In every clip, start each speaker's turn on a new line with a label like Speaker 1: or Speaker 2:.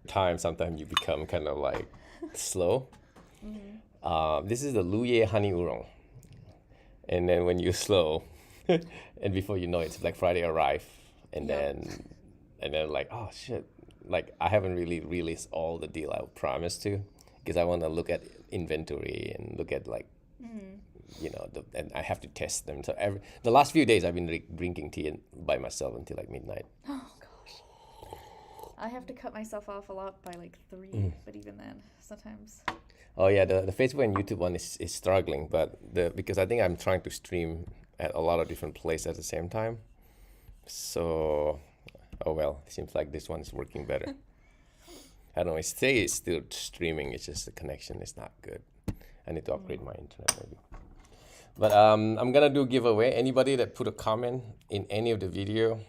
Speaker 1: time, sometimes you become kind of like slow. This is the Luye honey oolong. And then when you're slow, and before you know it, it's Black Friday arrive, and then like, oh shit, like I haven't really released all the deal I promised to, because I want to look at inventory and look at like, and I have to test them. So the last few days I've been drinking tea by myself until like midnight.
Speaker 2: Oh gosh. I have to cut myself off a lot by like 3, but even then, sometimes.
Speaker 1: Oh yeah, the Facebook and YouTube one is struggling, but because I think I'm trying to stream at a lot of different places at the same time. So, oh well, it seems like this one is working better. I don't know, it's still streaming, it's just the connection is not good. I need to upgrade my internet maybe. But I'm gonna do giveaway. Anybody that put a comment in any of the video,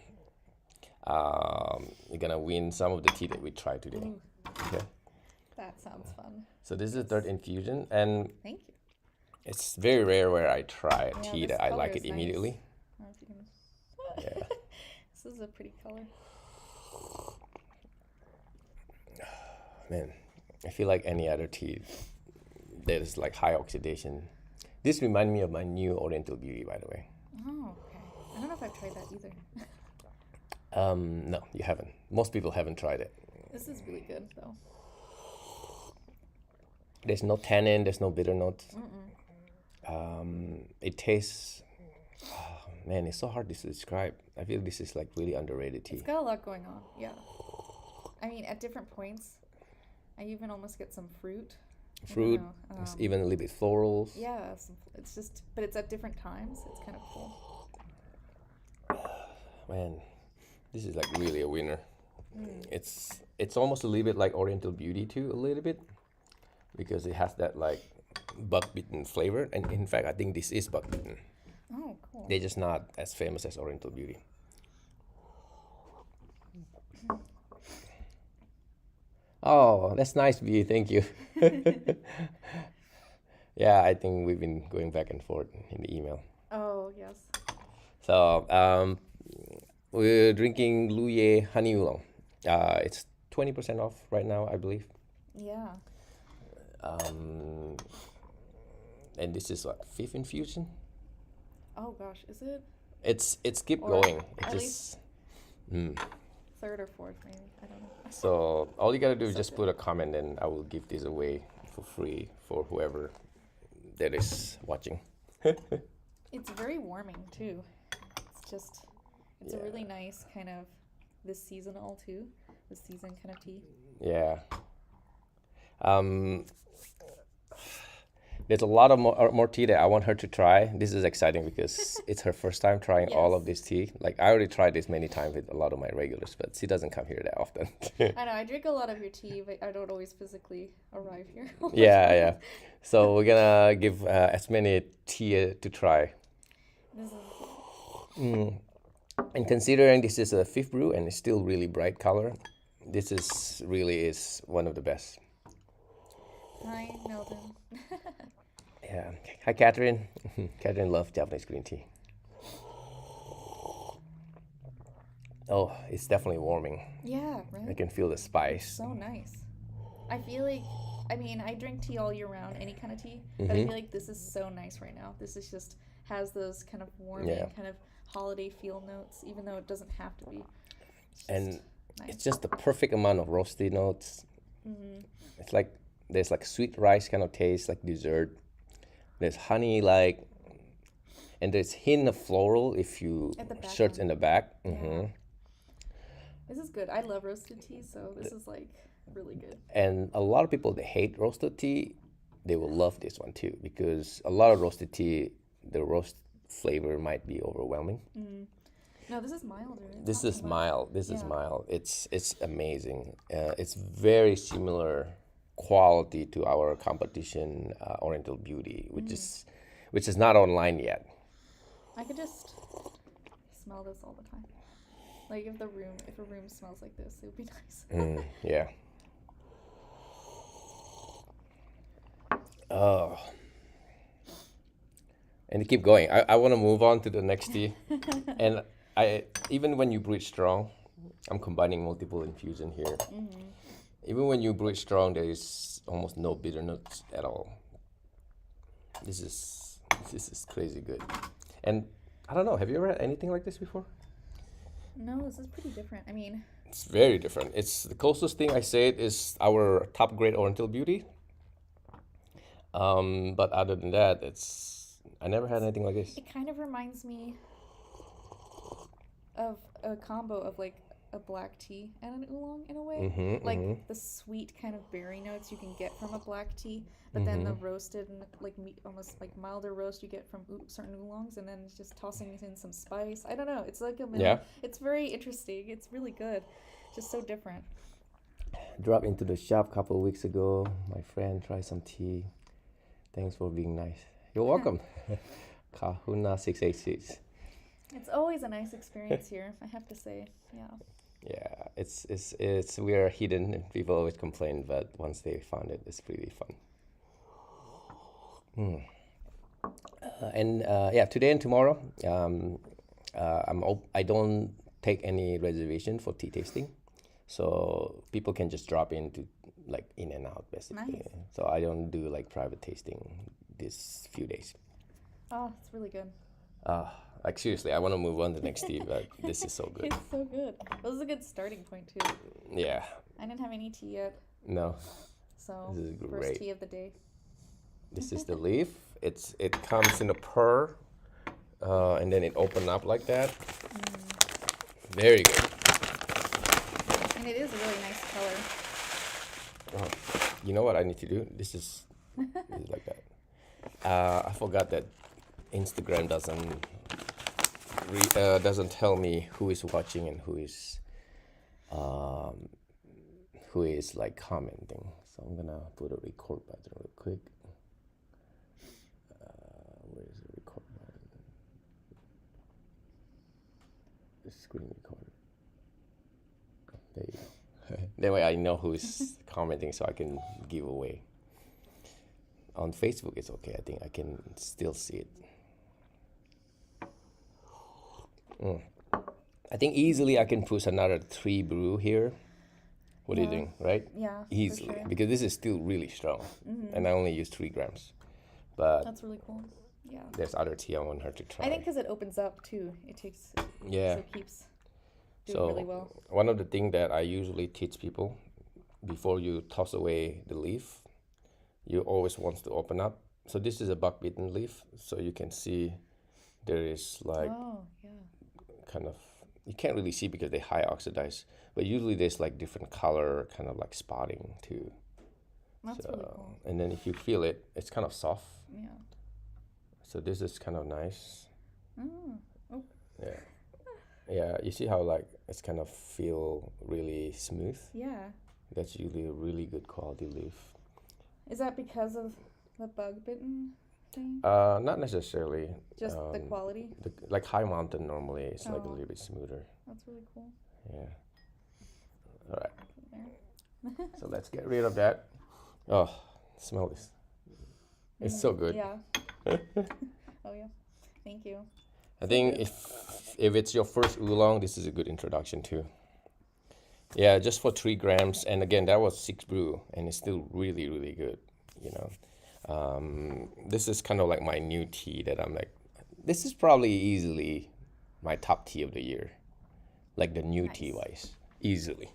Speaker 1: you're gonna win some of the tea that we tried today.
Speaker 2: Ooh.
Speaker 1: Okay.
Speaker 2: That sounds fun.
Speaker 1: So this is the third infusion, and
Speaker 2: Thank you.
Speaker 1: it's very rare where I try a tea
Speaker 2: this
Speaker 1: that I
Speaker 2: color
Speaker 1: like
Speaker 2: is
Speaker 1: it immediately.
Speaker 2: I don't know if you can...
Speaker 1: Yeah.
Speaker 2: This is a pretty color.
Speaker 1: Man, I feel like any other tea that is like high oxidation. This reminds me of my new Oriental Beauty, by the way.
Speaker 2: Oh, okay. I don't know if I've tried that either.
Speaker 1: No, you haven't. Most people haven't tried it.
Speaker 2: This is really good, though.
Speaker 1: There's no tannin, there's no bitter notes. It tastes, man, it's so hard to describe. I feel this is like really underrated tea.
Speaker 2: It's got a lot going on, yeah. I mean, at different points, I even almost get some fruit.
Speaker 1: Fruit, it's even a little bit florals.
Speaker 2: Yeah, it's just, but it's at different times. It's kind of cool.
Speaker 1: Man, this is like really a winner. It's almost a little bit like Oriental Beauty too, a little bit, because it has that like buck-beaten flavor. And in fact, I think this is buck-beaten.
Speaker 2: Oh, cool.
Speaker 1: They're just not as famous as Oriental Beauty. Oh, that's nice, V. Thank you. Yeah, I think we've been going back and forth in the email.
Speaker 2: Oh, yes.
Speaker 1: So we're drinking Luye honey oolong. It's 20% off right now, I believe.
Speaker 2: Yeah.
Speaker 1: And this is what, 5th infusion?
Speaker 2: Oh gosh, is it?
Speaker 1: It's keep
Speaker 2: Or
Speaker 1: going. It
Speaker 2: at
Speaker 1: just.
Speaker 2: least 3rd or 4th, maybe. I don't know.
Speaker 1: So all you gotta do is
Speaker 2: So
Speaker 1: just
Speaker 2: good.
Speaker 1: put a comment, and I will give this away for free for whoever that is watching.
Speaker 2: It's very warming too. It's a really nice kind of this seasonal too. This season kind of tea.
Speaker 1: Yeah. There's a lot of more tea that I want her to try. This is exciting because it's her first time trying all of this tea. Like I already tried this many times with a lot of my regulars, but she doesn't come here that often.
Speaker 2: I know, I drink a lot of your tea, but I don't always physically arrive here.
Speaker 1: Yeah. So we're gonna give as many tea to try.
Speaker 2: This is
Speaker 1: And considering this is a 5th brew and it's still really bright color, this is one of the best.
Speaker 2: Hi, Melvin.
Speaker 1: Yeah. Hi, Catherine. Catherine loves Japanese green tea. Oh, it's definitely warming.
Speaker 2: Yeah,
Speaker 1: I
Speaker 2: right?
Speaker 1: can feel the spice.
Speaker 2: So nice. I feel like, I mean, I drink tea all year round, any kind of tea, but I feel like this is so nice right now. This is just has those kind of warming, kind of holiday feel notes, even though it doesn't have to be.
Speaker 1: And
Speaker 2: nice.
Speaker 1: it's just the perfect amount of roasty notes. It's like there's like sweet rice kind of taste, like dessert. There's honey, like, and there's hint of floral if you search in the back.
Speaker 2: This is good. I love roasted tea, so this is like really good.
Speaker 1: And a lot of people that hate roasted tea, they will love this one too, because a lot of roasted tea, the roast flavor might be overwhelming.
Speaker 2: No, this is milder.
Speaker 1: This is mild. This is mild. It's amazing. It's very similar quality to our competition, Oriental Beauty, which is not online yet.
Speaker 2: I could just smell this all the time. Like if a room smells like this, it would be nice.
Speaker 1: Yeah. Oh. And keep going. I want to move on to the next tea. And even when you brew it strong, I'm combining multiple infusion here. Even Even when you brew it strong, there is almost no bitter notes at all. This is crazy good. And I don't know, have you ever had anything like this before?
Speaker 2: No, this is pretty different. I mean,
Speaker 1: it's very different. It's the closest thing I say it is our top grade Oriental beauty. But other than that, I never had anything like this.
Speaker 2: It kind of reminds me of a combo of like a black tea and an oolong in a way. Like the sweet kind of berry notes you can get from a black tea, but then the roasted and like almost like milder roast you get from certain oolongs, and then just tossing in some spice. I don't know. It's like a middle.
Speaker 1: Yeah.
Speaker 2: It's very interesting. It's really good. Just so different.
Speaker 1: Dropped into the shop a couple of weeks ago. My friend tried some tea. Thanks for being nice. You're welcome. Kahuna 686.
Speaker 2: It's always a nice experience here, I have to say. Yeah.
Speaker 1: Yeah, it's we are hidden and people always complain, but once they found it, it's pretty fun. Yeah, today and tomorrow, I don't take any reservation for tea tasting, so people can just drop in to like in and out basically.
Speaker 2: Nice.
Speaker 1: So I don't do like private tasting this few days.
Speaker 2: Oh, it's really good.
Speaker 1: Like seriously, I want to move on to the next tea, but this is so good.
Speaker 2: It's so good. This is a good starting point too.
Speaker 1: Yeah.
Speaker 2: I didn't have any tea yet,
Speaker 1: No.
Speaker 2: so
Speaker 1: This is
Speaker 2: first
Speaker 1: great.
Speaker 2: tea of the day.
Speaker 1: This is the leaf. It comes in a puerh, and then it opens up like that. Very good.
Speaker 2: And it is a really nice color.
Speaker 1: Oh, you know what I need to do? This is like that. I forgot that Instagram doesn't tell me who is watching and who is like commenting. So I'm gonna put a record button real quick. Where is the record button? The screen recorder. There you go. That way I know who's commenting, so I can give away. On Facebook, it's okay. I think I can still see it. I think easily I can push another 3 brew here. What do you think, right?
Speaker 2: Yeah,
Speaker 1: Easily,
Speaker 2: for sure.
Speaker 1: because this is still really strong, and I only use 3 grams. But
Speaker 2: That's really cool. Yeah.
Speaker 1: there's other tea I want her to try.
Speaker 2: I think because it opens up too. It takes.
Speaker 1: Yeah.
Speaker 2: So it keeps doing really well.
Speaker 1: One of the things that I usually teach people before you toss away the leaf, you always want to open up. So this is a buck-beaten leaf, so you can see there is like kind of, you can't really see because they high oxidize, but usually there's like different color, kind of like spotting too.
Speaker 2: That's really cool.
Speaker 1: And then if you feel it, it's kind of soft.
Speaker 2: Yeah.
Speaker 1: So this is kind of nice.
Speaker 2: Oh.
Speaker 1: Yeah. Yeah, you see how like it's kind of feel really smooth?
Speaker 2: Yeah.
Speaker 1: That's usually a really good quality leaf.
Speaker 2: Is that because of the bug bitten thing?
Speaker 1: Not necessarily.
Speaker 2: Just the quality?
Speaker 1: Like high mountain normally it's like a little bit smoother.
Speaker 2: That's really cool.
Speaker 1: Yeah. All right. So let's get rid of that. Oh, smell this. It's so good.
Speaker 2: Yeah. Oh yeah. Thank you.
Speaker 1: I think if it's your first oolong, this is a good introduction too. Yeah, just for 3 grams, and again that was 6 brew, and it's still really really good. You know, this is kind of like my new tea that I'm like, this is probably easily my top tea of the year, like the new tea wise, easily.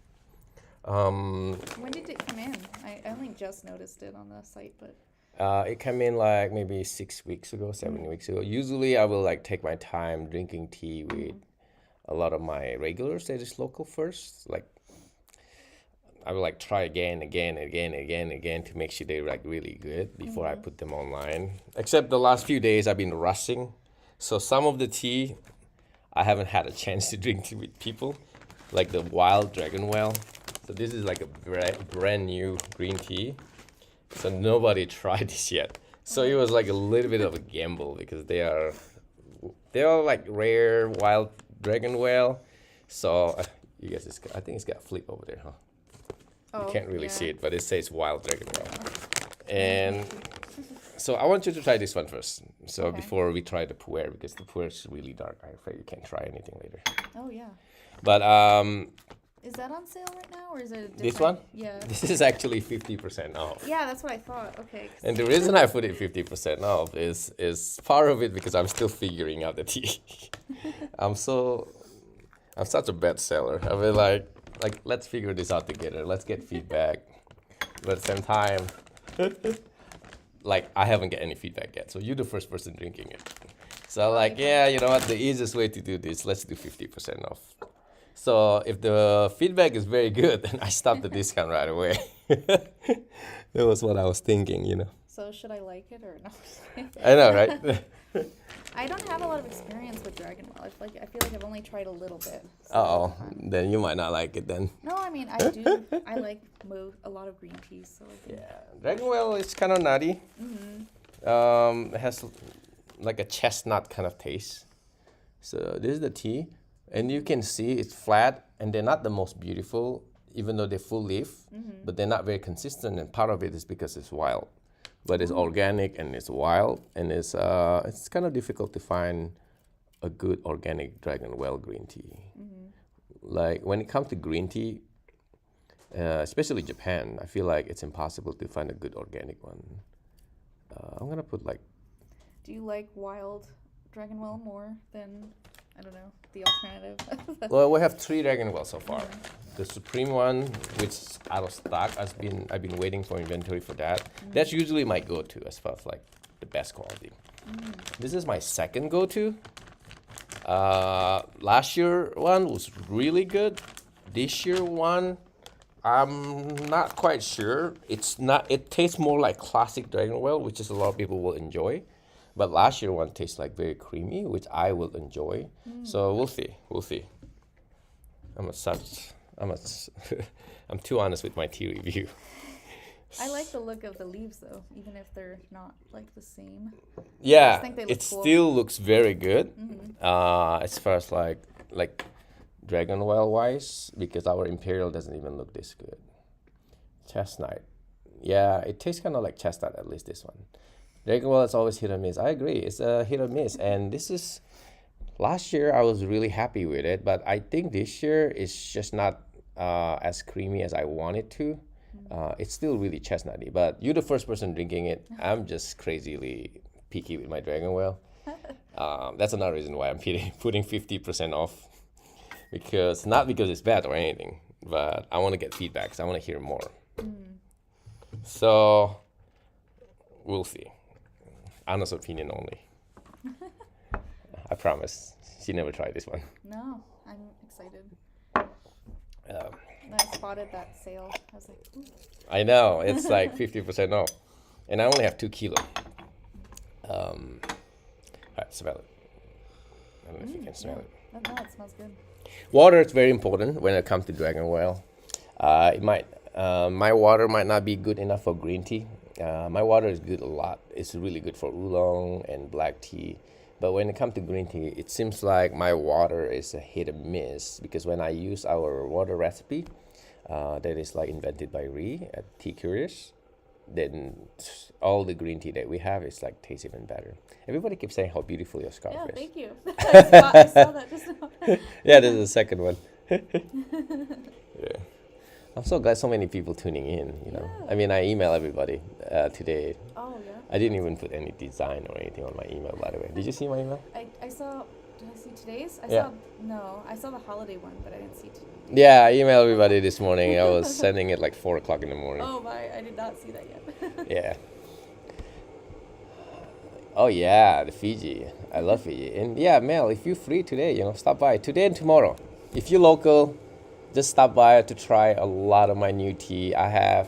Speaker 2: When did it come in? I only just noticed it on the site, but.
Speaker 1: It came in like maybe 6 weeks ago, 7 weeks ago. Usually I will like take my time drinking tea with a lot of my regulars that is local first. Like I will like try again to make sure they're like really good before I put them online. Except the last few days I've been rushing. So some of the tea I haven't had a chance to drink with people, like the wild dragon well. So this is like a brand new green tea. So nobody tried this yet. So it was like a little bit of a gamble because they are like rare wild dragon whale. So you guys, I think it's got a flip over there, huh? You can't really see it, but it says wild dragon whale. And so I want you to try this one first. So before we try the Puerh, because the Puerh is really dark. I'm afraid you can't try anything later.
Speaker 2: Oh yeah.
Speaker 1: But
Speaker 2: Is that on sale right now, or is it a different?
Speaker 1: This one?
Speaker 2: Yeah.
Speaker 1: This is actually 50% off.
Speaker 2: Yeah, that's what I thought. Okay.
Speaker 1: And the reason I put it 50% off is part of it because I'm still figuring out the tea. I'm such a bad seller. I mean, like let's figure this out together. Let's get feedback. But at the same time, like I haven't get any feedback yet. So you're the first person drinking it. So like, yeah, you know what? The easiest way to do this, let's do 50% off. So if the feedback is very good, then I stop the discount right away. That was what I was thinking, you know.
Speaker 2: So should I like it or not?
Speaker 1: I know, right?
Speaker 2: I don't have a lot of experience with Dragonwell. I feel like I've only tried a little bit. So
Speaker 1: Uh-oh, then you might not like it then.
Speaker 2: no, I mean, I do. I like a lot of green teas. So I think.
Speaker 1: Yeah, Dragonwell is kind of nutty. It has like a chestnut kind of taste. So this is the tea. And you can see it's flat, and they're not the most beautiful, even though they're full leaf, but they're not very consistent, and part of it is because it's wild. But it's organic, and it's wild, and it's kind of difficult to find a good organic Dragonwell green tea. Like, when it comes to green tea, especially Japan, I feel like it's impossible to find a good organic one. I'm going to put, like...
Speaker 2: Do you like wild Dragonwell more than... I don't know, the alternative?
Speaker 1: Well, we have 3 Dragonwell so far. The Supreme one, which is out of stock, I've been waiting for inventory for that. That's usually my go-to as far as like the best quality. This is my second go-to. Last year one was really good. This year one, I'm not quite sure. It tastes more like classic Dragonwell, which is a lot of people will enjoy. But last year one tastes like very creamy, which I will enjoy. So we'll see. I'm too honest with my tea review.
Speaker 2: I like the look of the leaves though, even if they're not like the same.
Speaker 1: Yeah,
Speaker 2: I just think they look cool.
Speaker 1: Still looks very good. As far as like Dragonwell wise, because our Imperial doesn't even look this good. Chestnut. Yeah, it tastes kind of like chestnut, at least this one. Dragonwell is always hit or miss. I agree, it's a hit or miss. And this is, last year I was really happy with it, but I think this year it's just not as creamy as I want it to. It's still really chestnutty, but you're the first person drinking it. I'm just crazily picky with my Dragonwell. That's another reason why I'm putting 50% off. Not because it's bad or anything, but I want to get feedback, so I want to hear more. So, we'll see. Anna's opinion only. I promise. She never tried this one.
Speaker 2: No, I'm excited. And I spotted that sale. I was like, ooh.
Speaker 1: I know. It's like 50% off. And I only have 2 kilos. All right, smell it. I don't know if you can smell it.
Speaker 2: No, it smells good.
Speaker 1: Water is very important when it comes to Dragonwell. My water might not be good enough for green tea. My water is good a lot. It's really good for oolong and black tea. But when it comes to green tea, it seems like my water is a hit or miss, because when I use our water recipe, that is like invented by Ri at Tea Curious, then all the green tea that we have is like tastes even better. Everybody keeps saying how beautiful your scarf is.
Speaker 2: Thank you. I saw that just now.
Speaker 1: Yeah, this is the second one. Yeah. I'm so glad so many people tuning in, you know. Yeah. I mean, I email everybody today.
Speaker 2: Oh, yeah?
Speaker 1: I didn't even put any design or anything on my email, by the way. Did you see my email?
Speaker 2: I saw, did I see today's? I saw the holiday one, but I didn't see today's.
Speaker 1: Yeah, I emailed everybody this morning. I was sending it like 4 o'clock in the morning.
Speaker 2: Oh, my, I did not see that yet.
Speaker 1: Yeah. Oh, yeah, the Fiji. I love Fiji. And yeah, Mel, if you're free today, stop by. Today and tomorrow. If you're local, just stop by to try a lot of my new tea. I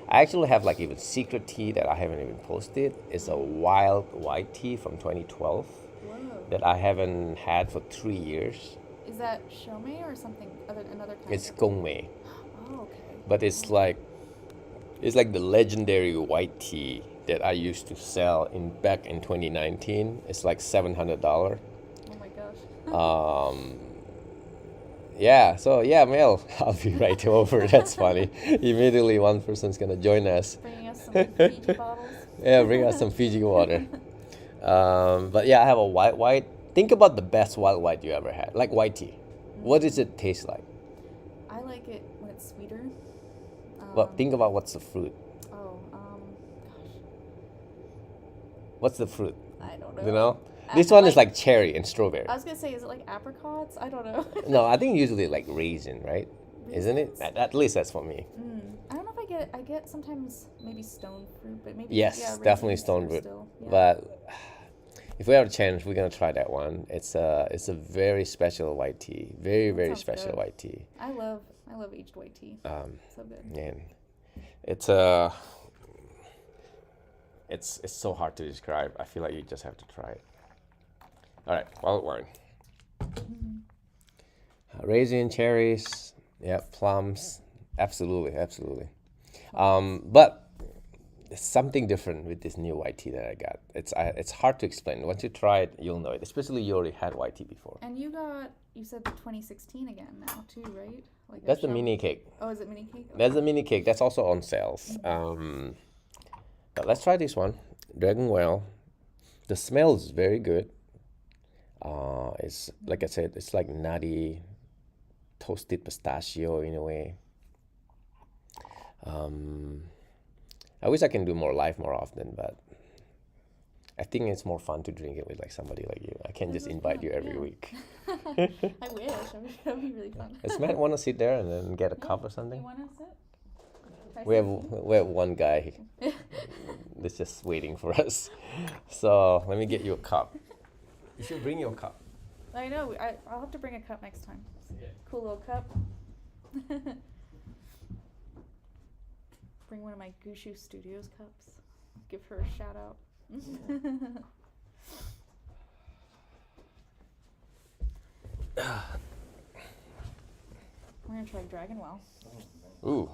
Speaker 1: actually have like even secret tea that I haven't even posted. It's a wild white tea from 2012.
Speaker 2: Whoa.
Speaker 1: That I haven't had for 3 years.
Speaker 2: Is that Shou or something another kind?
Speaker 1: It's Gongmei.
Speaker 2: Oh, okay.
Speaker 1: But it's like the legendary white tea that I used to sell back in 2019. It's like $700.
Speaker 2: Oh my gosh.
Speaker 1: Yeah, so yeah, Mel, I'll be right over. That's funny. Immediately one person's gonna join us.
Speaker 2: Bringing us some Fiji bottles.
Speaker 1: Yeah, bring us some Fiji water. But yeah, I have a white. Think about the best wild white you ever had, like white tea. What does it taste like?
Speaker 2: I like it when it's sweeter.
Speaker 1: Well, think about what's the fruit.
Speaker 2: Gosh.
Speaker 1: What's the fruit?
Speaker 2: I don't know.
Speaker 1: You know? This one is like cherry and strawberry.
Speaker 2: I was gonna say, is it like apricots? I don't know.
Speaker 1: No, I think usually like raisin, right?
Speaker 2: Raisins?
Speaker 1: Isn't it? At least that's for me.
Speaker 2: I don't know if I get sometimes maybe stone fruit, but maybe
Speaker 1: Yes, definitely stone fruit.
Speaker 2: Yeah.
Speaker 1: But if we have a chance, we're gonna try that one. It's a very special white tea. Very special
Speaker 2: good.
Speaker 1: white tea.
Speaker 2: I love aged white tea. So good.
Speaker 1: And it's it's so hard to describe. I feel like you just have to try it. All right, wild wine. Raisin, cherries, yeah, plums. Absolutely. But there's something different with this new white tea that I got. It's hard to explain. Once you try it, you'll know it. Especially you already had white tea before.
Speaker 2: And you said the 2016 again now too, right? Like
Speaker 1: That's the mini cake.
Speaker 2: Oh, is it mini cake? Okay.
Speaker 1: That's the mini cake. That's also on sales. But let's try this one. Dragon Well. The smell is very good. It's like I said, it's like nutty, toasted pistachio in a way. I wish I can do more live more often, but I think it's more fun to drink it with like somebody like you. I can't just invite you every week.
Speaker 2: I wish. That would be really fun.
Speaker 1: Does Matt want to sit there and then get a cup or something?
Speaker 2: You want to sit?
Speaker 1: We have one guy that's just waiting for us. So let me get you a cup. You should bring your cup.
Speaker 2: I know. I'll have to bring a cup next time.
Speaker 1: Yeah.
Speaker 2: Cool little cup. Bring one of my Gushu Studios cups. Give her a shout out. We're gonna try Dragon Well.
Speaker 1: Ooh,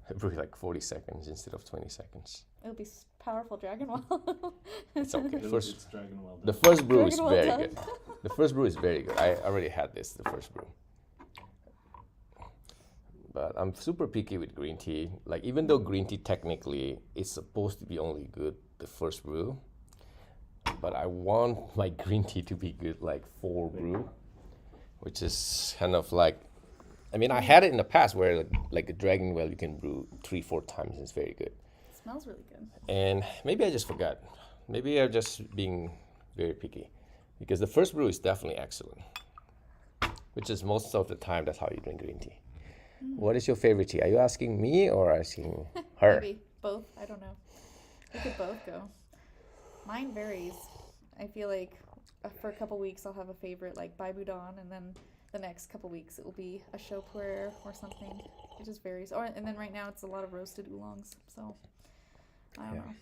Speaker 1: it brew like 40 seconds instead of 20 seconds.
Speaker 2: It'll be powerful Dragon Well.
Speaker 1: It's okay.
Speaker 3: It's Dragon Well done.
Speaker 1: The first brew is
Speaker 2: Dragon Well
Speaker 1: very
Speaker 2: done.
Speaker 1: good. The first brew is very good. I already had the first brew. But I'm super picky with green tea. Like, even though green tea technically is supposed to be only good the first brew, but I want my green tea to be good like 4 brew, which is kind of like, I mean, I had it in the past where like a Dragon Well you can brew 3-4 times and it's very good.
Speaker 2: It smells really good.
Speaker 1: And maybe I just forgot. Maybe I'm just being very picky, because the first brew is definitely excellent, which is most of the time that's how you drink green tea. What is your favorite tea? Are you asking me or asking her?
Speaker 2: Maybe both. I don't know. We could both go. Mine varies. I feel like for a couple weeks I'll have a favorite like BaoZhong, and then the next couple weeks it will be a Shou Puerh or something. It just varies. And then right now it's a lot of roasted oolongs. So I don't know.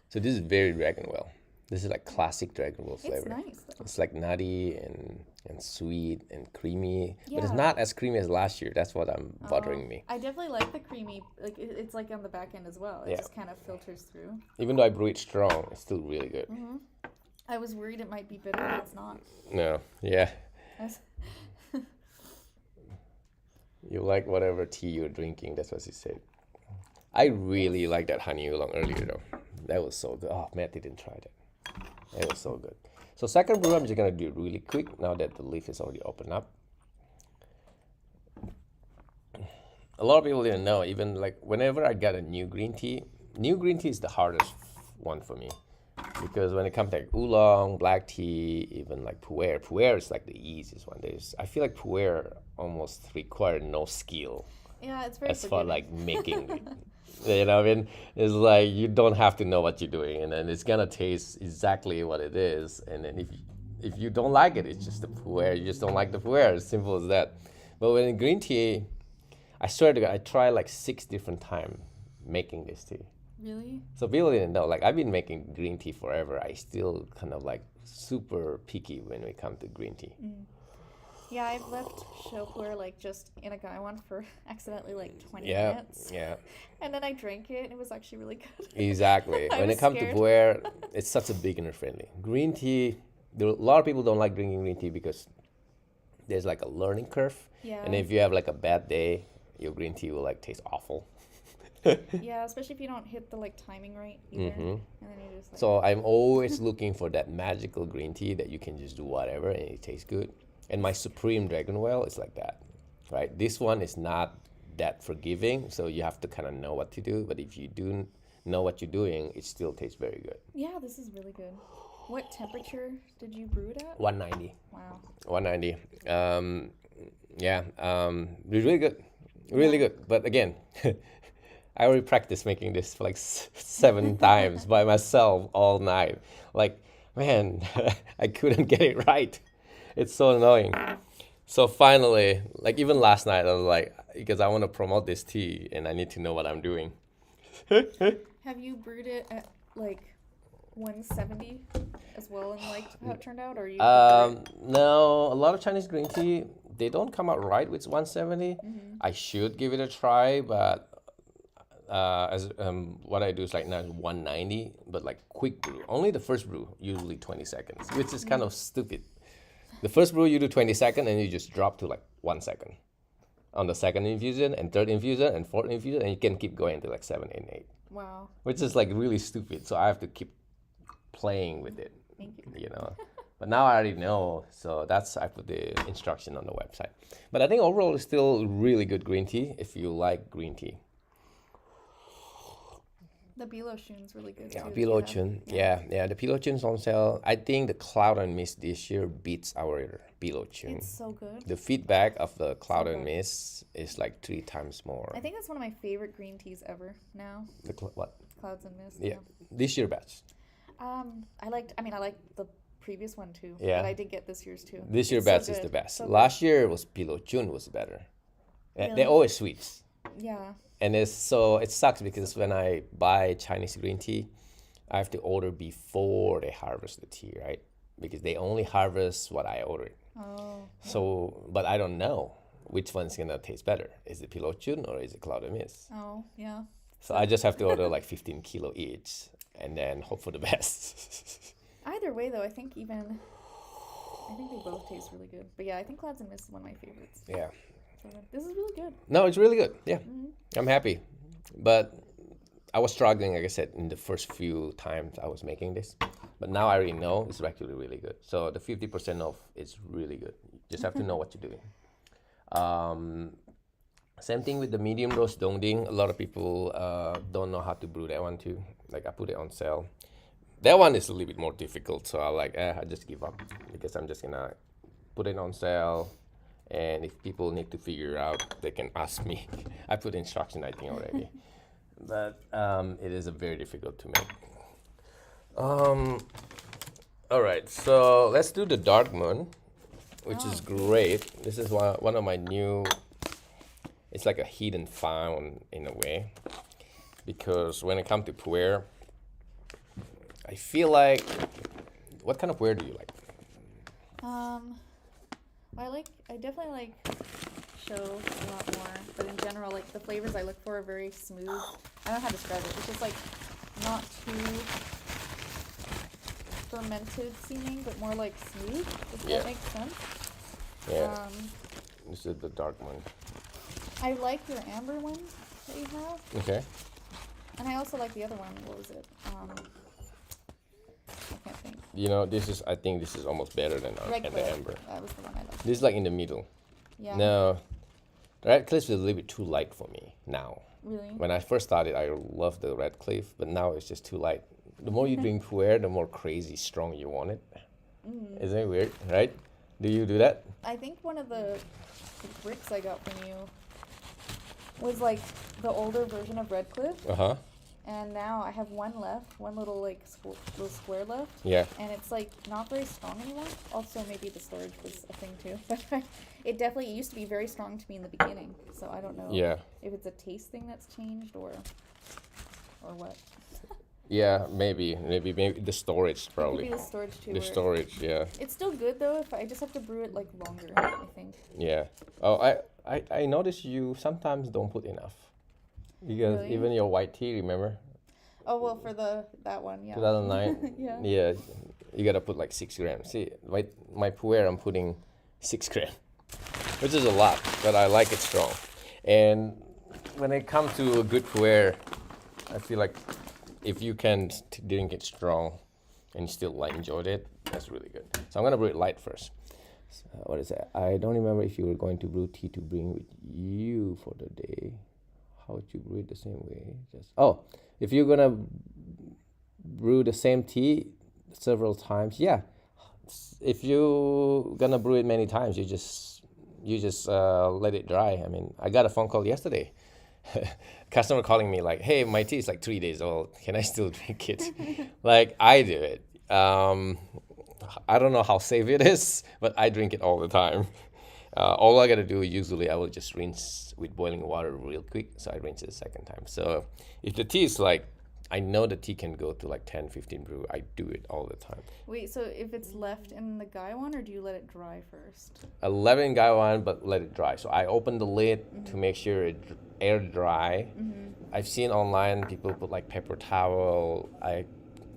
Speaker 1: So this is very Dragon Well. This is like classic Dragon Well
Speaker 2: It's
Speaker 1: flavor.
Speaker 2: nice though.
Speaker 1: It's like nutty and sweet and creamy, but it's
Speaker 2: Yeah.
Speaker 1: not as creamy as last year. That's what I'm bothering me.
Speaker 2: I definitely like the creamy. Like it's like on the back end as well. It
Speaker 1: Yeah.
Speaker 2: just kind of filters through.
Speaker 1: Even though I brew it strong, it's still really good.
Speaker 2: I was worried it might be bitter, but it's not.
Speaker 1: No, yeah.
Speaker 2: That's-
Speaker 1: You like whatever tea you're drinking. That's what she said. I really like that honey oolong earlier though. That was so good. Oh, Matt didn't try that. It was so good. So second brew, I'm just gonna do it really quick now that the leaf is already opened up. A lot of people didn't know, even like whenever I got a new green tea is the hardest one for me. Because when it comes to like oolong, black tea, even like Puerh is like the easiest one. I feel like Puerh almost require no skill
Speaker 2: Yeah, it's very
Speaker 1: as far
Speaker 2: forgiving.
Speaker 1: like making it. You know what I mean? It's like you don't have to know what you're doing, and then it's gonna taste exactly what it is. And then if you don't like it, it's just the Puerh. You just don't like the Puerh. As simple as that. But when in green tea, I swear to God, I tried like 6 different times making this tea.
Speaker 2: Really?
Speaker 1: So people didn't know. Like I've been making green tea forever. I still kind of like super picky when it comes to green tea.
Speaker 2: Yeah, I've left Shou Puerh like just in a Guan for accidentally like 20
Speaker 1: Yeah,
Speaker 2: minutes.
Speaker 1: yeah,
Speaker 2: And then I drank it and it was actually really good.
Speaker 1: exactly.
Speaker 2: I
Speaker 1: When
Speaker 2: was
Speaker 1: it comes
Speaker 2: scared.
Speaker 1: to Puerh, it's such a beginner friendly. Green tea, a lot of people don't like drinking green tea because there's like a learning curve.
Speaker 2: Yeah.
Speaker 1: And if you have like a bad day, your green tea will like taste awful.
Speaker 2: Yeah, especially if you don't hit the like timing right either. And then you just like
Speaker 1: So I'm always looking for that magical green tea that you can just do whatever and it tastes good. And my Supreme Dragon Well is like that. right? This one is not that forgiving, so you have to kind of know what to do. But if you do know what you're doing, it still tastes very good.
Speaker 2: Yeah, this is really good. What temperature did you brew it at?
Speaker 1: 190.
Speaker 2: Wow.
Speaker 1: 190. Really good. Really good. But again, I already practiced making this for like 7 times by myself all night. Like, man, I couldn't get it right. It's so annoying. So finally, like even last night, I was like, because I want to promote this tea and I need to know what I'm doing.
Speaker 2: Have you brewed it at like 170 as well and liked how it turned out, or you?
Speaker 1: No, a lot of Chinese green tea, they don't come out right with 170. I should give it a try, but what I do is like now 190, but like quick brew. Only the first brew, usually 20 seconds, which is kind of stupid. The first brew you do 20 seconds and you just drop to like 1 second on the second infusion and third infusion and fourth infusion, and you can keep going to like 7 and 8.
Speaker 2: Wow.
Speaker 1: Which is like really stupid. So I have to keep playing with it.
Speaker 2: Thank you.
Speaker 1: You know. But now I already know, so I put the instruction on the website. But I think overall it's still really good green tea if you like green tea.
Speaker 2: The BaoZhong's really good
Speaker 1: Yeah,
Speaker 2: too.
Speaker 1: BaoZhong. Yeah, the BaoZhong's on sale. I think the Cloud and Mist this year beats our BaoZhong.
Speaker 2: It's so good.
Speaker 1: The feedback of the Cloud
Speaker 2: So
Speaker 1: and
Speaker 2: good.
Speaker 1: Mist is like 3 times more.
Speaker 2: I think that's one of my favorite green teas ever now.
Speaker 1: What?
Speaker 2: Clouds and Mist.
Speaker 1: Yeah. This year batch.
Speaker 2: I liked the previous one too.
Speaker 1: Yeah.
Speaker 2: But I did get this year's too.
Speaker 1: This year
Speaker 2: It's so
Speaker 1: batch is
Speaker 2: good.
Speaker 1: the best.
Speaker 2: So
Speaker 1: Last year was BaoZhong was better.
Speaker 2: Really?
Speaker 1: They're always sweets.
Speaker 2: good. Yeah.
Speaker 1: And it sucks because when I buy Chinese green tea, I have to order before they harvest the tea, right? Because they only harvest what I ordered.
Speaker 2: Oh.
Speaker 1: So, but I don't know which one's gonna taste better. Is it BaoZhong or is it Cloud and Mist?
Speaker 2: Oh, yeah.
Speaker 1: So I just have to order like 15 kilo each and then hope for the best.
Speaker 2: Either way though, I think they both taste really good. But yeah, I think Clouds and Mist is one of my favorites.
Speaker 1: Yeah.
Speaker 2: So this is really good.
Speaker 1: No, it's really good. Yeah. I'm happy. But I was struggling, like I said, in the first few times I was making this. But now I already know it's actually really good. So the 50% off is really good. You just have to know what you're doing. Same thing with the medium roast dongding. A lot of people don't know how to brew that one too. Like I put it on sale. That one is a little bit more difficult. So I just give up because I'm just gonna put it on sale. And if people need to figure out, they can ask me. I put instruction, I think, already. But it is very difficult to make. All right, so let's do the Darkmoon, which is great. This is one of my new, it's like a hidden found in a way. Because when it comes to Puerh, I feel like, what kind of Puerh do you like?
Speaker 2: I definitely like Shou a lot more, but in general, like the flavors I look for are very smooth. I don't know how to describe it. It's just like not too fermented seeming, but more like smooth. Does that make sense?
Speaker 1: Yeah. This is the Darkmoon.
Speaker 2: I like your amber one that you have,
Speaker 1: Okay.
Speaker 2: and I also like the other one. What was it? I can't think.
Speaker 1: You know, I think this is almost better than
Speaker 2: Red
Speaker 1: the
Speaker 2: Cliff.
Speaker 1: amber.
Speaker 2: That was the one I liked.
Speaker 1: This is like in the middle.
Speaker 2: Yeah.
Speaker 1: No, Red Cliff is a little bit too light for me now.
Speaker 2: Really?
Speaker 1: When I first started, I loved the Red Cliff, but now it's just too light. The more you drink Puerh, the more crazy strong you want it. Isn't it weird, right? Do you do that?
Speaker 2: I think one of the bricks I got from you was like the older version of Red Cliff,
Speaker 1: Uh-huh.
Speaker 2: and now I have one left, one little like little square left,
Speaker 1: Yeah.
Speaker 2: and it's like not very strong anymore. Also, maybe the storage was a thing too, but it definitely used to be very strong to me in the beginning. So I don't know
Speaker 1: Yeah.
Speaker 2: if it's a taste thing that's changed or what.
Speaker 1: Yeah, maybe the storage probably.
Speaker 2: Maybe the storage too.
Speaker 1: The
Speaker 2: where
Speaker 1: storage, yeah.
Speaker 2: It's still good though. If I just have to brew it like longer, I think.
Speaker 1: Yeah. Oh, I noticed you sometimes don't put enough. Because
Speaker 2: Really?
Speaker 1: even your white tea, remember?
Speaker 2: Oh well, for that one, yeah.
Speaker 1: 2009?
Speaker 2: Yeah.
Speaker 1: Yeah, you gotta put like 6 grams. See, my Puerh, I'm putting 6 grams, which is a lot, but I like it strong. And when it comes to a good Puerh, I feel like if you can drink it strong and still enjoyed it, that's really good. So I'm gonna brew it light first. What is that? I don't remember if you were going to brew tea to bring with you for the day. How would you brew it the same way? If you're gonna brew the same tea several times, yeah. If you're gonna brew it many times, you just let it dry. I mean, I got a phone call yesterday. Customer calling me like, "Hey, my tea is like 3 days old. Can I still drink it?" Like I do it. I don't know how safe it is, but I drink it all the time. All I gotta do usually I will just rinse with boiling water real quick, so I rinse it a second time. So if the tea is like, I know the tea can go to like 10, 15 brew, I do it all the time.
Speaker 2: Wait, so if it's left in the Guan, or do you let it dry first?
Speaker 1: I let it in Taiwan, but let it dry. So I open the lid to make sure it air dry. I've seen online people put like paper towel. I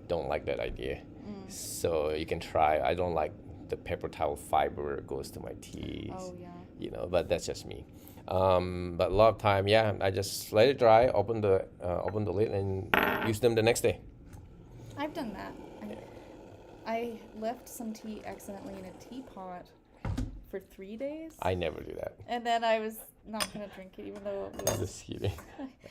Speaker 1: don't like that idea. So you can try. I don't like the paper towel fiber goes to my teas.
Speaker 2: Oh yeah.
Speaker 1: You know, but that's just me. But a lot of time, yeah, I just let it dry, open the lid, and use them the next day.
Speaker 2: I've done that. I left some tea accidentally in a teapot for 3 days.
Speaker 1: I never do that.
Speaker 2: And then I was not gonna drink it, even though it was.
Speaker 1: Just kidding.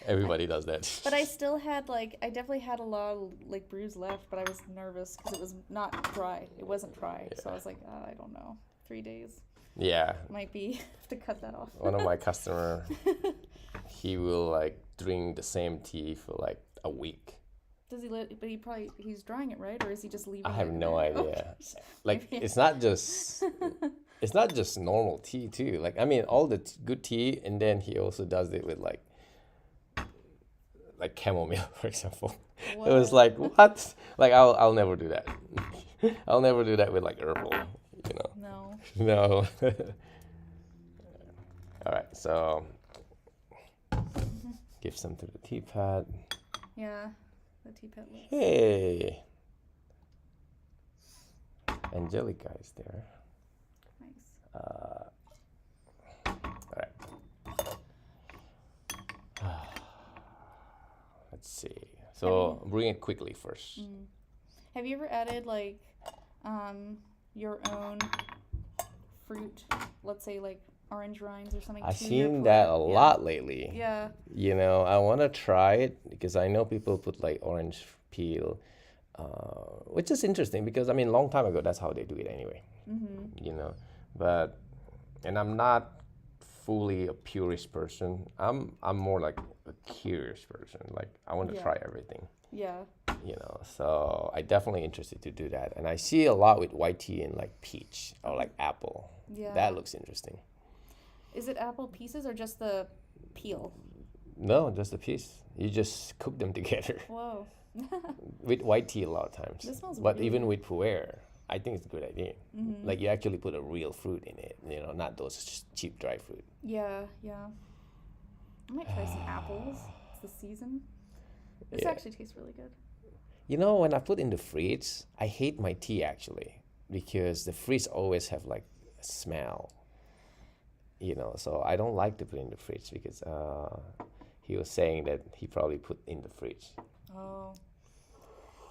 Speaker 1: Everybody does that.
Speaker 2: But I still had I definitely had a lot of brews left, but I was nervous because it was not dry. It wasn't dry, so I was like, I don't know, 3 days.
Speaker 1: Yeah.
Speaker 2: Might be have to cut that off.
Speaker 1: One of my customer, he will drink the same tea for a week.
Speaker 2: Does he but he's drying it, right? Or is he just leaving
Speaker 1: I have
Speaker 2: it
Speaker 1: no
Speaker 2: there?
Speaker 1: idea. It's not just normal tea too. I mean, all the good tea, and then he also does it with like chamomile, for example. What? It was like, what? I'll never do that. I'll never do that with herbal, you know. No. All right, so give some to the teapot.
Speaker 2: Yeah, the teapot.
Speaker 1: Hey, Angelica is there.
Speaker 2: Nice.
Speaker 1: All right. Let's see. So bring it quickly first.
Speaker 2: Have you ever added your own fruit? Let's say orange rinds or something.
Speaker 1: I've seen that a lot lately.
Speaker 2: Yeah.
Speaker 1: You know, I want to try it because I know people put orange peel, which is interesting because a long time ago that's how they do it anyway. You know, and I'm not fully a purist person. I'm more like a curious person. I want to try everything.
Speaker 2: Yeah.
Speaker 1: You know, so I definitely interested to do that, and I see a lot with white tea and peach or apple.
Speaker 2: Yeah.
Speaker 1: That looks interesting.
Speaker 2: Is it apple pieces or just the peel?
Speaker 1: No, just the piece. You just cook them together.
Speaker 2: Whoa.
Speaker 1: With white tea a lot of times.
Speaker 2: This smells
Speaker 1: but
Speaker 2: really
Speaker 1: even
Speaker 2: good.
Speaker 1: with Puerh, I think it's a good idea. You actually put a real fruit in it, you know, not those cheap dry fruit.
Speaker 2: Yeah. I might try some apples. It's the season. This actually tastes really good.
Speaker 1: You know, when I put in the fridge, I hate my tea actually because the fridge always have a smell. You know, so I don't like to put in the fridge because he was saying that he probably put in the fridge.
Speaker 2: Oh.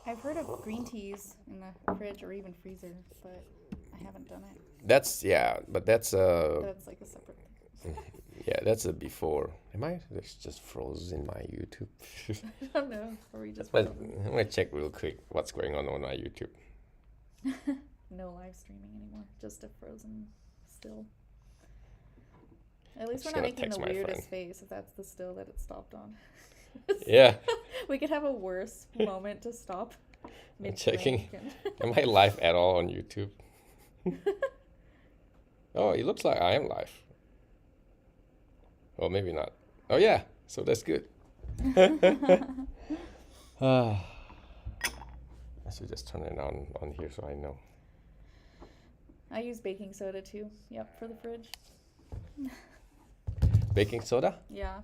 Speaker 2: I've heard of green teas in the fridge or even freezer, but I haven't done it.
Speaker 1: That's
Speaker 2: That's a separate thing.
Speaker 1: Yeah, that's a before. Am I just frozen in my YouTube?
Speaker 2: I don't know. Or we just
Speaker 1: I'm gonna check real quick what's going on my YouTube.
Speaker 2: No live streaming anymore. Just a frozen still. At least
Speaker 1: Just
Speaker 2: we're not
Speaker 1: gonna
Speaker 2: making the
Speaker 1: text my
Speaker 2: weirdest
Speaker 1: friend.
Speaker 2: face if that's the still that it stopped on.
Speaker 1: Yeah.
Speaker 2: We could have a worse moment to stop.
Speaker 1: I'm checking.
Speaker 2: mid-drink
Speaker 1: Am I live at all on YouTube? Oh, it looks like I am live. Or maybe not. Oh yeah, so that's good. I should just turn it on here so I know.
Speaker 2: I use baking soda too. Yep, for the fridge.
Speaker 1: Baking soda?
Speaker 2: Yeah.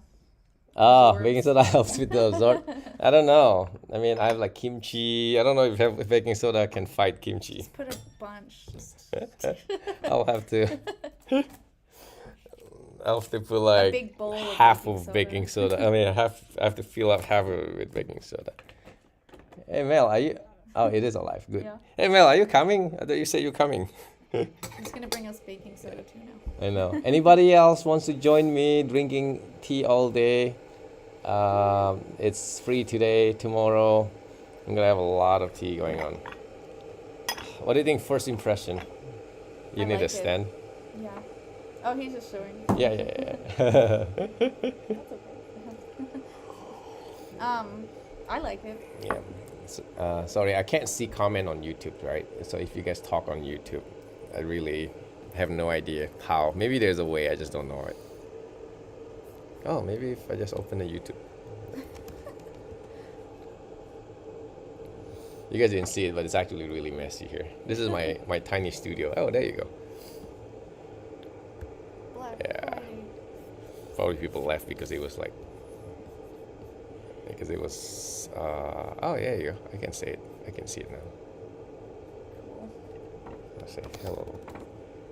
Speaker 1: Oh,
Speaker 2: Absorbs.
Speaker 1: baking soda helps with the absorb. I don't know. I mean, I have kimchi. I don't know if baking soda can fight kimchi.
Speaker 2: Just put a bunch.
Speaker 1: I'll have to put
Speaker 2: A big bowl of
Speaker 1: half
Speaker 2: baking
Speaker 1: of
Speaker 2: soda.
Speaker 1: baking soda. I mean, I have to fill up half of it with baking soda. Hey Mel, are you? Oh, it is alive. Good.
Speaker 2: Yeah.
Speaker 1: Hey Mel, are you coming? I thought you said you're coming.
Speaker 2: He's gonna bring us baking soda too now.
Speaker 1: I know. Anybody else wants to join me drinking tea all day? It's free today, tomorrow. I'm gonna have a lot of tea going on. What do you think? First impression? You need a stand.
Speaker 2: Yeah. Oh, he's just showing.
Speaker 1: Yeah.
Speaker 2: That's okay. I like it.
Speaker 1: Yeah. Sorry, I can't see comment on YouTube, right? So if you guys talk on YouTube, I really have no idea how. Maybe there's a way, I just don't know it. Oh, maybe if I just open the YouTube. You guys didn't see it, but it's actually really messy here. This is my tiny studio. Oh, there you go. Yeah. Probably people left because it was oh, yeah, you go. I can see it. I can see it now.
Speaker 2: Cool.
Speaker 1: I'll say hello.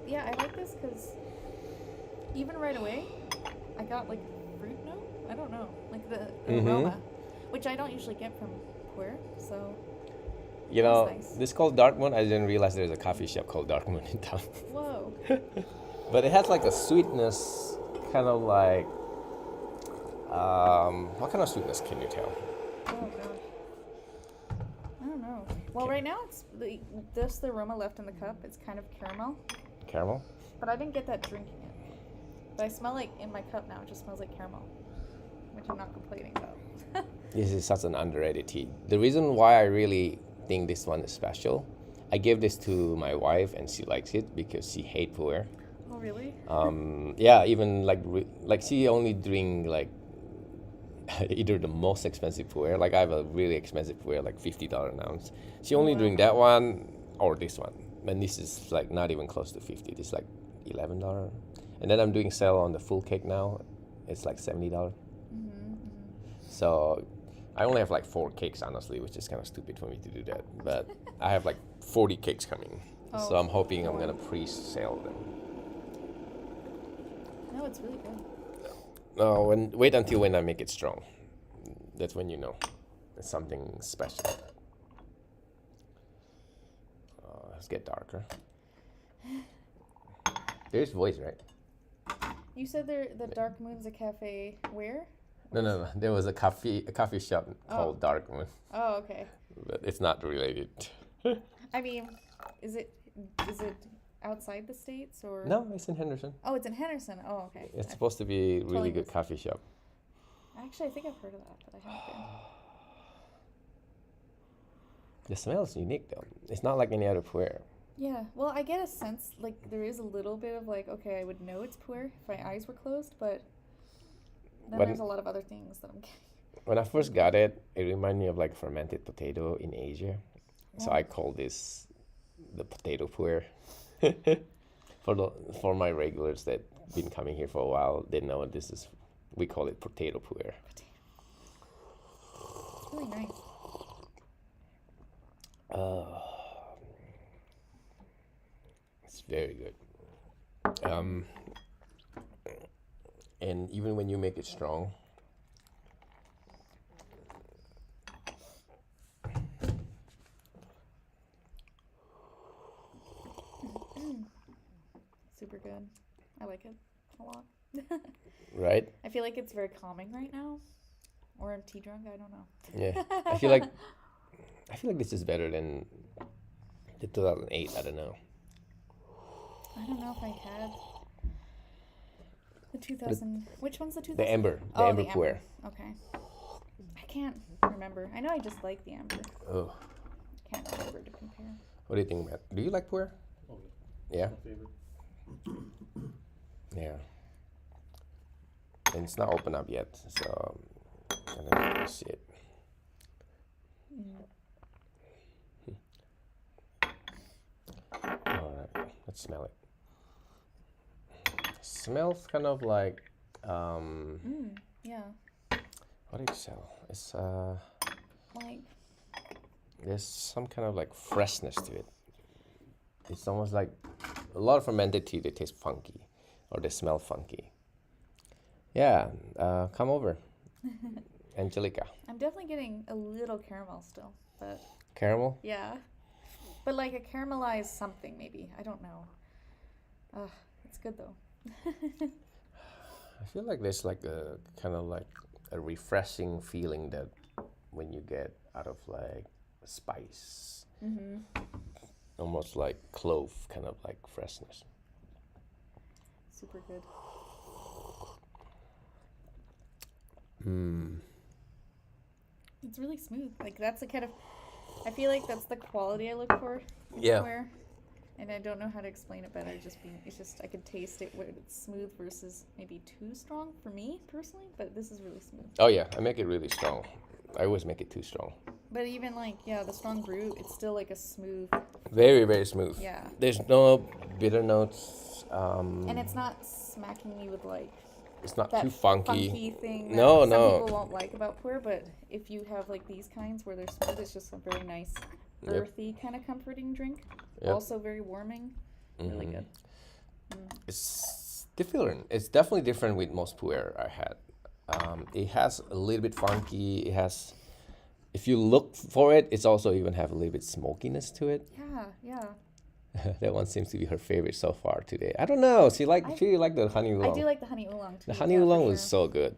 Speaker 2: Yeah, I like this because even right away, I got like fruit note. I don't know, like the aroma, which I don't usually get from Puerh. So.
Speaker 1: You know,
Speaker 2: nice.
Speaker 1: This is called Darkmoon. I didn't realize there's a coffee shop called Darkmoon in town.
Speaker 2: Whoa.
Speaker 1: But it has like a sweetness, kind of like, what kind of sweetness can you tell?
Speaker 2: Oh gosh. I don't know. Well, right now it's the aroma left in the cup. It's kind of caramel.
Speaker 1: Caramel?
Speaker 2: But I didn't get that drinking it. But I smell like in my cup now. It just smells like caramel, which I'm not complaining about.
Speaker 1: This is such an underrated tea. The reason why I really think this one is special, I gave this to my wife and she likes it because she hates Puerh.
Speaker 2: Oh really?
Speaker 1: Yeah, even like she only drink like either the most expensive Puerh, like I have a really expensive Puerh, like $50 an ounce. She only drink that one or this one, and this is like not even close to 50. This is like $11, and then I'm doing sale on the full cake now. It's like $70. So I only have like 4 cakes, honestly, which is kind of stupid for me to do that. But I have like 40 cakes coming. So I'm hoping I'm going to pre-sale them.
Speaker 2: No, it's really good.
Speaker 1: No, wait until when I make it strong. That's when you know it's something special. Let's get darker. There's voice, right?
Speaker 2: You said the Darkmoon's a cafe where?
Speaker 1: No. There was a coffee shop called Darkmoon.
Speaker 2: Oh, okay.
Speaker 1: But it's not related.
Speaker 2: I mean, is it outside the States or?
Speaker 1: No, it's in Henderson.
Speaker 2: Oh, it's in Henderson. Oh, okay.
Speaker 1: It's supposed to be a really good coffee shop.
Speaker 2: Actually, I think I've heard of that, but I haven't been.
Speaker 1: The smell is unique, though. It's not like any other Puerh.
Speaker 2: Yeah, well, I get a sense, like, there is a little bit of, like, okay, I would know it's Puerh if my eyes were closed, but then there's a lot of other things that I'm getting.
Speaker 1: When I first got it, it reminded me of, like, fermented potato in Asia. Yeah. So I call this the potato Puerh. For my regulars that been coming here for a while, they know we call it potato Puerh.
Speaker 2: It's really nice.
Speaker 1: It's very good. And even when you make it strong,
Speaker 2: super good. I like it a lot.
Speaker 1: Right?
Speaker 2: I feel like it's very calming right now. Or I'm tea drunk, I don't know.
Speaker 1: Yeah. I feel like this is better than the 2008, I don't know.
Speaker 2: I don't know if I had the 2000. Which one's the 2000?
Speaker 1: The Amber. The Amber Puerh.
Speaker 2: Okay. I can't remember. I know I just like the Amber.
Speaker 1: Oh.
Speaker 2: Can't remember to compare.
Speaker 1: What do you think, Matt? Do you like Puerh?
Speaker 3: Oh,
Speaker 1: yeah.
Speaker 3: my favorite.
Speaker 1: Yeah. And it's not open up yet, so I'm gonna see it. All right, let's smell it. Smells kind of like
Speaker 2: yeah.
Speaker 1: What do you smell? It's
Speaker 2: like
Speaker 1: there's some kind of like freshness to it. It's almost like a lot of fermented tea. They taste funky, or they smell funky. Yeah, come over, Angelica.
Speaker 2: I'm definitely getting a little caramel still, but
Speaker 1: Caramel?
Speaker 2: yeah, but like a caramelized something maybe. I don't know. It's good though.
Speaker 1: I feel like there's like a kind of like a refreshing feeling that when you get out of like spice, almost like clove, kind of like freshness.
Speaker 2: Super good. It's really smooth. Like that's the kind of, I feel like that's the quality I look for.
Speaker 1: Yeah.
Speaker 2: Puerh. And I don't know how to explain it better. It's just I could taste it when it's smooth versus maybe too strong for me personally. But this is really smooth.
Speaker 1: Oh yeah, I make it really strong. I always make it too strong.
Speaker 2: But even like the strong brew, it's still like a smooth.
Speaker 1: Very, very smooth.
Speaker 2: Yeah.
Speaker 1: There's no bitter notes.
Speaker 2: And it's not smacking me with like.
Speaker 1: It's not
Speaker 2: that
Speaker 1: too funky.
Speaker 2: Funky thing that
Speaker 1: No,
Speaker 2: some
Speaker 1: no.
Speaker 2: people won't like about Puerh, but if you have like these kinds where they're smooth, it's just a very nice, earthy kind of comforting drink.
Speaker 1: Yep.
Speaker 2: Also very warming. Really good.
Speaker 1: It's different. It's definitely different with most Puerh I had. It has a little bit funky. It has, if you look for it, it's also even have a little bit smokiness to it.
Speaker 2: Yeah.
Speaker 1: That one seems to be her favorite so far today. I don't know. She like the honey oolong.
Speaker 2: I do like the honey oolong too.
Speaker 1: The honey oolong was so good.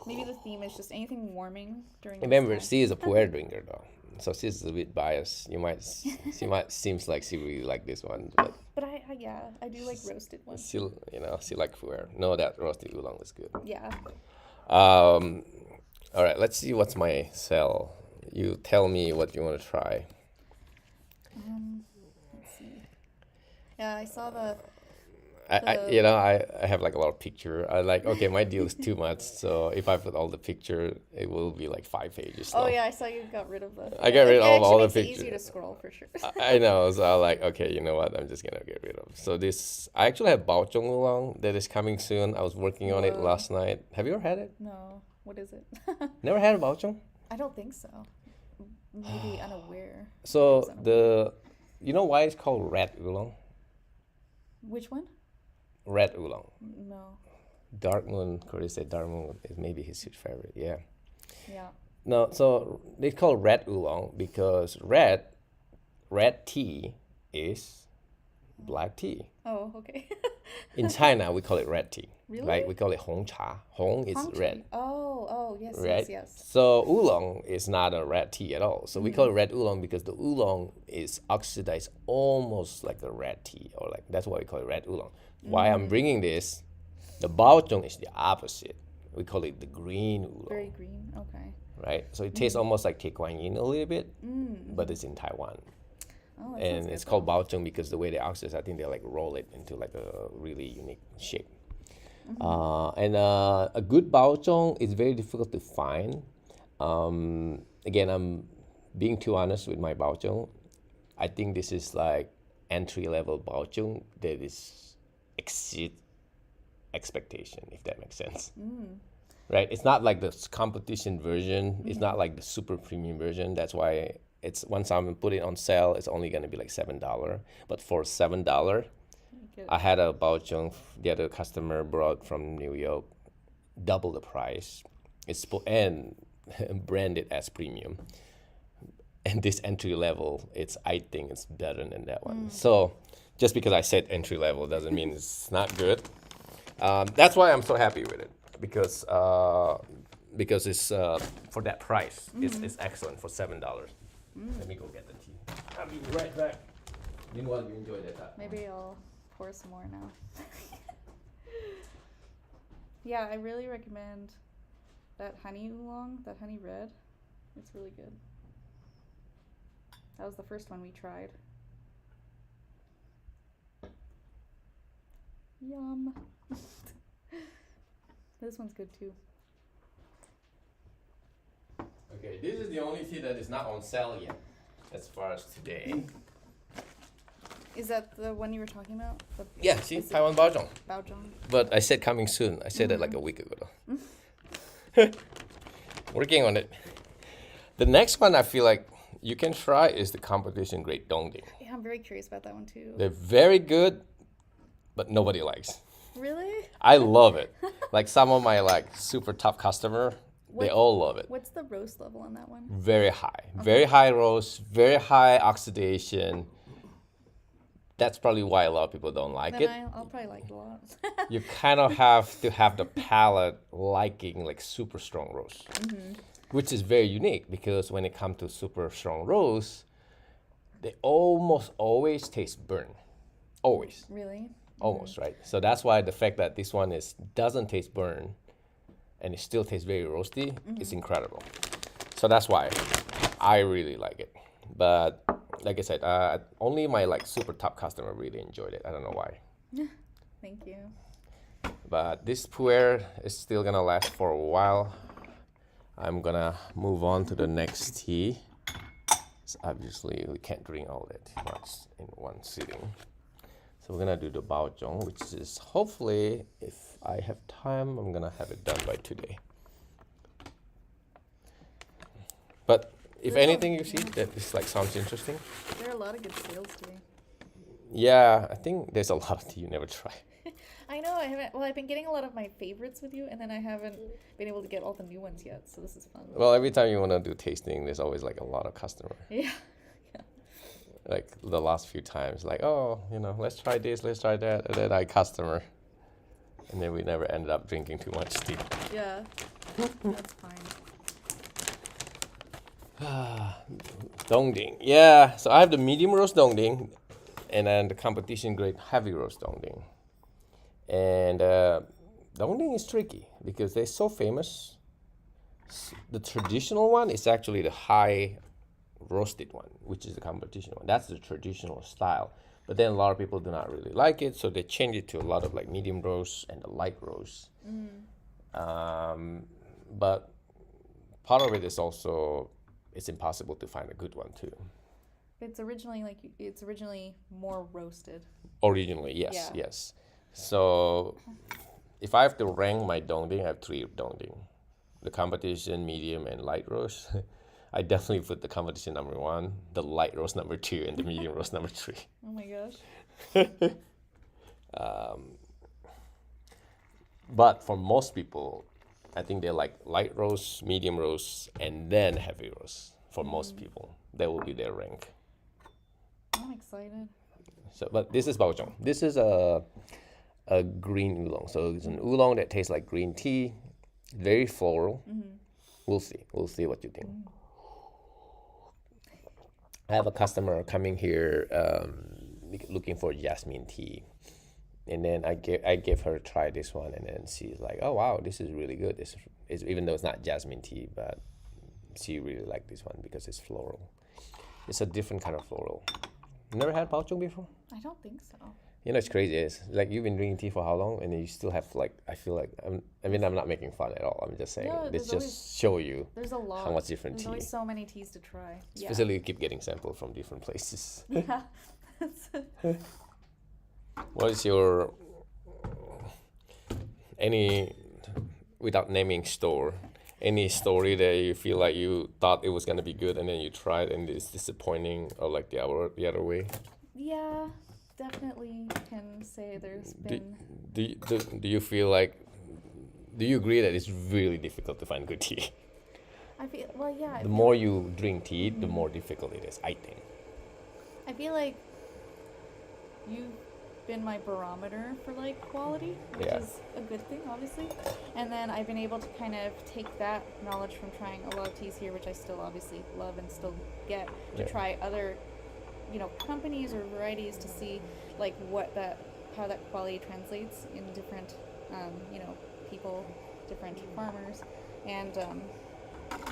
Speaker 2: Maybe the theme is just anything warming during.
Speaker 1: Remember, she is a Puerh drinker though, so she's a bit biased. She might seems like she really like this one, but
Speaker 2: I do like roasted ones.
Speaker 1: She like Puerh. No, that roasted oolong was good.
Speaker 2: Yeah.
Speaker 1: All right, let's see what's my sell. You tell me what you want to try.
Speaker 2: Let's see. Yeah, I saw the.
Speaker 1: I have like a lot of picture. I like, okay, my deal is too much, so if I put all the picture, it will be like 5 pages long.
Speaker 2: Oh yeah, I saw you got rid of the.
Speaker 1: I got rid of all the pictures.
Speaker 2: It's easier to scroll for sure.
Speaker 1: I know, so I like, okay, you know what? I'm just gonna get rid of. So I actually have BaoZhong Oolong that is coming soon. I was working on it last night. Have you ever had it?
Speaker 2: No. What is it?
Speaker 1: Never had a BaoZhong?
Speaker 2: I don't think so. Maybe unaware.
Speaker 1: So you know why it's called red oolong?
Speaker 2: Which one?
Speaker 1: Red oolong.
Speaker 2: No.
Speaker 1: Darkmoon, Corey said Darkmoon is maybe his favorite. Yeah.
Speaker 2: Yeah.
Speaker 1: No, so they call red oolong because red tea is black tea.
Speaker 2: Oh, okay.
Speaker 1: In China, we call it red tea.
Speaker 2: Really?
Speaker 1: Like we call it Hong Cha. Hong is red.
Speaker 2: Oh, yes,
Speaker 1: right?
Speaker 2: yes.
Speaker 1: So oolong is not a red tea at all. So we call it red oolong because the oolong is oxidized almost like a red tea, or like that's why we call it red oolong. Why I'm bringing this, the BaoZhong is the opposite. We call it the green oolong.
Speaker 2: Very green. Okay.
Speaker 1: Right? So it tastes almost like Taiwan a little bit, but it's in Taiwan.
Speaker 2: Oh, that
Speaker 1: And
Speaker 2: sounds
Speaker 1: it's
Speaker 2: good,
Speaker 1: called BaoZhong because the way they oxidize, I think they like roll it into like a really unique shape. And a good BaoZhong is very difficult to find. Again, I'm being too honest with my BaoZhong. I think this is like entry-level BaoZhong that is exceed expectation, if that makes sense. Right? It's not like the competition version. It's not like the super premium version. That's why it's once I'm put it on sale, it's only gonna be like $7. But for $7, I had a BaoZhong. The other customer brought from New York, double the price. It's and branded as premium. And this entry level, I think it's better than that one. So just because I said entry level doesn't mean it's not good. That's why I'm so happy with it because it's for that price, it's excellent for $7. Let me go get the tea. I'll be right back. Meanwhile, you enjoy that.
Speaker 2: Maybe I'll pour some more now. Yeah, I really recommend that honey oolong, that honey red. It's really good. That was the first one we tried. Yum. This one's good too.
Speaker 1: Okay, this is the only tea that is not on sale yet, as far as today.
Speaker 2: Is that the one you were talking about?
Speaker 1: Yeah, see, Taiwan BaoZhong.
Speaker 2: BaoZhong.
Speaker 1: But I said coming soon. I said that like a week ago though. Working on it. The next one I feel like you can try is the competition Great Dongding.
Speaker 2: Yeah, I'm very curious about that one too.
Speaker 1: They're very good, but nobody likes.
Speaker 2: Really?
Speaker 1: I love it. Like some of my like super top customer, they all love it.
Speaker 2: What's the roast level on that one?
Speaker 1: Very high. Okay. Very high roast, very high oxidation. that's probably why a lot of people don't like
Speaker 2: Then
Speaker 1: it.
Speaker 2: I'll probably like it a lot.
Speaker 1: You kind of have to have the palate liking like super strong roast, which is very unique because when it comes to super strong roast, they almost always taste burnt. Always.
Speaker 2: Really?
Speaker 1: Almost, right? So that's why the fact that this one doesn't taste burnt and it still tastes very roasty is incredible. So that's why I really like it. But like I said, only my like super top customer really enjoyed it. I don't know why.
Speaker 2: Thank you.
Speaker 1: But this pu'er is still gonna last for a while. I'm gonna move on to the next tea. So obviously we can't drink all that much in one sitting. So we're gonna do the BaoZhong, which is hopefully, if I have time, I'm gonna have it done by today. But if anything you see that is like sounds interesting.
Speaker 2: There are a lot of good sales today.
Speaker 1: Yeah, I think there's a lot of tea you never try.
Speaker 2: I know. I've been getting a lot of my favorites with you, and then I haven't been able to get all the new ones yet. So this is fun.
Speaker 1: Well, every time you wanna do tasting, there's always like a lot of customer.
Speaker 2: Yeah.
Speaker 1: Like the last few times, like, oh, let's try this, let's try that, and then I customer. And then we never ended up drinking too much tea.
Speaker 2: Yeah. That's fine.
Speaker 1: Dongding. Yeah, so I have the medium roast dongding and then the competition grade heavy roast dongding. And dongding is tricky because they're so famous. The traditional one is actually the high roasted one, which is the competition one. That's the traditional style. But then a lot of people do not really like it, so they change it to a lot of like medium roast and the light roast. But part of it is also it's impossible to find a good one too.
Speaker 2: It's originally more roasted.
Speaker 1: Originally, yes, yes. So if I have to rank my dongding, I have 3 dongding. The competition, medium, and light roast. I definitely put the competition number 1, the light roast number 2, and the medium roast number 3.
Speaker 2: Oh my gosh.
Speaker 1: But for most people, I think they like light roast, medium roast, and then heavy roast. For most people, that will be their rank.
Speaker 2: I'm excited.
Speaker 1: So, but this is BaoZhong. This is a green oolong. So it's an oolong that tastes like green tea, very floral. We'll see. We'll see what you think. I have a customer coming here looking for jasmine tea. And then I gave her a try this one, and then she's like, "Oh wow, this is really good." It's even though it's not jasmine tea, but she really liked this one because it's floral. It's a different kind of floral. You never had BaoZhong before?
Speaker 2: I don't think so.
Speaker 1: It's crazy. It's like you've been drinking tea for how long, and then you still have like I feel like I'm not making fun at all. I'm just saying this just show you
Speaker 2: there's a lot.
Speaker 1: how much different
Speaker 2: There's
Speaker 1: tea.
Speaker 2: always so many teas to try.
Speaker 1: Especially you keep getting samples from different places.
Speaker 2: Yeah.
Speaker 1: What is your without naming store? Any story that you feel like you thought it was gonna be good and then you tried and it's disappointing, or like the other way?
Speaker 2: Yeah, definitely can say there's been.
Speaker 1: Do you feel like? Do you agree that it's really difficult to find good tea?
Speaker 2: I feel yeah.
Speaker 1: The more you drink tea, the more difficult it is. I think.
Speaker 2: I feel like you've been my barometer for like quality, which is a good thing, obviously. And then I've been able to kind of take that knowledge from trying a lot of teas here, which I still obviously love and still get to try other, companies or varieties to see like how that quality translates in different, people, different farmers, and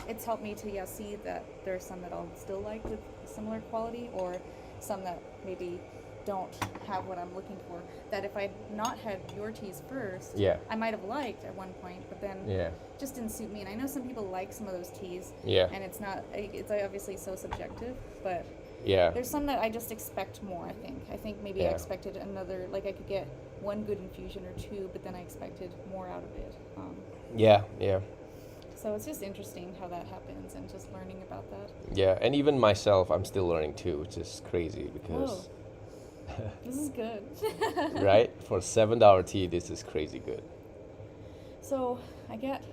Speaker 2: it's helped me to see that there are some that I'll still like with similar quality, or some that maybe don't have what I'm looking for, that if I'd not had your teas first, I might have liked at one point, but then just didn't suit me. And I know some people like some of those teas, and it's obviously so subjective, but there's some that I just expect more. I think maybe I expected another, like I could get one good infusion or 2, but then I expected more out of it. So it's just interesting how that happens and just learning about that.
Speaker 1: Yeah, and even myself, I'm still learning too, which is crazy because
Speaker 2: this is good.
Speaker 1: Right? For $7 tea, this is crazy good.
Speaker 2: So I get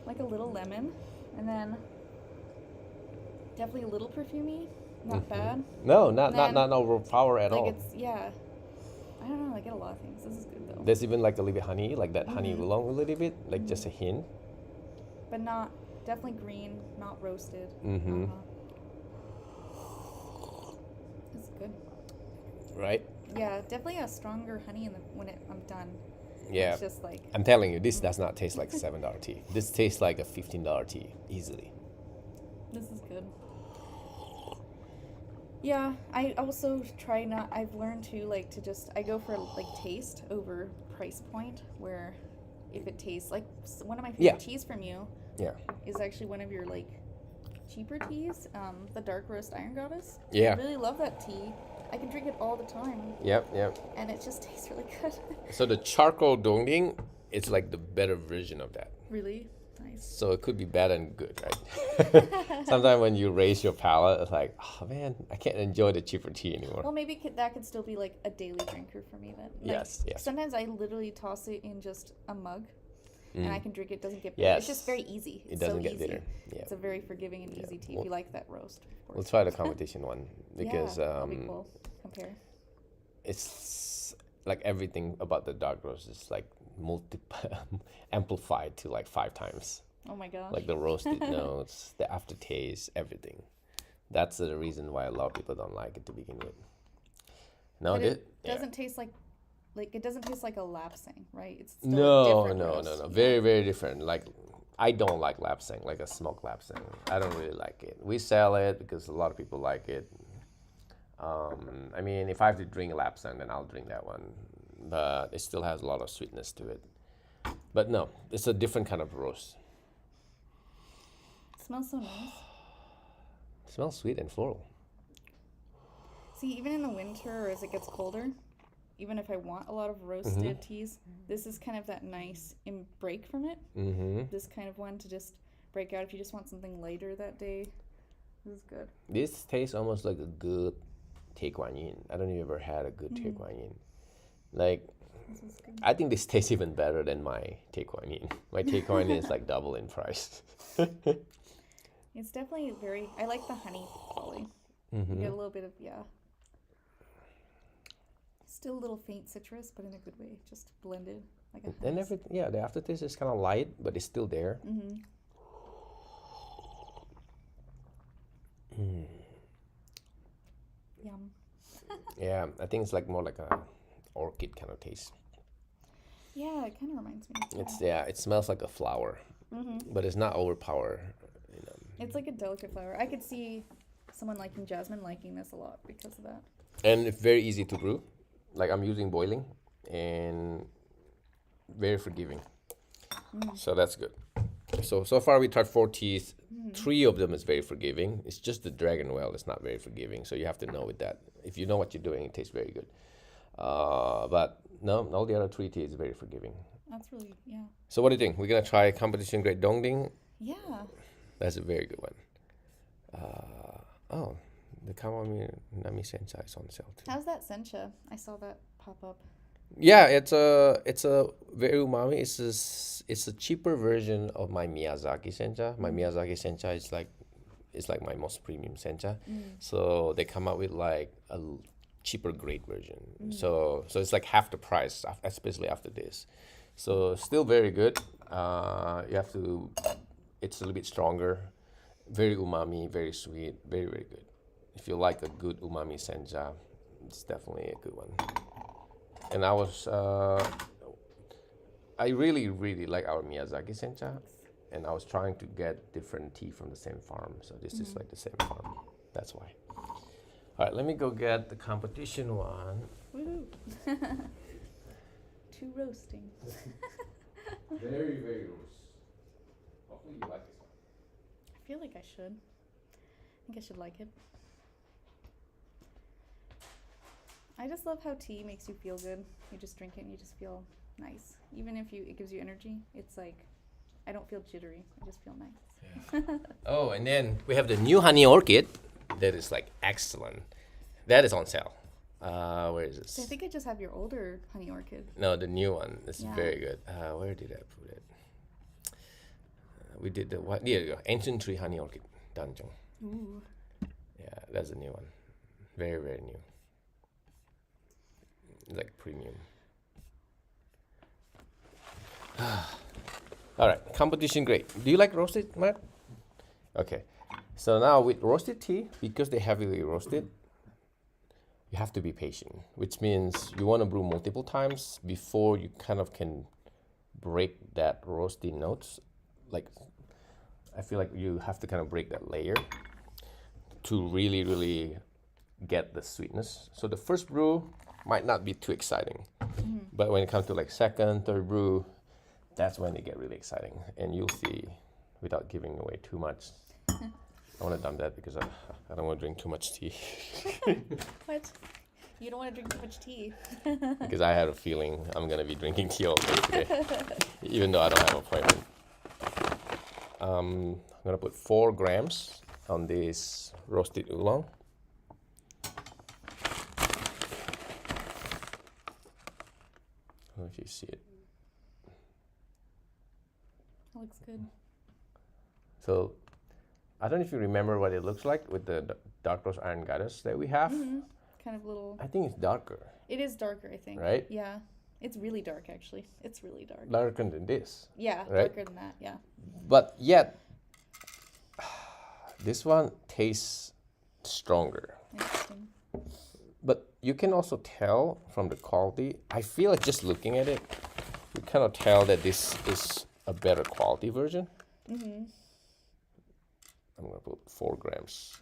Speaker 2: like a little lemon, and then definitely a little perfumey, not bad.
Speaker 1: No, not
Speaker 2: Then,
Speaker 1: not overpower at
Speaker 2: Like
Speaker 1: all.
Speaker 2: it's yeah. I don't know. I get a lot of things. This is good though.
Speaker 1: There's even like a little bit honey, like that honey
Speaker 2: Mhm.
Speaker 1: oolong a little bit, like just a hint.
Speaker 2: But not definitely green, not roasted.
Speaker 1: Mm-hmm.
Speaker 2: This is good.
Speaker 1: Right?
Speaker 2: Yeah, definitely a stronger honey when I'm done.
Speaker 1: Yeah.
Speaker 2: It's just like
Speaker 1: I'm telling you, this does not taste like $7 tea. This tastes like a $15 tea easily.
Speaker 2: this is good. Yeah, I also try not. I've learned to like to just I go for like taste over price point. Where if it tastes like one of my favorite
Speaker 1: Yeah.
Speaker 2: teas from you
Speaker 1: Yeah.
Speaker 2: is actually one of your like cheaper teas, the Dark Roast Iron Goddess.
Speaker 1: Yeah.
Speaker 2: I really love that tea. I can drink it all the time,
Speaker 1: Yep.
Speaker 2: and it just tastes really good.
Speaker 1: So the charcoal dongding, it's like the better version of that.
Speaker 2: Really nice.
Speaker 1: So it could be bad and good, right? Sometimes when you raise your palate, it's like, oh man, I can't enjoy the cheaper tea anymore.
Speaker 2: Well, maybe that could still be like a daily drinker for me then. Like,
Speaker 1: Yes.
Speaker 2: Sometimes I literally toss it in just a mug, and I can drink it. It doesn't get bitter.
Speaker 1: Yes.
Speaker 2: It's just very easy.
Speaker 1: It
Speaker 2: It's
Speaker 1: doesn't
Speaker 2: so
Speaker 1: get
Speaker 2: easy.
Speaker 1: bitter. Yeah.
Speaker 2: It's a very forgiving and easy tea. If you like that roast, of course.
Speaker 1: We'll try the competition one because
Speaker 2: yeah, that'll be cool. Compare.
Speaker 1: it's like everything about the dark roast is like amplified to like 5 times.
Speaker 2: Oh my gosh.
Speaker 1: Like the roasted notes, the aftertaste, everything. That's the reason why a lot of people don't like it to begin with. No,
Speaker 2: but
Speaker 1: it
Speaker 2: doesn't taste like it doesn't taste like a lapsang, right? It's still a
Speaker 1: no,
Speaker 2: different
Speaker 1: no,
Speaker 2: roast.
Speaker 1: no, no. Very, very different. Like I don't like lapsang, like a smoked lapsang. I don't really like it. We sell it because a lot of people like it. I mean, if I have to drink a lapsang, then I'll drink that one. But it still has a lot of sweetness to it. But no, it's a different kind of roast.
Speaker 2: It smells so nice.
Speaker 1: It smells sweet and floral.
Speaker 2: See, even in the winter or as it gets colder, even if I want a lot of roasted teas, this is kind of that nice break from it.
Speaker 1: Mm-hmm.
Speaker 2: This kind of one to just break out if you just want something lighter that day. This is good.
Speaker 1: This tastes almost like a good Teh Guan Yin. I don't know if you ever had a good Teh Guan Yin. Like,
Speaker 2: This is good.
Speaker 1: I think this tastes even better than my Teh Guan Yin. My Teh Guan Yin is like double in price.
Speaker 2: It's definitely very. I like the honey quality. You get a little bit of Still a little faint citrus, but in a good way, just blended like a.
Speaker 1: And everything, yeah, the aftertaste is kind of light, but it's still there.
Speaker 2: Yum.
Speaker 1: Yeah, I think it's like more like a orchid kind of taste.
Speaker 2: Yeah, it kind of reminds me.
Speaker 1: It's it smells like a flower, but it's not overpower. You know.
Speaker 2: It's like a delicate flower. I could see someone liking jasmine liking this a lot because of that.
Speaker 1: And it's very easy to brew. Like I'm using boiling, and very forgiving. So that's good. So far we tried 4 teas. 3 of them is very forgiving. It's just the Dragon Well is not very forgiving. So you have to know with that. If you know what you're doing, it tastes very good. But no, all the other 3 teas is very forgiving.
Speaker 2: That's really
Speaker 1: So what do you think? We're gonna try competition grade Dongding.
Speaker 2: Yeah.
Speaker 1: That's a very good one. The Kamami Nami Sencha is on sale too.
Speaker 2: How's that sencha? I saw that pop up.
Speaker 1: Yeah, it's a very umami. It's a cheaper version of my Miyazaki sencha. My Miyazaki sencha is like my most premium sencha. So they come out with like a cheaper grade version. So it's like half the price, especially after this. So still very good. It's a little bit stronger. Very umami, very sweet, very, very good. If you like a good umami sencha, it's definitely a good one. And I really, really like our Miyazaki sencha, and I was trying to get different tea from the same farm. So this is like the same farm. That's why. All right, let me go get the competition one.
Speaker 2: Woohoo! Too roasting.
Speaker 1: Very, very roast. Hopefully you like this one.
Speaker 2: I feel like I should. I think I should like it. I just love how tea makes you feel good. You just drink it and you just feel nice. Even if it gives you energy, it's like, I don't feel jittery. I just feel nice.
Speaker 1: Yeah. Oh, and then we have the new honey orchid that is like excellent. That is on sale. Where is this?
Speaker 2: So I think I just have your older honey orchid.
Speaker 1: No, the new one is
Speaker 2: Yeah.
Speaker 1: very good. Where did I put it? We did the what? There you go. Ancient tree honey orchid, Danjong.
Speaker 2: Ooh.
Speaker 1: Yeah, that's a new one. Very, very new. Like premium. All right, competition grade. Do you like roasted, Matt? Okay. So now with roasted tea, because they're heavily roasted, you have to be patient, which means you want to brew multiple times before you kind of can break that roasty notes. Like, I feel like you have to kind of break that layer to really, really get the sweetness. So the first brew might not be too exciting, but when it comes to like second, third brew, that's when they get really exciting. And you'll see, without giving away too much, I want to dump that because I don't want to drink too much tea.
Speaker 2: What? You don't want to drink too much tea?
Speaker 1: Because I had a feeling I'm going to be drinking tea all day today, even though I don't have an appointment. I'm going to put 4 grams on this roasted oolong. I don't know if you see it.
Speaker 2: That looks good.
Speaker 1: So, I don't know if you remember what it looks like with the dark roast iron goddess that we have.
Speaker 2: Kind of little.
Speaker 1: I think it's darker.
Speaker 2: It is darker, I think.
Speaker 1: Right?
Speaker 2: Yeah. It's really dark, actually. It's really dark.
Speaker 1: Darker than this.
Speaker 2: Yeah,
Speaker 1: right?
Speaker 2: darker than that, yeah.
Speaker 1: But yet, this one tastes stronger.
Speaker 2: Interesting.
Speaker 1: But you can also tell from the quality. I feel like just looking at it, you kind of tell that this is a better quality version. I'm going to put 4 grams.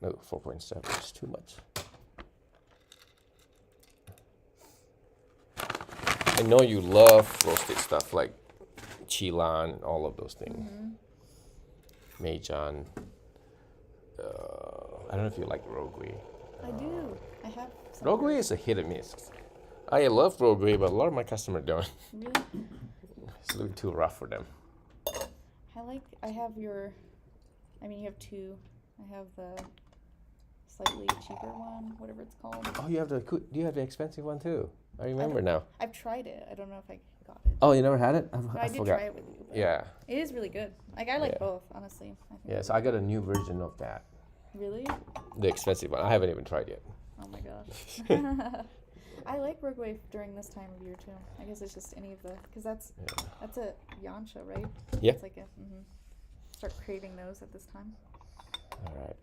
Speaker 1: No, 4.7 is too much. I know you love roasted stuff like chilan, all of those things. Meijan. I don't know if you like rogui.
Speaker 2: I do. I have some.
Speaker 1: Rogui is a hit or miss. I love rogui, but a lot of my customers don't.
Speaker 2: Really?
Speaker 1: It's a little too rough for them.
Speaker 2: I have your, I mean, you have 2. I have the slightly cheaper one, whatever it's called.
Speaker 1: Oh, you have the expensive one too. I remember now.
Speaker 2: I've tried it. I don't know if I got it.
Speaker 1: Oh, you never had it?
Speaker 2: I did
Speaker 1: forgot.
Speaker 2: try it with you. But
Speaker 1: Yeah.
Speaker 2: it is really good. Like, I like
Speaker 1: Yeah.
Speaker 2: both, honestly. I think
Speaker 1: Yeah, so I got a new version of that.
Speaker 2: Really?
Speaker 1: The expensive one. I haven't even tried yet.
Speaker 2: Oh my gosh. I like rogui during this time of year too. I guess it's just any of the, because that's a yancha, right?
Speaker 1: Yeah.
Speaker 2: It's like a, start craving those at this time.
Speaker 1: All right.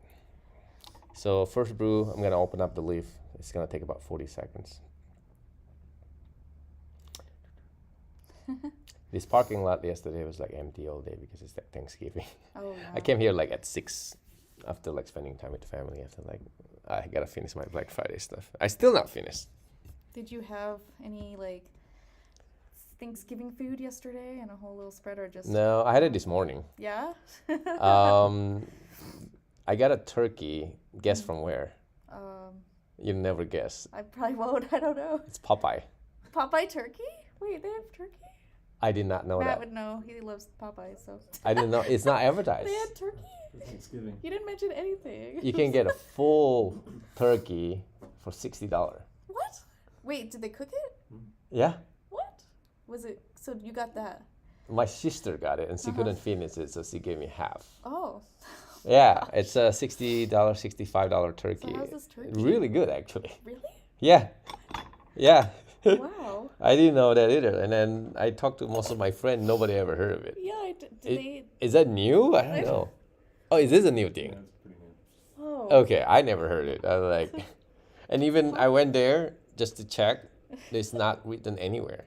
Speaker 1: So first brew, I'm going to open up the leaf. It's going to take about 40 seconds. This parking lot yesterday was like empty all day because it's like Thanksgiving.
Speaker 2: Oh, yeah.
Speaker 1: I came here like at 6 after like spending time with the family. After like, I got to finish my Black Friday stuff. I still not finished.
Speaker 2: Did you have any like Thanksgiving food yesterday and a whole little spread, or just?
Speaker 1: No, I had it this morning.
Speaker 2: Yeah.
Speaker 1: I got a turkey. Guess from where? You never guess.
Speaker 2: I probably won't. I don't know.
Speaker 1: It's Popeye.
Speaker 2: Popeye turkey? Wait, they have turkey?
Speaker 1: I did not know
Speaker 2: Matt
Speaker 1: that.
Speaker 2: would know. He loves Popeye, so.
Speaker 1: I didn't know. It's not advertised.
Speaker 2: They had turkey?
Speaker 3: For Thanksgiving.
Speaker 2: You didn't mention anything.
Speaker 1: You can get a full turkey for $60.
Speaker 2: What? Wait, did they cook it?
Speaker 1: Yeah.
Speaker 2: What? Was it? So you got that?
Speaker 1: My sister got it and she couldn't finish it, so she gave me half.
Speaker 2: Oh.
Speaker 1: Yeah, it's a $60, $65 turkey.
Speaker 2: So how's this turkey?
Speaker 1: Really good, actually.
Speaker 2: Really?
Speaker 1: Yeah. Yeah.
Speaker 2: Wow.
Speaker 1: I didn't know that either. And then I talked to most of my friends. Nobody ever heard of it.
Speaker 2: Yeah,
Speaker 1: Is that new? I don't know. Oh, is this a new
Speaker 3: Yeah,
Speaker 1: thing?
Speaker 3: it's pretty new.
Speaker 2: Oh.
Speaker 1: Okay, I never heard it. I was like, and even I went there just to check. It's not written anywhere.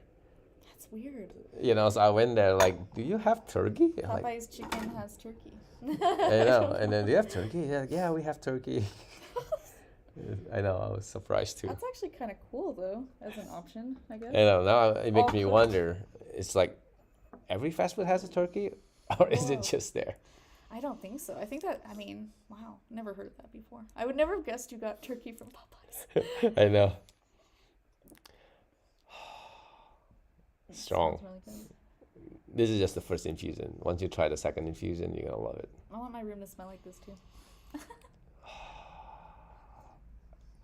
Speaker 2: That's weird.
Speaker 1: You know, so I went there like, do you have turkey? I'm like,
Speaker 2: Popeye's chicken has turkey.
Speaker 1: I know. And then, do you have turkey? Like, yeah, we have turkey. I know. I was surprised too.
Speaker 2: That's actually kind of cool, though, as an option, I guess.
Speaker 1: I know. Now it makes me
Speaker 2: cooked.
Speaker 1: wonder. It's like every fast food has a turkey, or is
Speaker 2: Whoa.
Speaker 1: it just there?
Speaker 2: I don't think so. I think that, I mean, wow, never heard of that before. I would never have guessed you got turkey from Popeyes.
Speaker 1: I know.
Speaker 2: It
Speaker 1: Strong.
Speaker 2: smells really good.
Speaker 1: This is just the first infusion. Once you try the second infusion, you're gonna love it.
Speaker 2: I want my room to smell like this, too.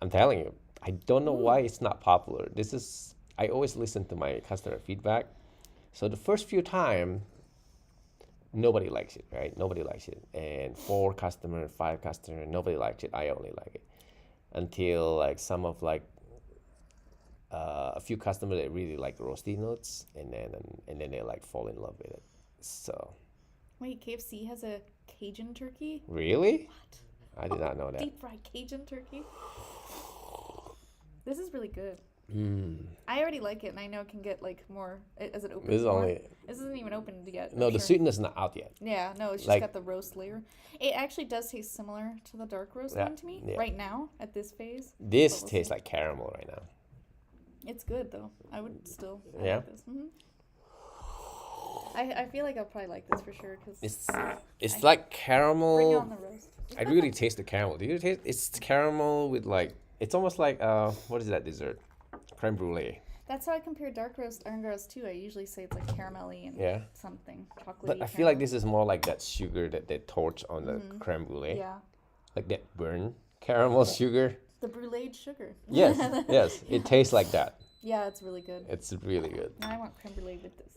Speaker 1: I'm telling you, I don't know why it's not popular. I always listen to my customer feedback. So the first few time, nobody likes it, right? Nobody likes it. And 4 customer, 5 customer, nobody likes it. I only like it. Until like some of like a few customers that really like roasty notes, and then they like fall in love with it. So.
Speaker 2: Wait, KFC has a Cajun turkey?
Speaker 1: Really?
Speaker 2: What?
Speaker 1: I did not know that.
Speaker 2: Deep fried Cajun turkey? This is really good.
Speaker 1: Mm.
Speaker 2: I already like it, and I know it can get like more as it opens.
Speaker 1: This is
Speaker 2: more.
Speaker 1: only.
Speaker 2: This isn't even opened yet.
Speaker 1: No,
Speaker 2: I'm
Speaker 1: the
Speaker 2: sure.
Speaker 1: sweetness is not out yet.
Speaker 2: Yeah, no, it's just
Speaker 1: Like-
Speaker 2: got the roast layer. It actually does taste similar to the dark roast
Speaker 1: Yeah,
Speaker 2: one to me
Speaker 1: yeah.
Speaker 2: right now at this phase.
Speaker 1: This
Speaker 2: But we'll
Speaker 1: tastes
Speaker 2: see.
Speaker 1: like caramel right now.
Speaker 2: It's good though. I would still. I
Speaker 1: Yeah?
Speaker 2: Like this. I feel like I'll probably like this for sure because
Speaker 1: It's like
Speaker 2: bring
Speaker 1: caramel.
Speaker 2: on the roast.
Speaker 1: I really taste the caramel. Do you taste? It's caramel with like. It's almost like what is that dessert? Creme brulee.
Speaker 2: That's how I compare dark roast iron roast too. I usually say it's like caramelly and
Speaker 1: Yeah.
Speaker 2: something chocolatey.
Speaker 1: But I feel like this is more like that sugar that they torch on the creme brulee.
Speaker 2: Yeah,
Speaker 1: Like that burn caramel sugar.
Speaker 2: the bruleed sugar.
Speaker 1: Yes, yes. It tastes like that.
Speaker 2: Yeah, it's really good.
Speaker 1: It's really good.
Speaker 2: Now I want creme brulee with this.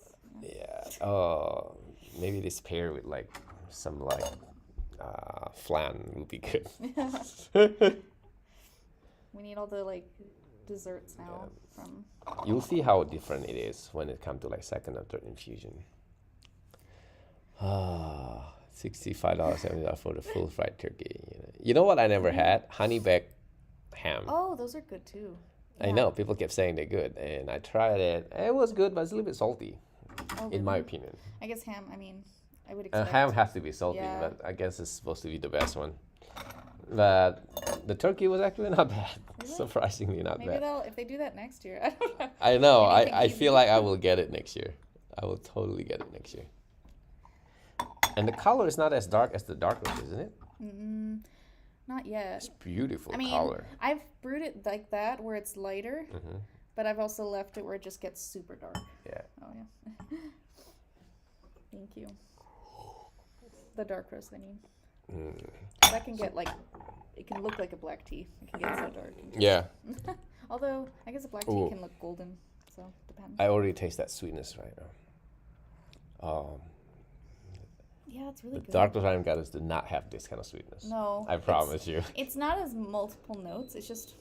Speaker 1: Yeah. Oh, maybe this pair with like some like flan would be good.
Speaker 2: We need all the like desserts now from.
Speaker 1: You'll see how different it is when it comes to like second or third infusion. Ah, $65, $70 for the full fried turkey. You know what I never had? Honey baked ham.
Speaker 2: Oh, those are good too.
Speaker 1: I know people kept saying they're good, and I tried it. It was good, but it's a little bit salty,
Speaker 2: Oh,
Speaker 1: in my
Speaker 2: really?
Speaker 1: opinion.
Speaker 2: I guess ham. I mean, I would expect.
Speaker 1: Ham has to be salty,
Speaker 2: Yeah.
Speaker 1: but I guess it's supposed to be the best one. But the turkey was actually not bad.
Speaker 2: Really?
Speaker 1: Surprisingly not
Speaker 2: Maybe
Speaker 1: bad.
Speaker 2: they'll if they do that next year. I don't know.
Speaker 1: I know.
Speaker 2: Anything
Speaker 1: I
Speaker 2: easy.
Speaker 1: feel like I will get it next year. I will totally get it next year. And the color is not as dark as the dark roast, isn't it?
Speaker 2: Not yet.
Speaker 1: It's beautiful
Speaker 2: I mean,
Speaker 1: color.
Speaker 2: I've brewed it like that where it's lighter, but I've also left it where it just gets super dark.
Speaker 1: Yeah.
Speaker 2: Oh yeah. Thank you. The dark roast, I mean. That can get like, it can look like a black tea. It can get so dark.
Speaker 1: Yeah.
Speaker 2: Although I guess a black tea
Speaker 1: Ooh.
Speaker 2: can look golden, so depends.
Speaker 1: I already taste that sweetness right now.
Speaker 2: Yeah, it's really
Speaker 1: The
Speaker 2: good.
Speaker 1: dark roast I'm does not have this kind of sweetness.
Speaker 2: No,
Speaker 1: I promise you.
Speaker 2: It's not as multiple notes. It's just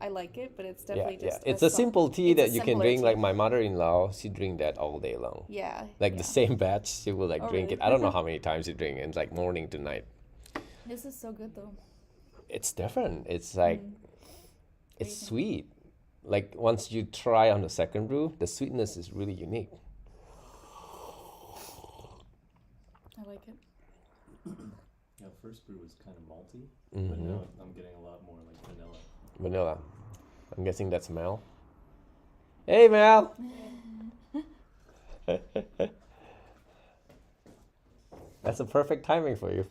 Speaker 2: I like it, but it's
Speaker 1: Yeah,
Speaker 2: definitely
Speaker 1: yeah.
Speaker 2: just.
Speaker 1: It's a
Speaker 2: sol-
Speaker 1: simple tea
Speaker 2: it's a
Speaker 1: that you can
Speaker 2: simpler
Speaker 1: drink.
Speaker 2: tea.
Speaker 1: Like my mother-in-law, she drink that all day long.
Speaker 2: Yeah.
Speaker 1: Like
Speaker 2: yeah.
Speaker 1: the same batch, she will like
Speaker 2: Oh,
Speaker 1: drink
Speaker 2: really?
Speaker 1: it. I don't know how many times she drink it. It's like morning to night.
Speaker 2: This is so good though.
Speaker 1: It's different. It's like
Speaker 2: do you
Speaker 1: it's
Speaker 2: think?
Speaker 1: sweet. Like once you try on the second brew, the sweetness is really unique.
Speaker 2: I like it.
Speaker 3: Yeah, first brew was kind of malty,
Speaker 1: Mm-hmm.
Speaker 3: but now I'm getting a lot more like vanilla.
Speaker 1: Vanilla. I'm guessing that's Mel. Hey Mel. That's a perfect timing for you.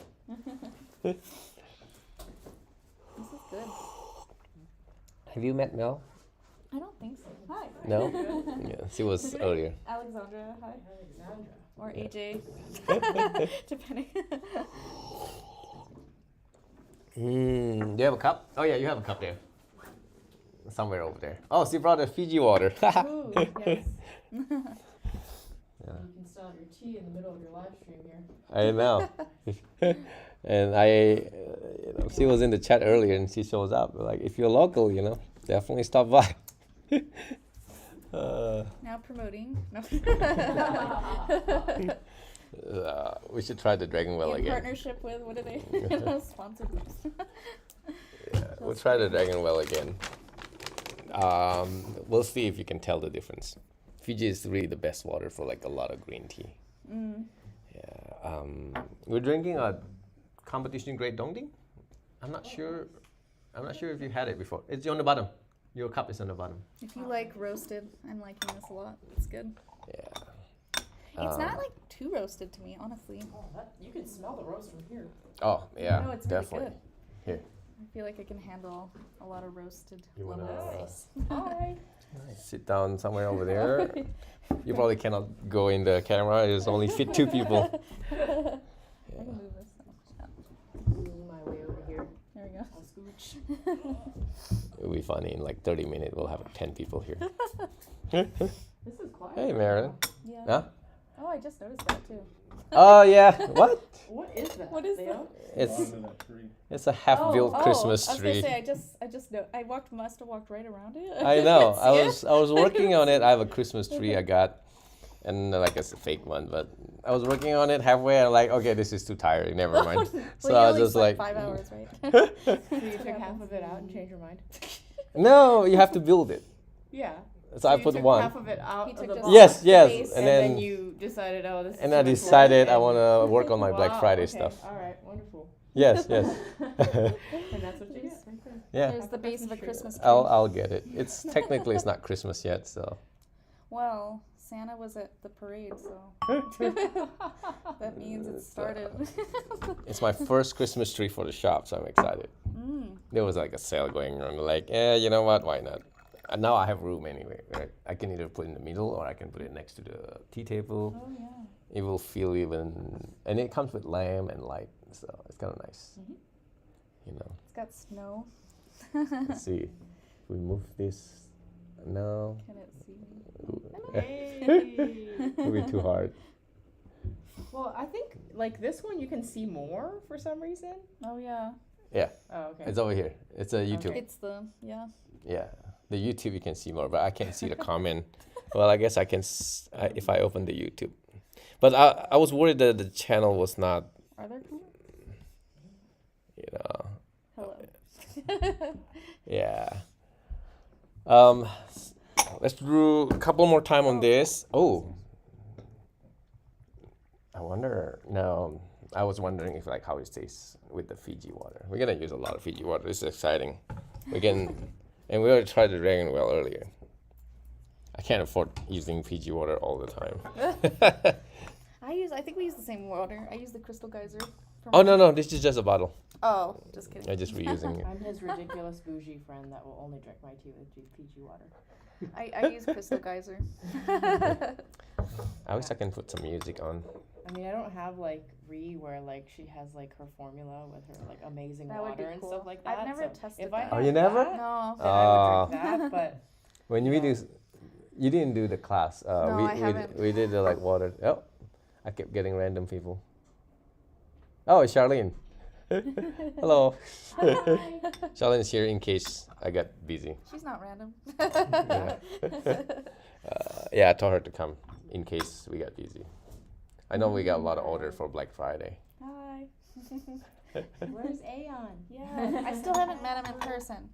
Speaker 2: This is good.
Speaker 1: Have you met Mel?
Speaker 2: I don't think so. Hi.
Speaker 1: No? Yeah, she was earlier.
Speaker 2: Alexandra, hi. Or AJ. Depending.
Speaker 1: Do you have a cup? Oh yeah, you have a cup there. Somewhere over there. Oh, she brought a Fiji water.
Speaker 2: Ooh, yes.
Speaker 4: You can still have your tea in the middle of your live stream here.
Speaker 1: I know. And she was in the chat earlier and she shows up. Like, if you're local, definitely stop by.
Speaker 2: Now promoting. No.
Speaker 1: We should try the Dragon Well
Speaker 2: In
Speaker 1: again.
Speaker 2: partnership with, what are they? Sponsored.
Speaker 1: We'll try the Dragon Well again. We'll see if you can tell the difference. Fiji is really the best water for like a lot of green tea. Yeah. We're drinking a competition grade Dongding. I'm not sure if you had it before. It's on the bottom. Your cup is on the bottom.
Speaker 2: If you like roasted, I'm liking this a lot. It's good.
Speaker 1: Yeah.
Speaker 2: It's not like too roasted to me, honestly.
Speaker 4: Oh, you can smell the roast from here.
Speaker 1: Oh yeah,
Speaker 2: No, it's really
Speaker 1: definitely.
Speaker 2: good.
Speaker 1: Here.
Speaker 2: I feel like I can handle a lot of roasted.
Speaker 1: You wanna-
Speaker 2: levels.
Speaker 4: Hi.
Speaker 1: Sit down somewhere over there. You probably cannot go in the camera. It's only fit 2 people.
Speaker 2: I can move this.
Speaker 4: Moving my way over here.
Speaker 2: There we go.
Speaker 4: I'll scooch.
Speaker 1: It'll be funny. In like 30 minutes, we'll have 10 people here.
Speaker 4: This is quiet.
Speaker 1: Hey, Marilyn.
Speaker 2: Yeah.
Speaker 1: Huh?
Speaker 2: Oh, I just noticed that too.
Speaker 1: Oh yeah, what?
Speaker 4: What is that?
Speaker 2: What is
Speaker 4: Leo?
Speaker 1: It's
Speaker 3: Bottom of that tree.
Speaker 1: it's a half-built Christmas
Speaker 2: I was
Speaker 1: tree.
Speaker 2: gonna say I just know must have walked right around it.
Speaker 1: I know.
Speaker 2: See it?
Speaker 1: I was working on it. I have a Christmas tree I got, and like it's a fake one, but I was working on it halfway. And I'm like, okay, this is too tiring. Never mind. So
Speaker 2: Well, you
Speaker 1: I
Speaker 2: only
Speaker 1: was just
Speaker 2: slept
Speaker 1: like,
Speaker 2: 5 hours, right?
Speaker 4: So you took half of it out and changed your mind?
Speaker 1: no, you have to build it.
Speaker 4: Yeah.
Speaker 1: So I
Speaker 4: you
Speaker 1: put
Speaker 4: took
Speaker 1: one.
Speaker 4: half of it out
Speaker 2: He
Speaker 4: of
Speaker 2: took
Speaker 4: the
Speaker 2: just
Speaker 4: box.
Speaker 1: Yes,
Speaker 2: the
Speaker 1: yes,
Speaker 2: base,
Speaker 1: and
Speaker 4: then
Speaker 1: then
Speaker 4: you decided, oh, this is
Speaker 1: and
Speaker 4: too
Speaker 1: I
Speaker 4: much work,
Speaker 1: decided I
Speaker 4: and-
Speaker 1: want to work on my Black
Speaker 4: Wow,
Speaker 1: Friday
Speaker 4: okay.
Speaker 1: stuff.
Speaker 4: All right, wonderful.
Speaker 1: Yes, yes.
Speaker 4: And that's what you get right there.
Speaker 1: Yeah,
Speaker 2: There's the base of a
Speaker 4: Christmas
Speaker 2: Christmas tree.
Speaker 1: I'll get it. It's technically it's not Christmas yet, so
Speaker 2: Well, Santa was at the parade, so that means it started.
Speaker 1: it's my first Christmas tree for the shop, so I'm excited. There was like a sale going on, like, you know what? Why not? And now I have room anyway, right? I can either put it in the middle or I can put it next to the tea table.
Speaker 2: Oh yeah.
Speaker 1: It will feel even, and it comes with lamp and light, so it's kind of nice. You know.
Speaker 2: It's got snow.
Speaker 1: Let's see. If we move this, no,
Speaker 2: Can it see me?
Speaker 4: Hey.
Speaker 1: it'll be too hard.
Speaker 4: Well, I think like this one you can see more for some reason.
Speaker 2: Oh yeah.
Speaker 1: Yeah,
Speaker 4: Oh, okay.
Speaker 1: it's over here. It's a YouTube.
Speaker 2: It's the
Speaker 1: Yeah, the YouTube you can see more, but I can't see the comment. Well, I guess I can if I open the YouTube. But I was worried that the channel was not,
Speaker 2: Are there comments?
Speaker 1: you know,
Speaker 2: Hello.
Speaker 1: yeah. Let's do a couple more time on this. Oh, I wonder. No, I was wondering if like how it tastes with the Fiji water. We're gonna use a lot of Fiji water. This is exciting. We can, and we already tried the dragon well earlier. I can't afford using Fiji water all the time.
Speaker 2: I think we use the same water. I use the crystal geyser.
Speaker 1: Oh no, this is just a bottle.
Speaker 2: Oh, just kidding.
Speaker 1: I'm just reusing it.
Speaker 4: I'm his ridiculous bougie friend that will only drink my tea with Fiji water.
Speaker 2: I use crystal geyser.
Speaker 1: I wish I can put some music on.
Speaker 4: I mean, I don't have like Ree where like she has like her formula with her like amazing
Speaker 2: That would be
Speaker 4: water and
Speaker 2: cool.
Speaker 4: stuff like that.
Speaker 2: I've never
Speaker 4: so
Speaker 2: tested
Speaker 4: if I
Speaker 2: that.
Speaker 1: Oh,
Speaker 4: had
Speaker 1: you never?
Speaker 4: that,
Speaker 2: No.
Speaker 4: then I would drink that. But
Speaker 1: When we do, you didn't do the class.
Speaker 2: No,
Speaker 1: we,
Speaker 2: I haven't.
Speaker 1: We did the like water. Oh, I kept getting random people. Oh, it's Charlene. Hello. Charlene's here in case I got busy.
Speaker 2: She's not random.
Speaker 1: Yeah, I told her to come in case we got busy. I know we got a lot of order for Black Friday.
Speaker 2: Hi.
Speaker 4: where's Aeon?
Speaker 2: Yeah. I still haven't met him in person.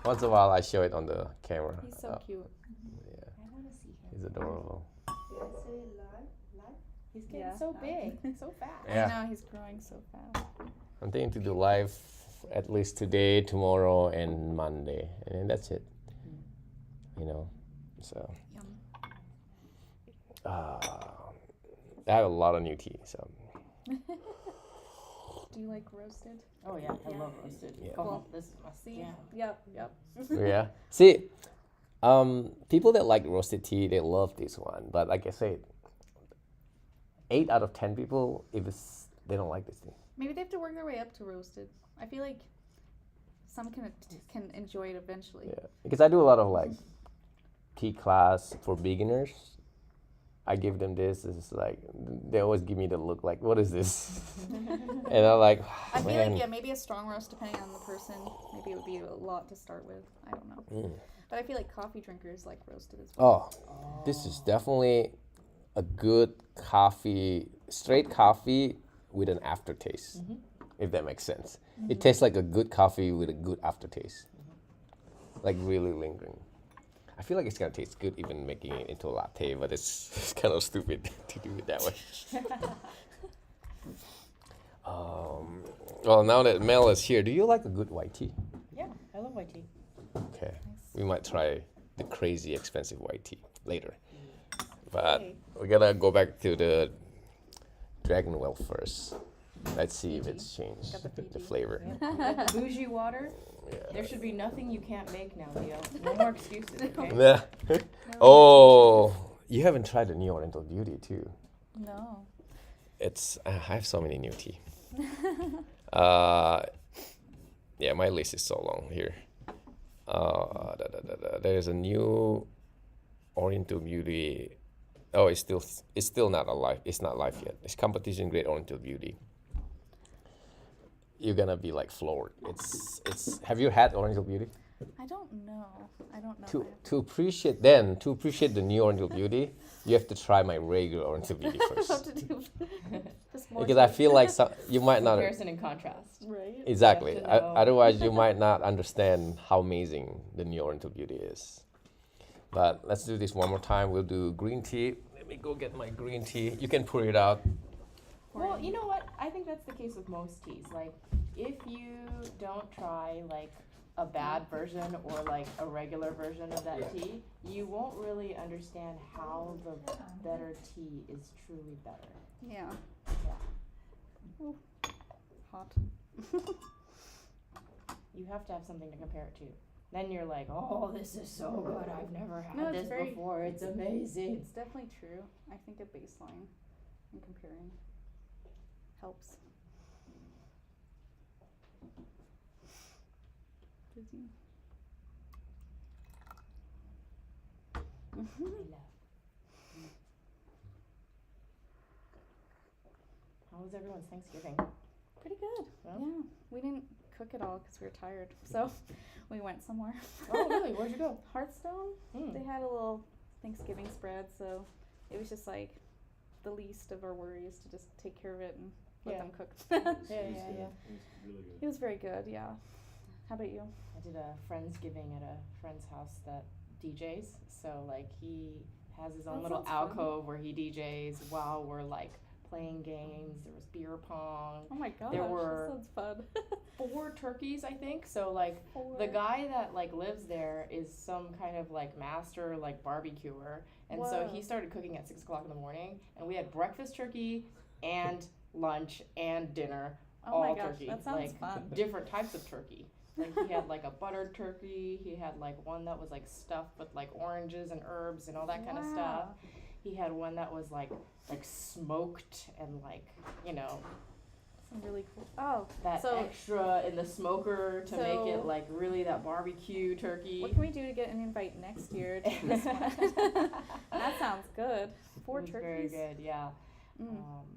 Speaker 1: Once in a while, I show it on the camera.
Speaker 2: He's so cute.
Speaker 1: Yeah,
Speaker 4: I want to see him.
Speaker 1: he's adorable.
Speaker 4: He's getting
Speaker 2: Yeah.
Speaker 4: so big, so fast.
Speaker 1: Yeah.
Speaker 2: I know he's growing so fast.
Speaker 1: I'm thinking to do live at least today, tomorrow, and Monday, and then that's it. You know, so.
Speaker 2: Yum.
Speaker 1: I have a lot of new tea, so.
Speaker 2: Do you like roasted?
Speaker 4: Oh yeah, I love roasted.
Speaker 1: Yeah.
Speaker 4: Go
Speaker 2: Cool.
Speaker 4: home. This is my
Speaker 2: See?
Speaker 4: yeah.
Speaker 2: Yep.
Speaker 1: Yeah. See, people that like roasted tea, they love this one. But like I said, 8 out of 10 people, they don't like this tea.
Speaker 2: Maybe they have to work their way up to roasted. I feel like some can enjoy it eventually.
Speaker 1: Yeah, because I do a lot of like tea class for beginners. I give them this. It's like they always give me the look like, "What is this?" And I'm like,
Speaker 2: I feel
Speaker 1: "Man."
Speaker 2: like maybe a strong roast depending on the person. Maybe it would be a lot to start with. I don't know. But I feel like coffee drinkers like roasted as well.
Speaker 1: Oh, this is definitely a good coffee, straight coffee with an aftertaste, if that makes sense. It tastes like a good coffee with a good aftertaste, like really lingering. I feel like it's gonna taste good even making it into a latte, but it's kind of stupid to do it that way. Well, now that Mel is here, do you like a good white tea?
Speaker 4: Yeah, I love white tea.
Speaker 1: Okay, we might try the crazy expensive white tea later. But we're gonna go back to the Dragon Well first. Let's see if it's changed the flavor.
Speaker 4: The bougie water. There should be nothing you can't make now, Leo. No more excuses, okay?
Speaker 1: Nah. Oh, you haven't tried the new Oriental Beauty too.
Speaker 2: No.
Speaker 1: It's I have so many new tea. Yeah, my list is so long here. There is a new Oriental Beauty Oh, it's still not alive. It's not live yet. It's competition grade Oriental beauty. You're gonna be like floored. It's. Have you had Oriental beauty?
Speaker 2: I don't know. I don't know.
Speaker 1: To appreciate the new Oriental beauty, you have to try my regular Oriental beauty first.
Speaker 2: What to do? Just more
Speaker 1: Because I feel like you might not.
Speaker 4: Comparison and contrast.
Speaker 2: right.
Speaker 1: Exactly.
Speaker 4: You have to know.
Speaker 1: Otherwise, you might not understand how amazing the new Oriental beauty is. But let's do this one more time. We'll do green tea. Let me go get my green tea. You can pour it out.
Speaker 4: Well, you know what? I think that's the case with most teas. Like, if you don't try like a bad version or like a regular version of that tea, you won't really understand how the better tea is truly better.
Speaker 2: Yeah.
Speaker 4: Yeah.
Speaker 2: Ooh. Hot.
Speaker 4: You have to have something to compare it to. Then you're like, oh, this is so good. I've never had
Speaker 2: No, it's
Speaker 4: this
Speaker 2: very-
Speaker 4: before. It's amazing.
Speaker 2: It's definitely true. I think a baseline and comparing helps. Busy.
Speaker 4: How was everyone's Thanksgiving?
Speaker 2: Pretty good.
Speaker 4: Yeah?
Speaker 2: Yeah. We didn't cook it all because we were tired. So we went somewhere.
Speaker 4: Oh, really? Where'd you go?
Speaker 2: Hearthstone.
Speaker 4: Hmm.
Speaker 2: They had a little Thanksgiving spread, so it was just like the least of our worries to just take care of it and let
Speaker 4: Yeah.
Speaker 2: them cook.
Speaker 4: Yeah,
Speaker 3: It was
Speaker 4: yeah,
Speaker 3: good.
Speaker 4: yeah.
Speaker 3: It was really good.
Speaker 2: It was very good, yeah. How about you?
Speaker 4: I did a Friendsgiving at a friend's house that DJs. So, like, he has his own
Speaker 2: That
Speaker 4: little
Speaker 2: sounds fun.
Speaker 4: alcove where he DJs while we're, like, playing games. There was beer pong.
Speaker 2: Oh my gosh,
Speaker 4: were-
Speaker 2: that sounds fun.
Speaker 4: 4 turkeys, I think. So, like, the guy that, like, lives there is some kind of, like, master, like, barbecuer. And so
Speaker 2: Whoa.
Speaker 4: he started cooking at 6 o'clock in the morning. And we had breakfast turkey and lunch and dinner.
Speaker 2: Oh my
Speaker 4: all
Speaker 2: gosh,
Speaker 4: turkey,
Speaker 2: that sounds
Speaker 4: like,
Speaker 2: fun.
Speaker 4: Different types of turkey. Like he had like a buttered turkey. He had like one that was like stuffed with like oranges and herbs and all that kind of stuff.
Speaker 2: Wow.
Speaker 4: He had one that was like smoked and like, you know,
Speaker 2: Some really cool. Oh,
Speaker 4: that
Speaker 2: so
Speaker 4: extra in the smoker to make
Speaker 2: So-
Speaker 4: it like really that barbecue turkey.
Speaker 2: what can we do to get an invite next year to this one? That sounds good. 4
Speaker 4: It was
Speaker 2: turkeys.
Speaker 4: very good, yeah.
Speaker 2: Mm.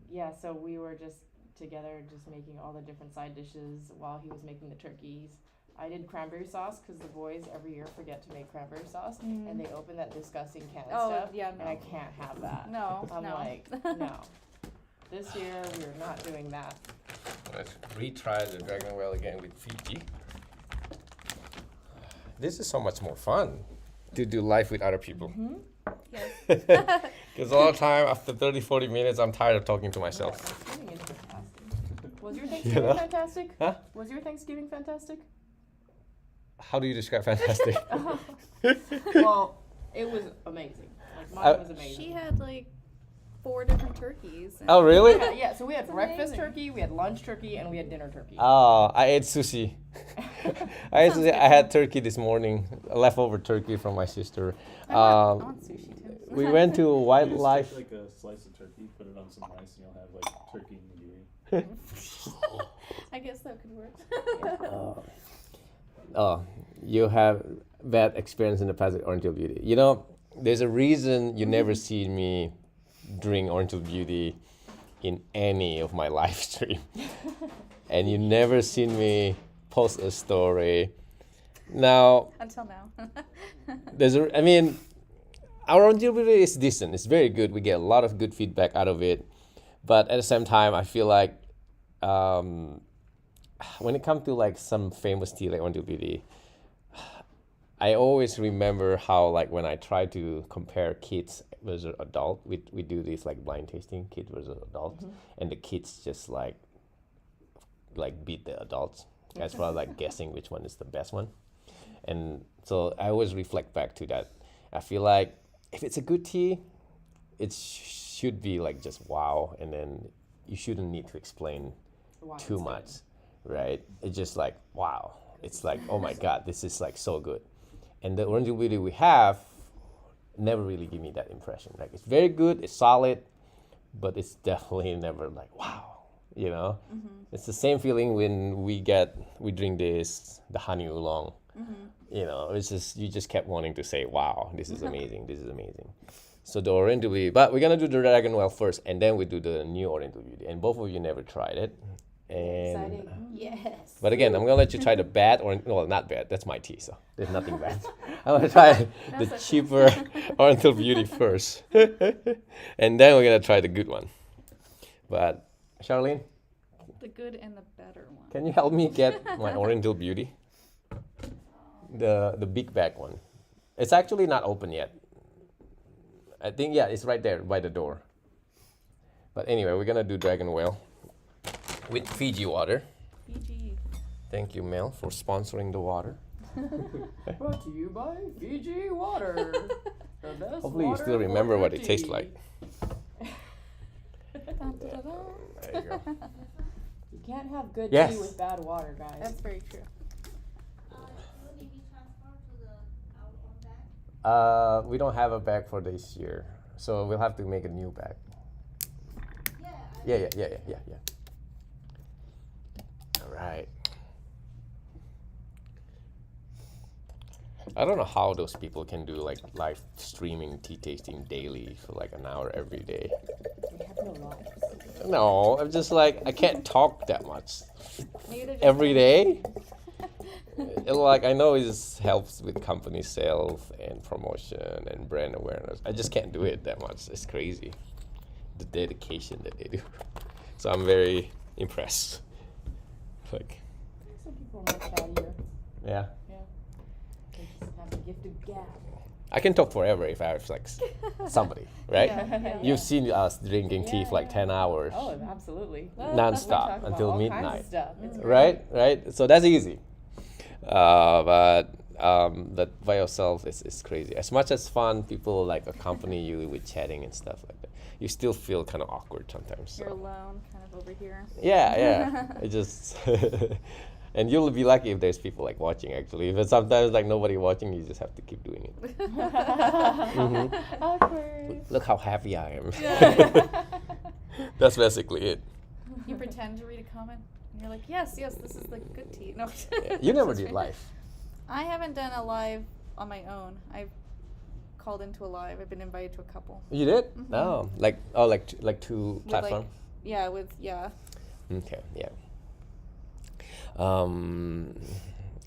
Speaker 4: Yeah, so we were just together just making all the different side dishes while he was making the turkeys. I did cranberry sauce because the boys every year forget to make cranberry sauce and they open that disgusting can of
Speaker 2: Oh,
Speaker 4: stuff
Speaker 2: yeah,
Speaker 4: and I
Speaker 2: no.
Speaker 4: can't have that.
Speaker 2: No,
Speaker 4: I'm
Speaker 2: no.
Speaker 4: like, no. This year we're not doing that.
Speaker 1: Let's retry the dragon well again with Fiji. This is so much more fun to do live with other people.
Speaker 2: Yes.
Speaker 1: Because all the time, after 30, 40 minutes, I'm tired of talking to myself.
Speaker 4: Thanksgiving is fantastic. Was your Thanksgiving
Speaker 1: know?
Speaker 4: fantastic?
Speaker 1: Huh?
Speaker 4: Was your Thanksgiving fantastic?
Speaker 1: How do you describe fantastic?
Speaker 4: Well, it was amazing. Like mine was amazing.
Speaker 2: She had like 4 different turkeys. and-
Speaker 1: Oh, really?
Speaker 4: Yeah, so we had
Speaker 2: It's
Speaker 4: breakfast
Speaker 2: amazing.
Speaker 4: turkey, we had lunch turkey, and we had dinner turkey.
Speaker 1: Oh, I ate sushi. I had turkey this morning, leftover turkey from my sister.
Speaker 2: I want sushi too.
Speaker 1: We went to
Speaker 3: You just
Speaker 1: wildlife.
Speaker 3: take like a slice of turkey, put it on some rice, and you'll have like turkey nigiri.
Speaker 2: I guess that could work.
Speaker 1: Oh, you have bad experience in the past with Oriental Beauty. You know, there's a reason you never seen me drink Oriental Beauty in any of my live stream. And you never seen me post a story. Now,
Speaker 2: Until now.
Speaker 1: our Oriental Beauty is decent. It's very good. We get a lot of good feedback out of it. But at the same time, I feel like when it comes to like some famous tea like Oriental Beauty, I always remember how like when I try to compare kids versus adult, we do this like blind tasting, kids versus adults, and the kids just like beat the adults as far as like guessing which one is the best one. And so I always reflect back to that. I feel like if it's a good tea, it should be like just wow, and then you shouldn't need to explain
Speaker 4: Why
Speaker 1: too
Speaker 4: it's
Speaker 1: much, right? It's just like wow. It's like oh my god, this is like so good. And the Oriental Beauty we have never really give me that impression. Like it's very good, it's solid, but it's definitely never like wow, you know. It's the same feeling when we drink the honey oolong. You know, it's just you just kept wanting to say wow, this is amazing, this is amazing. So the Oriental Beauty, but we're gonna do the Dragon Well first, and then we do the new Oriental Beauty. And both of you never tried it. And
Speaker 4: Exciting. Yes.
Speaker 1: but again, I'm gonna let you try the bad or well, not bad. That's my tea, so there's nothing bad. I'm gonna try the cheaper Oriental Beauty first, and then we're gonna try the good one. But Charlene,
Speaker 2: The good and the better one.
Speaker 1: can you help me get my Oriental Beauty? The big bag one. It's actually not open yet. I think it's right there by the door. But anyway, we're gonna do Dragon Well with Fiji water.
Speaker 2: Fiji.
Speaker 1: Thank you, Mel, for sponsoring the water.
Speaker 4: Brought to you by Fiji Water. The best
Speaker 1: Hopefully you
Speaker 4: water
Speaker 1: still
Speaker 4: for
Speaker 1: remember
Speaker 4: your
Speaker 1: what it tastes
Speaker 4: tea.
Speaker 1: like.
Speaker 2: Dun, dun, dun, dun.
Speaker 1: There you go.
Speaker 4: You can't have good
Speaker 1: Yes.
Speaker 4: tea with bad water, guys.
Speaker 2: That's very true.
Speaker 1: We don't have a bag for this year, so we'll have to make a new bag. Yeah. All right. I don't know how those people can do like live streaming tea tasting daily for like an hour every day.
Speaker 4: We have no lives.
Speaker 1: No, I'm just like I can't talk that much
Speaker 2: Maybe they're just
Speaker 1: every day. Like I know it just helps with company sales and promotion and brand awareness. I just can't do it that much. It's crazy, the dedication that they do. So I'm very impressed. Like,
Speaker 4: Some people are more chattier.
Speaker 1: yeah,
Speaker 4: Yeah. They just have the gift of gab.
Speaker 1: I can talk forever if I have like somebody, right?
Speaker 2: Yeah.
Speaker 1: You've seen us drinking tea for like 10 hours,
Speaker 4: Oh, absolutely.
Speaker 1: non-stop
Speaker 4: Talk about
Speaker 1: until
Speaker 4: all kinds of
Speaker 1: midnight,
Speaker 4: stuff. It's great.
Speaker 1: right? Right. So that's easy. But that by yourself is crazy. As much as fun, people like accompany you with chatting and stuff like that. You still feel kind of awkward sometimes.
Speaker 2: You're
Speaker 1: So.
Speaker 2: alone, kind of over here.
Speaker 1: Yeah. It just and you'll be lucky if there's people like watching actually. But sometimes like nobody watching, you just have to keep doing it.
Speaker 4: Awkward.
Speaker 1: Look how happy I am. That's basically it.
Speaker 2: You pretend to read a comment, and you're like, yes, this is the good tea. No.
Speaker 1: You never
Speaker 2: This is
Speaker 1: did
Speaker 2: right.
Speaker 1: live.
Speaker 2: I haven't done a live on my own. I've called into a live. I've been invited to a couple.
Speaker 1: You did?
Speaker 2: Mhm.
Speaker 1: No. Like two
Speaker 2: With,
Speaker 1: platforms?
Speaker 2: Yeah.
Speaker 1: Okay, yeah.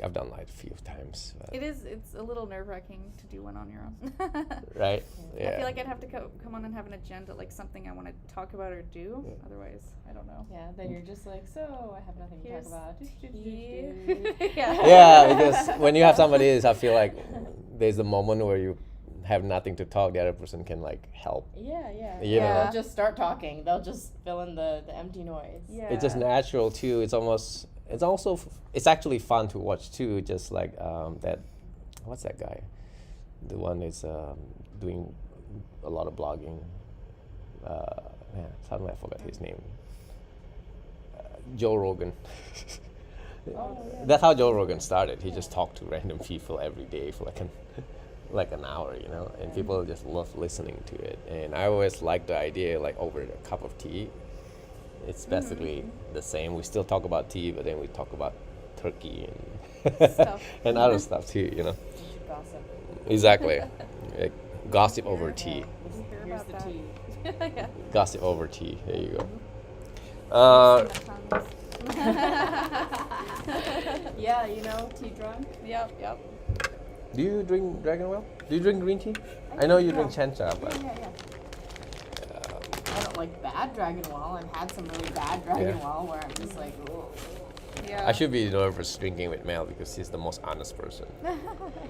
Speaker 1: I've done live a few times. But
Speaker 2: It's a little nerve-wracking to do one on your own.
Speaker 1: right? Yeah.
Speaker 2: I feel like I'd have to come on and have an agenda, like something I want to talk about or do.
Speaker 1: Yeah.
Speaker 2: Otherwise, I don't know.
Speaker 4: Yeah, then you're just like, so I have nothing to
Speaker 2: Here's
Speaker 4: talk about.
Speaker 2: tea. Yeah.
Speaker 1: Yeah, because when you have somebody else, I feel like there's a moment where you have nothing to talk, the other person can like help.
Speaker 4: Yeah.
Speaker 1: You know.
Speaker 4: They'll just start talking. They'll just fill in the empty noise.
Speaker 2: Yeah.
Speaker 1: It's just natural too. It's actually fun to watch too. Just like that, what's that guy? The one that's doing a lot of blogging. Suddenly I forgot his name. Joe Rogan.
Speaker 4: Oh, yeah.
Speaker 1: That's how Joe Rogan started. He just talked to random people every day for like an hour, you know, and people just love listening to it. And I always like the idea, like over a cup of tea. It's basically the same. We still talk about tea, but then we talk about turkey and
Speaker 2: Stuff.
Speaker 1: and other stuff too, you know.
Speaker 4: You should gossip.
Speaker 1: Exactly. Like gossip over tea.
Speaker 2: You hear
Speaker 4: Here's
Speaker 2: about
Speaker 4: the
Speaker 2: that.
Speaker 4: tea.
Speaker 2: Yeah.
Speaker 1: Gossip over tea. There you go.
Speaker 4: Yeah, tea drunk.
Speaker 2: Yep.
Speaker 1: Do you drink Dragon Well? Do you drink green tea? I know you drink Chancha, but
Speaker 4: Yeah. I don't like bad Dragon Well. I've had some really bad Dragon Well where I'm just like, ooh.
Speaker 2: Yeah.
Speaker 1: I should be nervous drinking with Mel because he's the most honest person.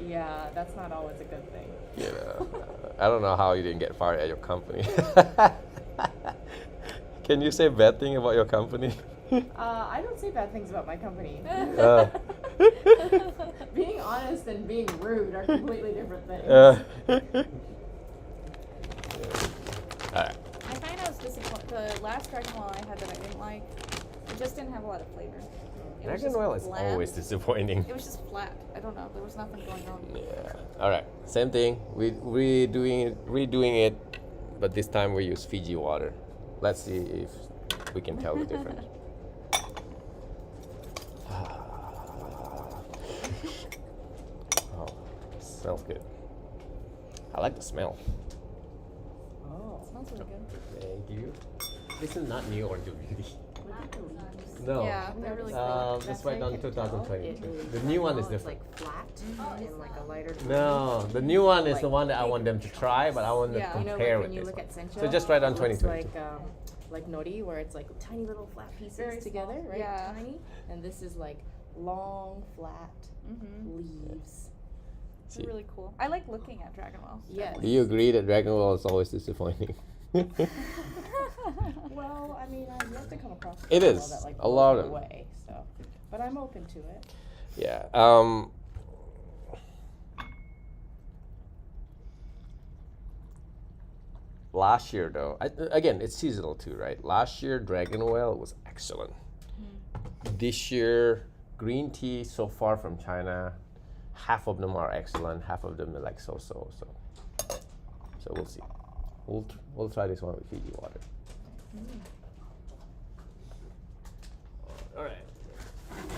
Speaker 4: Yeah, that's not always a good thing.
Speaker 1: You know, I don't know how you didn't get fired at your company. Can you say bad thing about your company?
Speaker 4: I don't say bad things about my company. Being honest and being rude are completely different things.
Speaker 1: Alright.
Speaker 2: I find I was disappointed. The last Dragon Well I had that I didn't like, it just didn't have a lot of flavor. It was
Speaker 1: Dragon
Speaker 2: just
Speaker 1: Well is
Speaker 2: bland.
Speaker 1: always disappointing.
Speaker 2: It was just flat. I don't know. There was nothing going on.
Speaker 1: Yeah. Alright. Same thing. We're redoing it, but this time we use Fiji water. Let's see if we can tell the difference. Oh, smells good. I like the smell.
Speaker 2: smells really good.
Speaker 1: Thank you. This is not new Oriental beauty.
Speaker 4: Look at the leaves.
Speaker 1: No.
Speaker 2: Yeah, they're really cool.
Speaker 1: Just
Speaker 4: That's
Speaker 1: right
Speaker 4: how
Speaker 1: on
Speaker 4: you can tell
Speaker 1: 2022.
Speaker 4: it
Speaker 1: The
Speaker 4: is
Speaker 1: new one is
Speaker 4: it's
Speaker 1: different.
Speaker 4: like flat and like a lighter.
Speaker 1: No, the new one is
Speaker 4: Like
Speaker 1: the one that I want them to try, but I want to
Speaker 2: Yeah.
Speaker 4: You know,
Speaker 1: compare
Speaker 4: like
Speaker 1: with
Speaker 4: when you
Speaker 1: this
Speaker 4: look
Speaker 1: one.
Speaker 4: at sencha,
Speaker 1: So just right on
Speaker 4: it looks
Speaker 1: 2022.
Speaker 4: like nori, where it's like tiny little flat pieces
Speaker 2: Very
Speaker 4: together,
Speaker 2: small.
Speaker 4: right?
Speaker 2: Yeah.
Speaker 4: Tiny. And this is like long, flat leaves.
Speaker 2: They're really cool. I like looking at Dragon Well.
Speaker 4: Yes.
Speaker 1: Do you agree that Dragon Ball is always disappointing?
Speaker 4: Well, I mean, I've yet to come across
Speaker 1: It
Speaker 4: Dragon
Speaker 1: is.
Speaker 4: Ball that, like,
Speaker 1: A lot
Speaker 4: blows
Speaker 1: of
Speaker 4: me
Speaker 1: them.
Speaker 4: away, so. But I'm open to it.
Speaker 1: Yeah. Last year, though, again, it's seasonal too, right? Last year, Dragon Well was excellent. This year, green tea so far from China, half of them are excellent, half of them are like so. So we'll see. We'll try this one with Fiji water. All right.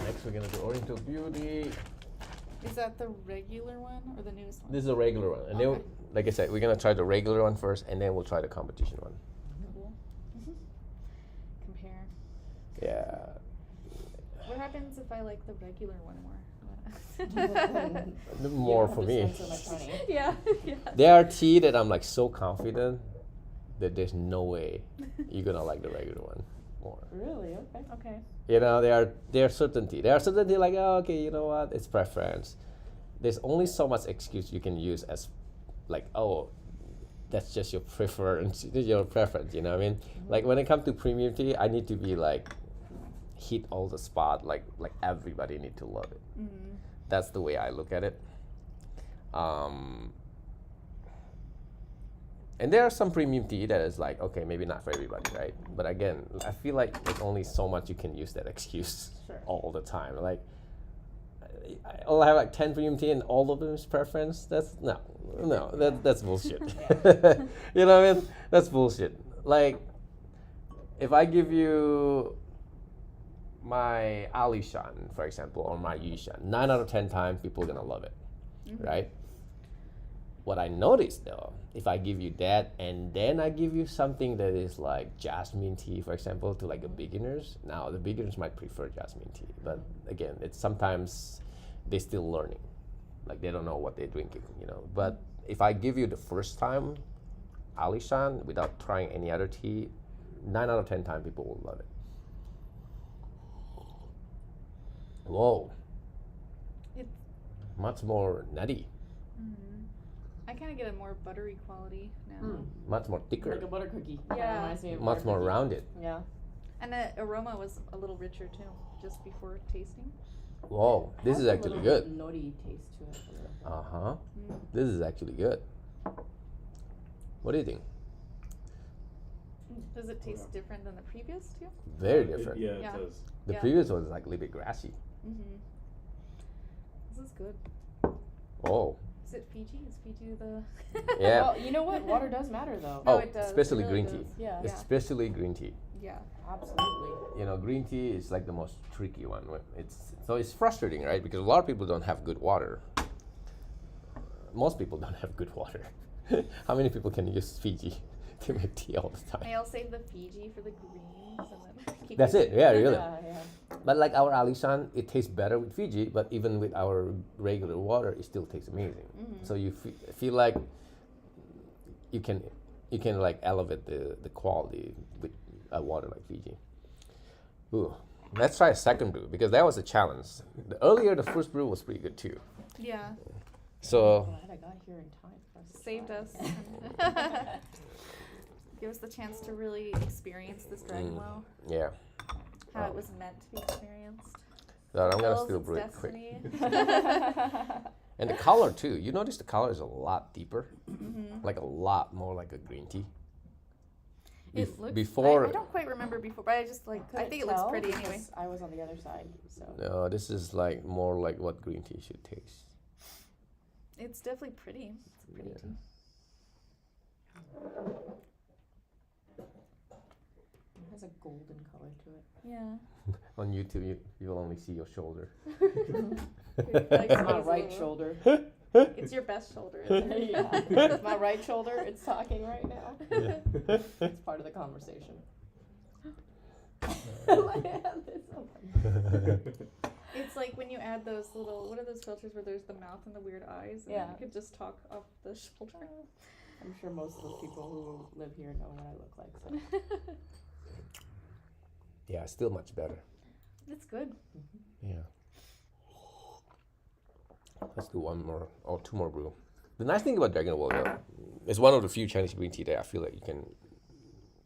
Speaker 1: Next, we're gonna do Oriental Beauty.
Speaker 2: Is that the regular one or the newest one?
Speaker 1: This is a regular one, and then,
Speaker 2: Okay.
Speaker 1: like I said, we're gonna try the regular one first, and then we'll try the competition one.
Speaker 2: Cool. Compare.
Speaker 1: Yeah.
Speaker 2: What happens if I like the regular one more?
Speaker 1: More
Speaker 4: You
Speaker 1: for
Speaker 4: don't
Speaker 1: me.
Speaker 4: have to spend so much money.
Speaker 2: Yeah. Yeah.
Speaker 1: There are tea that I'm like so confident that there's no way you're gonna like the regular one more.
Speaker 4: Really? Okay.
Speaker 2: Okay.
Speaker 1: You know, there are certain tea. There are certain tea like, oh, okay, you know what? It's preference. There's only so much excuse you can use as, like, oh, that's just your preference. Your preference. You know what I mean? Like when it comes to premium tea, I need to be like, hit all the spot. Like everybody need to love it. That's the way I look at it. And there are some premium tea that is like, okay, maybe not for everybody, right? But again, I feel like there's only so much you can use that excuse
Speaker 4: Sure.
Speaker 1: all the time. Like, I'll have like 10 premium tea and all of them is preference. That's that's bullshit. You know what I mean? That's bullshit. Like, if I give you my Alishan, for example, or my Yushan, 9 out of 10 times people are gonna love it, right? What I noticed though, if I give you that and then I give you something that is like jasmine tea, for example, to like a beginners, now the beginners might prefer jasmine tea, but again, it's sometimes they're still learning, like they don't know what they're drinking, you know. But if I give you the first time Alishan without trying any other tea, 9 out of 10 times people will love it. Whoa.
Speaker 2: It's
Speaker 1: Much more nutty,
Speaker 2: I kind of get a more buttery quality now.
Speaker 1: much more thicker,
Speaker 4: Like a butter cookie.
Speaker 2: Yeah.
Speaker 4: Kinda reminds me of a
Speaker 1: much
Speaker 4: butter
Speaker 1: more
Speaker 4: cookie.
Speaker 1: rounded.
Speaker 4: Yeah.
Speaker 2: And the aroma was a little richer too, just before tasting.
Speaker 1: Whoa, this is
Speaker 4: Has a
Speaker 1: actually
Speaker 4: little
Speaker 1: good.
Speaker 4: nori taste to it. a little bit.
Speaker 1: Uh-huh. This is actually good. What do you think?
Speaker 2: Does it taste different than the previous two?
Speaker 1: Very different.
Speaker 3: Yeah,
Speaker 2: Yeah.
Speaker 3: it does.
Speaker 1: The
Speaker 2: Yeah.
Speaker 1: previous one is like a little bit grassy.
Speaker 2: This is good.
Speaker 1: Oh,
Speaker 2: Is it Fiji? Is Fiji the?
Speaker 1: yeah.
Speaker 4: Well, you know what? Water does matter though.
Speaker 2: No,
Speaker 1: Oh,
Speaker 2: it does.
Speaker 1: especially
Speaker 2: It really
Speaker 1: green tea.
Speaker 2: does.
Speaker 4: Yeah.
Speaker 2: Yeah.
Speaker 1: Especially green tea.
Speaker 2: Yeah.
Speaker 4: Absolutely.
Speaker 1: You know, green tea is like the most tricky one. It's frustrating, right? Because a lot of people don't have good water. Most people don't have good water. How many people can use Fiji to make tea all the time?
Speaker 2: I'll save the Fiji for the greens and then keep
Speaker 1: That's
Speaker 2: using
Speaker 1: it. Yeah, really.
Speaker 4: Yeah.
Speaker 1: But like our Alishan, it tastes better with Fiji, but even with our regular water, it still tastes amazing. So you feel like you can like elevate the quality with a water like Fiji. Ooh, let's try a second brew because that was a challenge. The first brew was pretty good too.
Speaker 2: Yeah.
Speaker 1: So
Speaker 4: Glad I got here in time for us to
Speaker 2: Saved
Speaker 4: try.
Speaker 2: us. Give us the chance to really experience this Dragon Well,
Speaker 1: yeah,
Speaker 2: how it was meant to be experienced.
Speaker 1: so I'm gonna
Speaker 2: Fulfills
Speaker 1: still
Speaker 2: its
Speaker 1: brew it quick.
Speaker 2: destiny.
Speaker 1: And the color too. You notice the color is a lot deeper, like a lot more like a green tea.
Speaker 2: It looks.
Speaker 1: before
Speaker 2: I don't quite remember before, but I just like. I
Speaker 4: Couldn't
Speaker 2: think it looks
Speaker 4: tell
Speaker 2: pretty anyway.
Speaker 4: because I was on the other side, so.
Speaker 1: No, this is like more like what green tea should taste.
Speaker 2: It's definitely pretty. It's a pretty
Speaker 1: Yeah.
Speaker 2: tea.
Speaker 4: It has a golden color to it.
Speaker 2: Yeah.
Speaker 1: On YouTube, you'll only see your shoulder.
Speaker 2: Like
Speaker 4: My
Speaker 2: space
Speaker 4: right
Speaker 2: little.
Speaker 4: shoulder.
Speaker 2: It's your best shoulder, isn't it?
Speaker 4: Yeah. My right shoulder, it's talking right now. It's part of the conversation.
Speaker 2: It's like when you add those little, what are those filters where there's the mouth and the weird eyes, and
Speaker 4: Yeah.
Speaker 2: you could just talk off the shoulder.
Speaker 4: I'm sure most of the people who live here know what I look like. So.
Speaker 1: Yeah, still much better.
Speaker 2: It's good.
Speaker 1: Yeah. Let's do one more or two more brew. The nice thing about Dragon Ball though, it's one of the few Chinese green tea that I feel like you can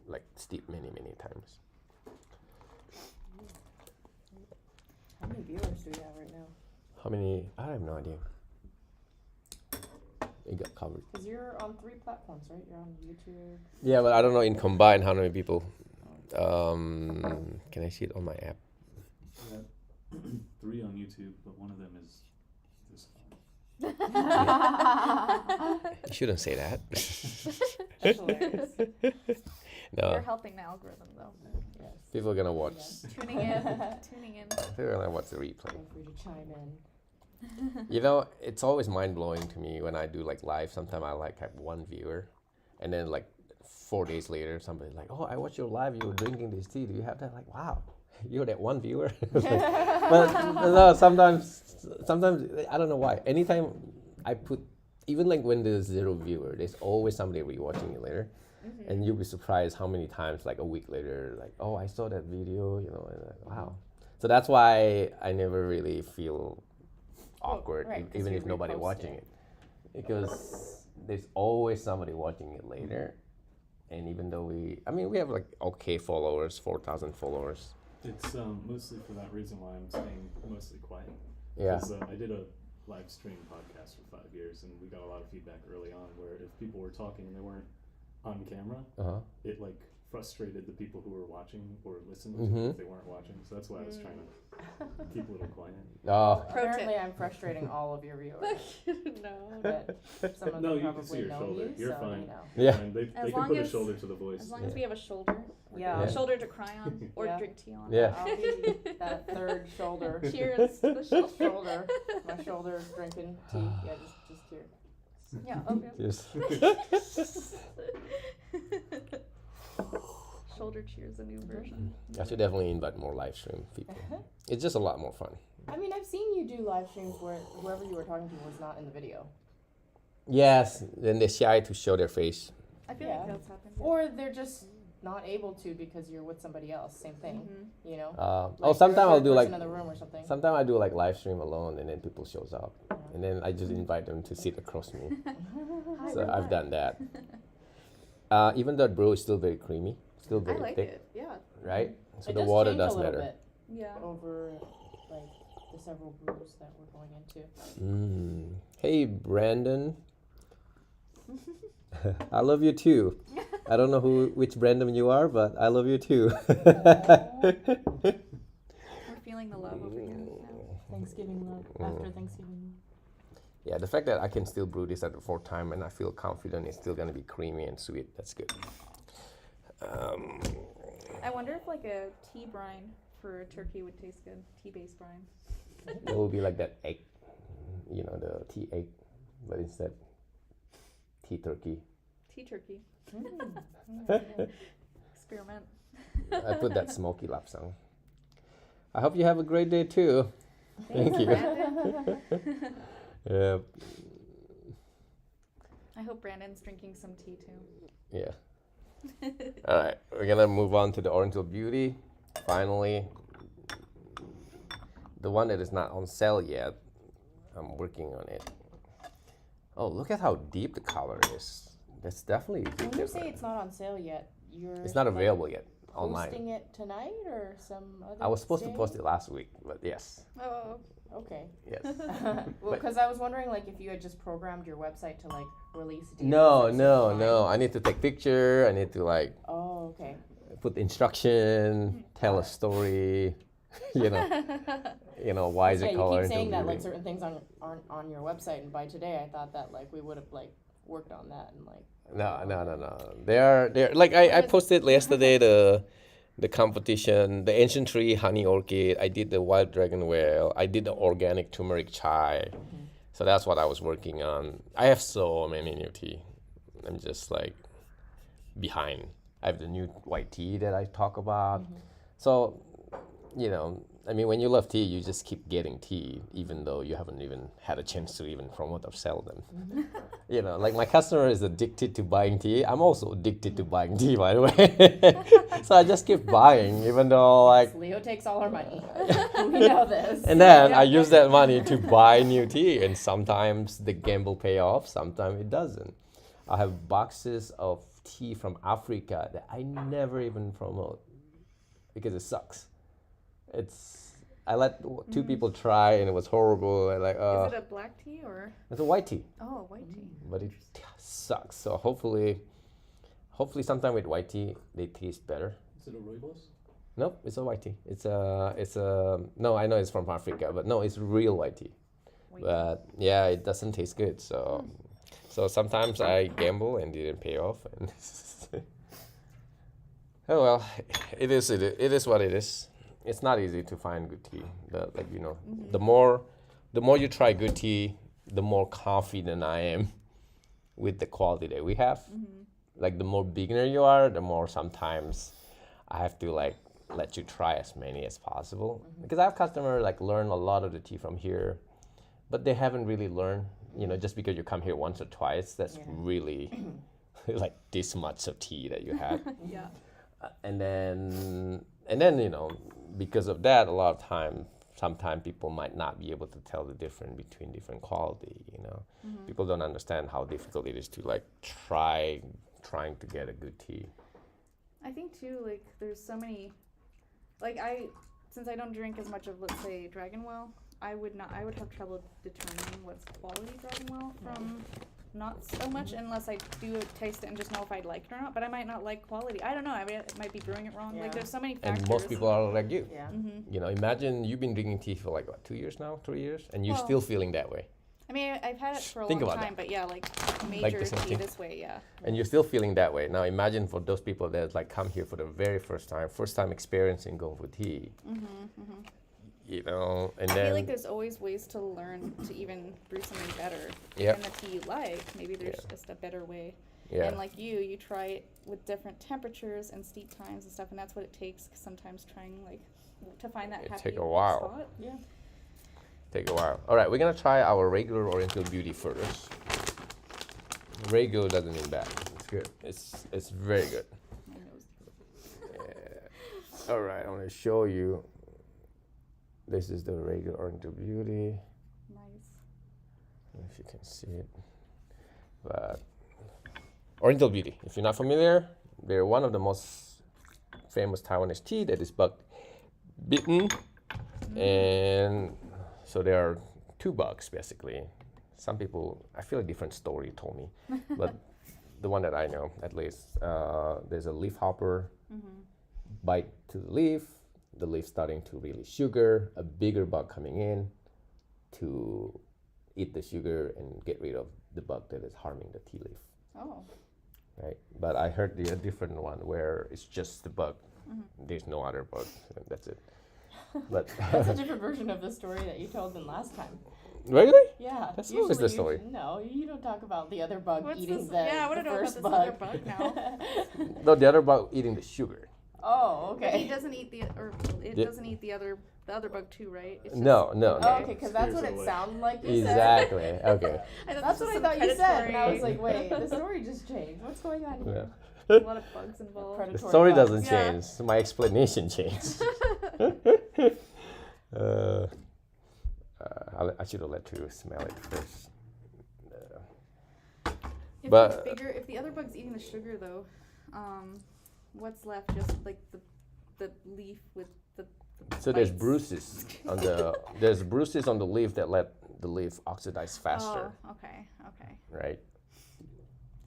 Speaker 1: like steep many times.
Speaker 4: How many viewers do we have right now?
Speaker 1: How many? I have no idea. It got covered.
Speaker 4: Because you're on 3 platforms, right? You're on YouTube.
Speaker 1: Yeah, but I don't know in combined how many people. Can I see it on my app?
Speaker 3: We have 3 on YouTube, but one of them is this one.
Speaker 1: You shouldn't say that.
Speaker 4: That's hilarious.
Speaker 2: You're
Speaker 1: No,
Speaker 2: helping the algorithm, though.
Speaker 4: Yes.
Speaker 1: people are gonna watch.
Speaker 2: Tuning in.
Speaker 1: People are gonna watch the replay.
Speaker 4: Feel free to chime in.
Speaker 1: You know, it's always mind blowing to me when I do like live. Sometimes I like have one viewer, and then like 4 days later, somebody's like, "Oh, I watched your live. You were drinking this tea. Do you have that?" Like, wow, you're that one viewer. But no, sometimes I don't know why. Anytime I put, even like when there's 0 viewer, there's always somebody rewatching it later, and you'll be surprised how many times like a week later, like, "Oh, I saw that video," you know, and like, wow. So that's why I never really feel awkward,
Speaker 4: right, 'cause
Speaker 1: even
Speaker 4: you
Speaker 1: if nobody
Speaker 4: repost
Speaker 1: watching
Speaker 4: it.
Speaker 1: it, because there's always somebody watching it later. And even though we have like okay followers, 4,000 followers.
Speaker 3: It's mostly for that reason why I'm staying mostly quiet.
Speaker 1: Yeah.
Speaker 3: 'Cause, I did a live stream podcast for 5 years, and we got a lot of feedback early on where if people were talking and they weren't on camera, it like frustrated the people who were watching or listening if they weren't watching. So that's why I was trying to keep a little quiet.
Speaker 1: Oh,
Speaker 4: Apparently, I'm frustrating all of your viewers.
Speaker 2: No.
Speaker 4: But some of
Speaker 3: No,
Speaker 4: them
Speaker 3: you can see
Speaker 4: probably
Speaker 3: your
Speaker 4: know
Speaker 3: shoulder.
Speaker 4: you,
Speaker 3: You're
Speaker 4: so
Speaker 3: fine.
Speaker 4: you know.
Speaker 1: yeah.
Speaker 3: And they
Speaker 2: As
Speaker 3: can
Speaker 2: long
Speaker 3: put a
Speaker 2: as-
Speaker 3: shoulder to the voice.
Speaker 2: As long as we have a shoulder.
Speaker 4: Yeah.
Speaker 2: A shoulder to cry on or
Speaker 4: Yeah.
Speaker 2: drink tea on.
Speaker 1: Yeah.
Speaker 4: I'll be that third shoulder.
Speaker 2: Cheers to the shoulder.
Speaker 4: My shoulder drinking tea. Yeah, just here.
Speaker 2: Yeah, okay.
Speaker 1: Just
Speaker 2: Shoulder cheers, a new version.
Speaker 1: I should definitely invite more live stream people. It's just a lot more fun.
Speaker 4: I mean, I've seen you do live streams where whoever you were talking to was not in the video.
Speaker 1: Yes, then they're shy to show their face.
Speaker 2: I feel
Speaker 4: Yeah.
Speaker 2: like that's happened.
Speaker 4: Or they're just not able to because you're with somebody else. Same thing, you know?
Speaker 1: Sometimes I'll do like
Speaker 4: in the room or something.
Speaker 1: sometimes I do like live stream alone, and then people shows up, and then I just invite them to sit across me. So I've done that. Even though brew is still very creamy, still
Speaker 2: I
Speaker 1: very
Speaker 2: like
Speaker 1: thick,
Speaker 2: it. Yeah.
Speaker 1: right? So
Speaker 4: It
Speaker 1: the
Speaker 4: does
Speaker 1: water
Speaker 4: change
Speaker 1: does
Speaker 4: a little
Speaker 1: matter.
Speaker 4: bit
Speaker 2: Yeah.
Speaker 4: over like the several brews that we're going into.
Speaker 1: Hey, Brandon. I love you too. I don't know which Brandon you are, but I love you too.
Speaker 2: We're feeling the love over here. Yeah.
Speaker 4: Thanksgiving love. After Thanksgiving.
Speaker 1: Yeah, the fact that I can still brew this at the 4th time and I feel confident it's still gonna be creamy and sweet. That's good.
Speaker 2: I wonder if like a tea brine for turkey would taste good. Tea-based brine.
Speaker 1: It will be like that egg, you know, the tea egg, but instead tea turkey.
Speaker 2: Tea turkey. Experiment.
Speaker 1: I put that smoky lapsang. I hope you have a great day too. Thank you.
Speaker 2: Brandon.
Speaker 1: Yeah.
Speaker 2: I hope Brandon's drinking some tea too.
Speaker 1: Yeah. All right, we're gonna move on to the Oriental Beauty. Finally, the one that is not on sale yet. I'm working on it. Oh, look at how deep the color is. That's definitely a big
Speaker 4: When you
Speaker 1: difference.
Speaker 4: say it's not on sale yet, you're
Speaker 1: It's not
Speaker 4: like,
Speaker 1: available yet online.
Speaker 4: posting it tonight or some other
Speaker 1: I was supposed to
Speaker 4: day?
Speaker 1: post it last week, but yes,
Speaker 2: Oh.
Speaker 4: Okay.
Speaker 1: yes.
Speaker 4: Well, because I was wondering like if you had just programmed your website to like release deals
Speaker 1: No,
Speaker 4: at a
Speaker 1: no,
Speaker 4: certain
Speaker 1: no.
Speaker 4: time.
Speaker 1: I need to take picture. I need to like
Speaker 4: Oh, okay.
Speaker 1: put instruction, tell a story. you know why is
Speaker 4: Yeah,
Speaker 1: it
Speaker 4: you
Speaker 1: called
Speaker 4: keep
Speaker 1: Oriental
Speaker 4: saying that like
Speaker 1: Beauty?
Speaker 4: certain things aren't on your website, and by today I thought that like we would have like worked on that and like.
Speaker 1: No. They're like I posted yesterday the competition, the ancient tree honey orchid. I did the wild dragon whale. I did the organic turmeric chai. So that's what I was working on. I have so many new tea. I'm just like behind. I have the new white tea that I talk about. So, you know, I mean, when you love tea, you just keep getting tea, even though you haven't even had a chance to even promote or sell them. You know, like my customer is addicted to buying tea. I'm also addicted to buying tea, by the way. So I just keep buying, even though like.
Speaker 4: Leo takes all our money. We know this.
Speaker 1: And then I use that money to buy new tea, and sometimes the gamble pay off, sometimes it doesn't. I have boxes of tea from Africa that I never even promote because it sucks. I let two people try and it was horrible.
Speaker 2: Is it a black tea or?
Speaker 1: It's a white tea.
Speaker 2: Oh, white tea.
Speaker 1: But it sucks. So hopefully sometime with white tea they taste better.
Speaker 3: Is it a rooibos?
Speaker 1: Nope, it's a white tea. It's a no, I know it's from Africa, but no, it's real white tea. But yeah, it doesn't taste good. So sometimes I gamble and it didn't pay off. And oh well, it is what it is. It's not easy to find good tea. But like you know, the more you try good tea, the more confident I am with the quality that we have. Like the more beginner you are, the more sometimes I have to like let you try as many as possible. Because I have customers like learn a lot of the tea from here, but they haven't really learned. You know, just because you come here once or twice, that's really like this much of tea that you have.
Speaker 2: Yeah.
Speaker 1: And then you know, because of that, a lot of time, sometimes people might not be able to tell the difference between different quality. You know, people don't understand how difficult it is to like trying to get a good tea.
Speaker 2: I think too, like there's so many, like since I don't drink as much of, let's say, Dragonwell, I would have trouble determining what's quality Dragonwell from not so much unless I do taste it and just know if I like it or not. But I might not like quality. I don't know. I mean, it might be brewing it wrong.
Speaker 4: Yeah.
Speaker 2: Like there's so many factors.
Speaker 1: And most people are like you.
Speaker 4: Yeah.
Speaker 1: You know, imagine you've been drinking tea for like what, 2 years now, 3 years, and you're
Speaker 2: Well,
Speaker 1: still feeling that way.
Speaker 2: I mean, I've had it for a
Speaker 1: Think
Speaker 2: long
Speaker 1: about
Speaker 2: time,
Speaker 1: that.
Speaker 2: but yeah, like
Speaker 1: Like
Speaker 2: major
Speaker 1: the same
Speaker 2: tea
Speaker 1: thing.
Speaker 2: this way, yeah.
Speaker 1: And you're still feeling that way. Now imagine for those people that like come here for the very first time experiencing going for tea. You know, and
Speaker 2: I
Speaker 1: then
Speaker 2: feel like there's always ways to learn to even brew something better.
Speaker 1: Yep.
Speaker 2: And the tea you like, maybe there's just a better way.
Speaker 1: yeah,
Speaker 2: And like you try it with different temperatures and steep times and stuff, and that's what it takes sometimes trying like to find that
Speaker 1: It
Speaker 2: happy
Speaker 1: take a while.
Speaker 2: spot.
Speaker 4: Yeah.
Speaker 1: take a while. All right, we're gonna try our regular Oriental Beauty first. Regular doesn't mean bad. It's good. It's very good.
Speaker 2: My nose.
Speaker 1: Yeah. All right, I'm gonna show you. This is the regular Oriental Beauty.
Speaker 2: Nice.
Speaker 1: I don't know if you can see it, but Oriental Beauty. If you're not familiar, they're one of the most famous Taiwanese tea that is bug bitten, and so there are two bugs basically. Some people, I feel a different story told me, but the one that I know at least, there's a leaf hopper bite to the leaf starting to release sugar, a bigger bug coming in to eat the sugar and get rid of the bug that is harming the tea leaf.
Speaker 2: Oh.
Speaker 1: Right, but I heard the different one where it's just the bug. There's no other bug. And that's it. But
Speaker 4: That's a different version of the story that you told them last time.
Speaker 1: really?
Speaker 4: Yeah.
Speaker 1: That's always the
Speaker 4: usually
Speaker 1: story.
Speaker 4: No, you don't talk about the other bug
Speaker 2: What's
Speaker 4: eating
Speaker 2: this?
Speaker 4: the,
Speaker 2: Yeah, I want
Speaker 4: the
Speaker 2: to know about
Speaker 4: first
Speaker 2: this
Speaker 4: bug.
Speaker 2: other bug now.
Speaker 1: No, the other bug eating the sugar.
Speaker 4: Oh,
Speaker 2: But he
Speaker 4: okay.
Speaker 2: doesn't eat the
Speaker 1: Yeah.
Speaker 2: doesn't eat the other bug too, right? It's
Speaker 1: No.
Speaker 4: Oh, okay, because that's what
Speaker 3: Scares
Speaker 4: it
Speaker 3: away.
Speaker 4: sounded like you said.
Speaker 1: Exactly. Okay.
Speaker 2: I thought
Speaker 4: That's
Speaker 2: this
Speaker 4: what I
Speaker 2: was
Speaker 4: thought
Speaker 2: some
Speaker 4: you said, and I was
Speaker 2: predatory-
Speaker 4: like, wait, the story just changed. What's going on
Speaker 1: Yeah.
Speaker 4: here?
Speaker 2: a lot of bugs involved.
Speaker 4: Predatory
Speaker 1: The story
Speaker 4: bugs.
Speaker 1: doesn't
Speaker 2: Yeah.
Speaker 1: change. My explanation changed. I should have let you smell it first.
Speaker 2: If
Speaker 1: But-
Speaker 2: it's bigger, if the other bug's eating the sugar though, what's left? Just like the leaf with the
Speaker 1: So there's
Speaker 2: bites.
Speaker 1: bruises on the leaf that let the leaf oxidize faster,
Speaker 2: Oh, okay.
Speaker 1: right?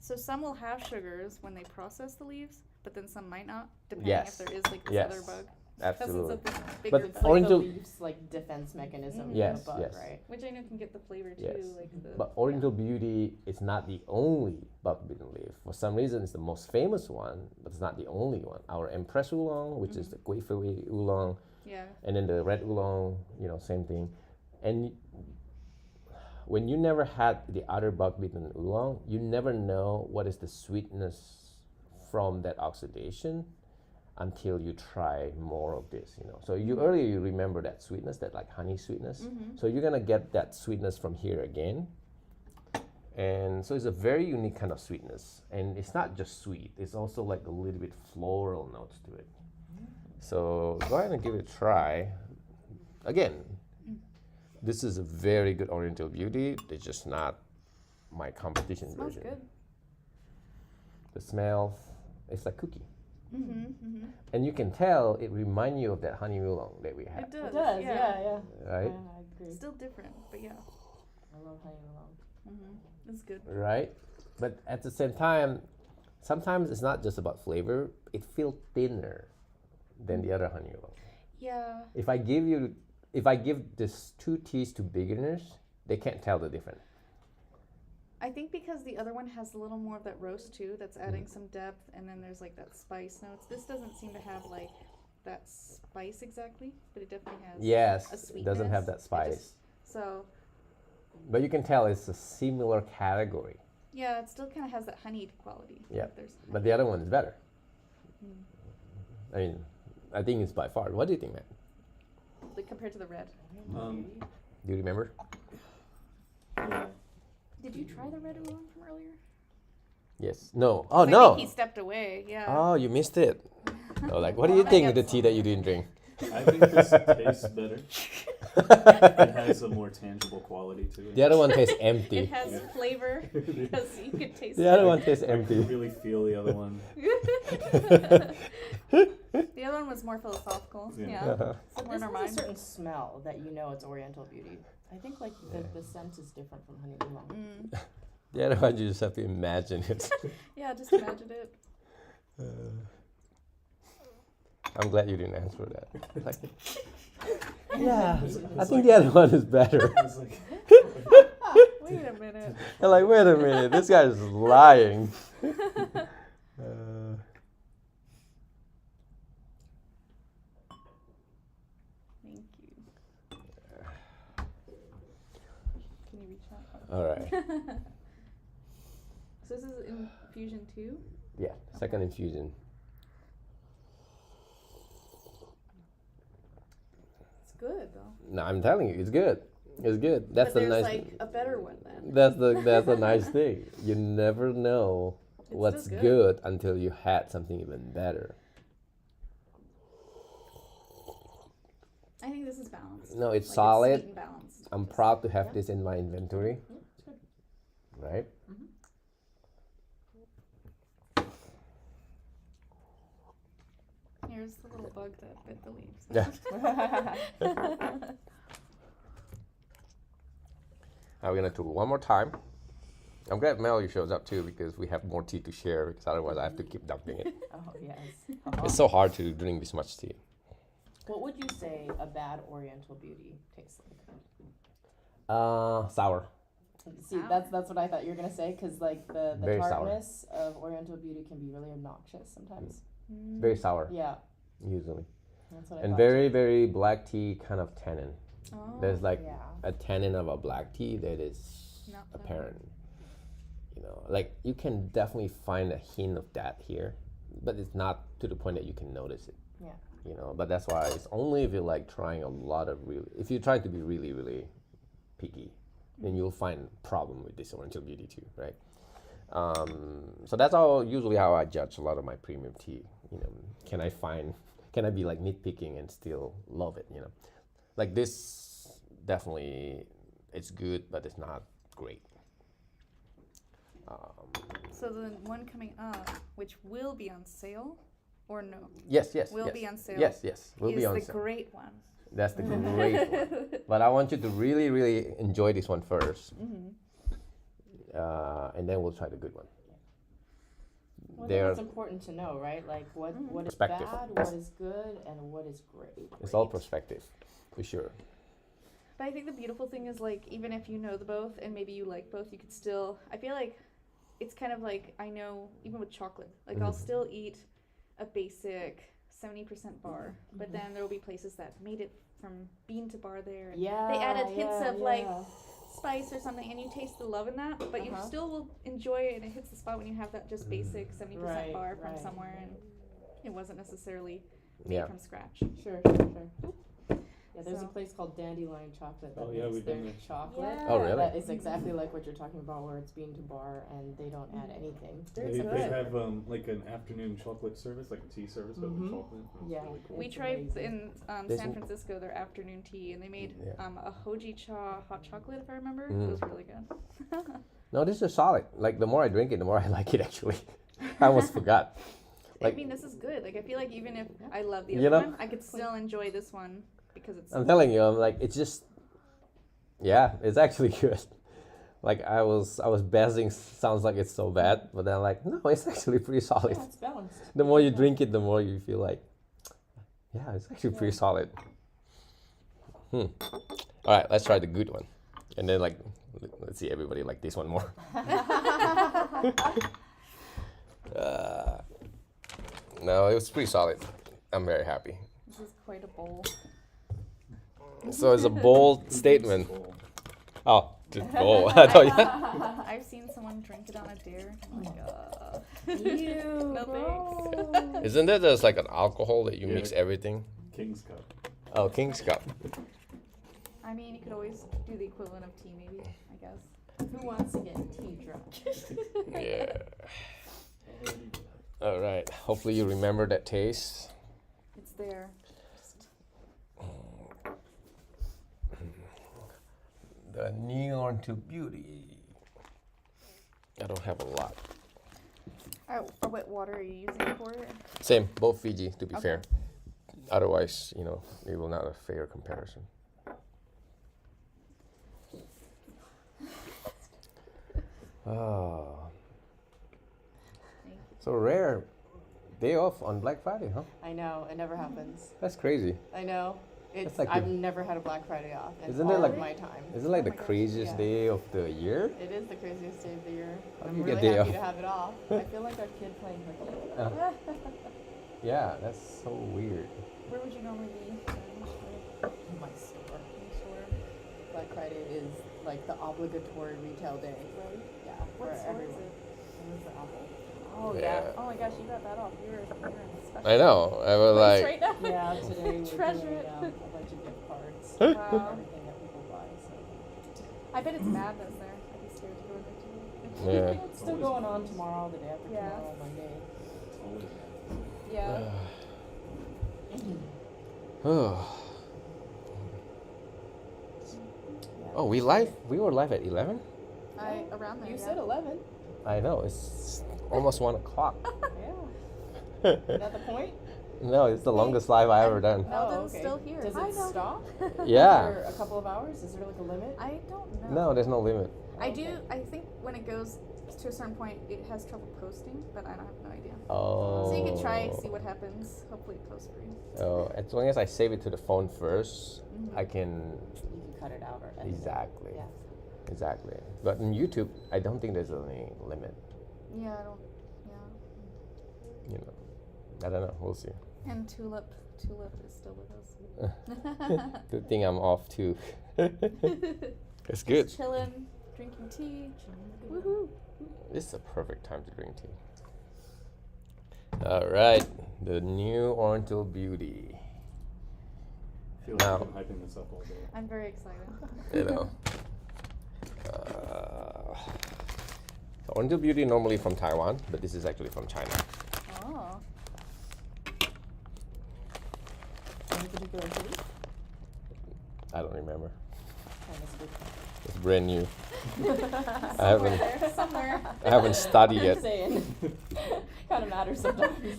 Speaker 2: So some will have sugars when they process the leaves, but then some might not, depending
Speaker 1: Yes.
Speaker 2: if there is like this
Speaker 1: Yes.
Speaker 2: other bug.
Speaker 1: Absolutely.
Speaker 2: Because it's a bigger
Speaker 1: But
Speaker 2: bug,
Speaker 4: It's like
Speaker 1: Oriental-
Speaker 4: the leaf's like defense mechanism for
Speaker 1: Yes,
Speaker 4: the bug,
Speaker 1: yes.
Speaker 4: right?
Speaker 2: which I know can get the flavor too.
Speaker 1: Yes.
Speaker 2: Like the,
Speaker 1: But Oriental Beauty is not the only bug-bitten leaf. For some reason, it's the most famous one, but it's not the only one. Our Empress Oolong, which is the Guifei Oolong,
Speaker 2: yeah.
Speaker 1: and then the Red Oolong, same thing. And when you never had the other buckwheat and oolong, you never know what is the sweetness from that oxidation until you try more of this, you know. So you earlier you remember that sweetness, that like honey sweetness. So you're gonna get that sweetness from here again. And so it's a very unique kind of sweetness. And it's not just sweet, it's also like a little bit floral notes to it. So go ahead and give it a try. Again, this is a very good Oriental beauty. It's just not my competition
Speaker 2: Smells
Speaker 1: version.
Speaker 2: good.
Speaker 1: The smell, it's like cookie. And you can tell it reminds you of that honey oolong that we had.
Speaker 2: It does.
Speaker 4: It does, yeah.
Speaker 1: Right?
Speaker 4: Yeah, I agree.
Speaker 2: Still different, but yeah.
Speaker 4: I love honey oolong.
Speaker 2: It's good.
Speaker 1: Right? But at the same time, sometimes it's not just about flavor. It feels thinner than the other honey oolong.
Speaker 2: Yeah.
Speaker 1: If I give this 2 teas to beginners, they can't tell the difference.
Speaker 2: I think because the other one has a little more of that roast too, that's adding some depth, and then there's like that spice notes. This doesn't seem to have like that spice exactly, but it definitely has
Speaker 1: Yes,
Speaker 2: a
Speaker 1: it
Speaker 2: sweetness.
Speaker 1: doesn't have that
Speaker 2: It
Speaker 1: spice.
Speaker 2: just- so
Speaker 1: But you can tell it's a similar category.
Speaker 2: yeah, it still kind of has that honeyed quality.
Speaker 1: Yeah,
Speaker 2: Like there's
Speaker 1: but the other one is better. I mean, I think it's by far. What do you think, Matt?
Speaker 2: like compared to the red.
Speaker 3: Um,
Speaker 1: Do you remember?
Speaker 2: Did you try the red oolong from earlier?
Speaker 1: Yes. No. Oh,
Speaker 2: I
Speaker 1: no.
Speaker 2: think he stepped away. Yeah.
Speaker 1: Oh, you missed it. Oh, like, what do you think of the tea that you didn't drink?
Speaker 3: I think this tastes better. It has a more tangible quality to it.
Speaker 1: The other one tastes
Speaker 2: It
Speaker 1: empty.
Speaker 2: has flavor because you could taste
Speaker 1: The other
Speaker 2: it.
Speaker 1: one tastes
Speaker 3: You
Speaker 1: empty.
Speaker 3: really feel the other one.
Speaker 2: The other one was more philosophical.
Speaker 3: Yeah.
Speaker 2: Yeah.
Speaker 1: Uh-huh.
Speaker 4: But
Speaker 2: Somewhere
Speaker 4: this
Speaker 2: in our
Speaker 4: has a
Speaker 2: mind.
Speaker 4: certain smell that you know it's Oriental beauty. I think like the scent is different from honey oolong.
Speaker 1: The other one, you just have to imagine it.
Speaker 2: Yeah, just imagine it.
Speaker 1: I'm glad you didn't answer that. Like, yeah, I think the other one is better.
Speaker 3: It's like,
Speaker 2: Wait a minute.
Speaker 1: I'm like, wait a minute, this guy is lying.
Speaker 2: Thank you. Can you reach out?
Speaker 1: All right.
Speaker 2: So this is infusion 2?
Speaker 1: Yeah, second infusion.
Speaker 2: It's good though.
Speaker 1: No, I'm telling you, it's good. It's good. That's
Speaker 2: but
Speaker 1: the
Speaker 2: there's
Speaker 1: nice.
Speaker 2: like a better one then.
Speaker 1: That's the nice thing. You never know
Speaker 2: It's
Speaker 1: what's
Speaker 2: still
Speaker 1: good until you had something even better.
Speaker 2: I think this is balanced.
Speaker 1: No, it's
Speaker 2: Like,
Speaker 1: solid.
Speaker 2: sweet and balanced.
Speaker 1: I'm proud to have this in my inventory. Right?
Speaker 2: Here's the little bug that bit the leaves.
Speaker 1: Yeah. We're gonna do it one more time. I'm glad Melody shows up too because we have more tea to share because otherwise I have to keep dumping it.
Speaker 4: Oh yes.
Speaker 1: It's so hard to drink this much tea.
Speaker 4: What would you say a bad Oriental beauty tastes like?
Speaker 1: Sour.
Speaker 4: See, that's what I thought you were gonna say, because like the
Speaker 1: Very sour.
Speaker 4: tartness of Oriental beauty can be really obnoxious sometimes.
Speaker 1: Very sour,
Speaker 4: Yeah,
Speaker 1: usually.
Speaker 4: that's what I
Speaker 1: And
Speaker 4: thought.
Speaker 1: very, very black tea kind of tannin.
Speaker 2: Oh,
Speaker 1: There's like
Speaker 4: Yeah.
Speaker 1: a tannin of a black tea that is
Speaker 2: Not fun.
Speaker 1: apparent. You know, like you can definitely find a hint of that here, but it's not to the point that you can notice it.
Speaker 4: Yeah.
Speaker 1: You know, but that's why it's only if you're like trying a lot of if you try to be really, really picky, then you'll find problem with this Oriental beauty too, right? So that's usually how I judge a lot of my premium tea. You know, can I be like nitpicking and still love it? You know, like this definitely it's good, but it's not great.
Speaker 2: So the one coming up, which will be on sale, or no,
Speaker 1: Yes,
Speaker 2: will
Speaker 1: yes.
Speaker 2: be on sale.
Speaker 1: Yes, will
Speaker 2: is
Speaker 1: be on
Speaker 2: the
Speaker 1: sale.
Speaker 2: great one.
Speaker 1: That's the great one. But I want you to really, really enjoy this one first. And then we'll try the good one.
Speaker 4: Well,
Speaker 1: They're-
Speaker 4: that's important to know, right? Like what is
Speaker 1: Perspective.
Speaker 4: bad, what is good, and what is great.
Speaker 1: It's all perspective, for sure.
Speaker 2: But I think the beautiful thing is like even if you know the both and maybe you like both, you could still. I feel like it's kind of like I know even with chocolate, like I'll still eat a basic 70% bar, but then there will be places that made it from bean to bar there. And
Speaker 4: Yeah.
Speaker 2: They added hints of like spice or something, and you taste the love in that, but you still will enjoy it, and it hits the spot when you have that just basic 70% bar from somewhere, and it wasn't necessarily made from scratch.
Speaker 4: Sure. Yeah, there's a place called Dandelion Chocolate that makes their chocolate.
Speaker 2: Yeah.
Speaker 1: Oh, really?
Speaker 4: That is exactly like what you're talking about, where it's bean to bar and they don't add anything.
Speaker 3: They have like an afternoon chocolate service, like a tea service, but with chocolate.
Speaker 4: Yeah.
Speaker 3: Really cool.
Speaker 2: We tried in San Francisco their afternoon tea, and they made a hoji cha hot chocolate, if I remember. It was really good.
Speaker 1: No, this is solid. Like, the more I drink it, the more I like it, actually. I almost forgot. Like,
Speaker 2: I mean, this is good. Like, I feel like even if I love the other one, I could still enjoy this one because it's.
Speaker 1: I'm telling you, I'm like, it's just, it's actually good. Like, I was buzzing, sounds like it's so bad, but then I'm like, no, it's actually pretty solid.
Speaker 4: Yeah, it's balanced.
Speaker 1: The more you drink it, the more you feel like, it's actually pretty solid. All right, let's try the good one. And then, like, let's see, everybody like this one more. No, it was pretty solid. I'm very happy.
Speaker 2: This is quite a bowl.
Speaker 1: So it's a bold statement. Oh, just bowl. I thought
Speaker 2: I've seen someone drink it on a dare. I'm like,
Speaker 4: Ew,
Speaker 2: no thanks.
Speaker 1: Isn't there just like an alcohol that you mix everything?
Speaker 3: King's Cup.
Speaker 1: Oh, King's Cup.
Speaker 2: I mean, you could always do the equivalent of tea, maybe, I guess.
Speaker 4: Who wants to get tea drunk?
Speaker 1: Yeah. All right. Hopefully you remember that taste.
Speaker 2: It's there.
Speaker 1: The new Oriental Beauty. I don't have a lot.
Speaker 2: What water are you using for it?
Speaker 1: Same, both Fiji, to be fair. Otherwise, it will not a fair comparison. Oh. So rare. Day off on Black Friday, huh?
Speaker 4: I know, it never happens.
Speaker 1: That's crazy.
Speaker 4: I know.
Speaker 1: That's like
Speaker 4: I've never had a Black Friday off in
Speaker 1: Isn't it
Speaker 4: all
Speaker 1: like-
Speaker 4: of my time.
Speaker 1: Isn't it like the craziest day of the year?
Speaker 4: It is the craziest day of the year.
Speaker 1: How do
Speaker 4: I'm
Speaker 1: you
Speaker 4: really
Speaker 1: get day
Speaker 4: happy
Speaker 1: off?
Speaker 4: to have it off. I feel like a kid playing hooky.
Speaker 1: Yeah, that's so weird.
Speaker 2: Where would you normally be?
Speaker 4: My store. Black Friday is like the obligatory retail day.
Speaker 2: Right?
Speaker 4: Yeah,
Speaker 2: What
Speaker 4: for
Speaker 2: store is
Speaker 4: everyone.
Speaker 2: it?
Speaker 4: It was for Apple.
Speaker 2: Oh,
Speaker 1: Yeah.
Speaker 2: Oh my gosh, you got that off. You're in a special
Speaker 1: I know. I was
Speaker 2: place
Speaker 1: like,
Speaker 2: right now.
Speaker 4: Yeah, today we're
Speaker 2: Treasure
Speaker 4: doing
Speaker 2: it.
Speaker 4: a bunch of gift cards.
Speaker 2: Wow.
Speaker 4: Everything that people buy. So
Speaker 2: I bet it's madness there. I'd be scared to go in there too.
Speaker 1: yeah.
Speaker 4: it's still going on tomorrow, the day after
Speaker 2: Yeah.
Speaker 4: tomorrow, Monday.
Speaker 3: Always.
Speaker 2: Yeah.
Speaker 1: Oh, we were live at 11?
Speaker 2: Around there.
Speaker 4: You
Speaker 2: yeah.
Speaker 4: said 11.
Speaker 1: I know, it's almost 1 o'clock.
Speaker 4: Yeah. Is that the point?
Speaker 1: No, it's the longest live I ever done.
Speaker 2: Meldon's still here.
Speaker 4: Does
Speaker 2: Hi,
Speaker 4: it
Speaker 2: Meldon.
Speaker 4: stop
Speaker 1: Yeah.
Speaker 4: for a couple of hours? Is there like a limit?
Speaker 2: I don't know.
Speaker 1: No, there's no limit.
Speaker 2: I think when it goes to a certain point, it has trouble posting, but I don't have no idea.
Speaker 1: Oh.
Speaker 2: So you could try, see what happens. Hopefully it posts for you.
Speaker 1: Oh, as long as I save it to the phone first, I can.
Speaker 4: You can cut it out or edit it.
Speaker 1: Exactly.
Speaker 4: Yeah.
Speaker 1: Exactly. But in YouTube, I don't think there's any limit.
Speaker 2: Yeah, I don't. Yeah.
Speaker 1: I don't know. We'll see.
Speaker 2: And Tulip is still with us.
Speaker 1: Good thing I'm off too. It's good.
Speaker 2: Just chilling, drinking tea. Woohoo!
Speaker 1: This is a perfect time to drink tea. All right, the new Oriental Beauty.
Speaker 3: I feel like
Speaker 1: Now-
Speaker 3: I've been hyping this up all day.
Speaker 2: I'm very excited.
Speaker 1: You know. Oriental Beauty normally from Taiwan, but this is actually from China.
Speaker 2: Oh.
Speaker 4: Any particular city?
Speaker 1: I don't remember.
Speaker 4: China's good.
Speaker 1: It's brand new.
Speaker 2: Somewhere.
Speaker 1: I haven't studied
Speaker 4: I'm
Speaker 1: yet.
Speaker 4: just saying. Kind of matters sometimes.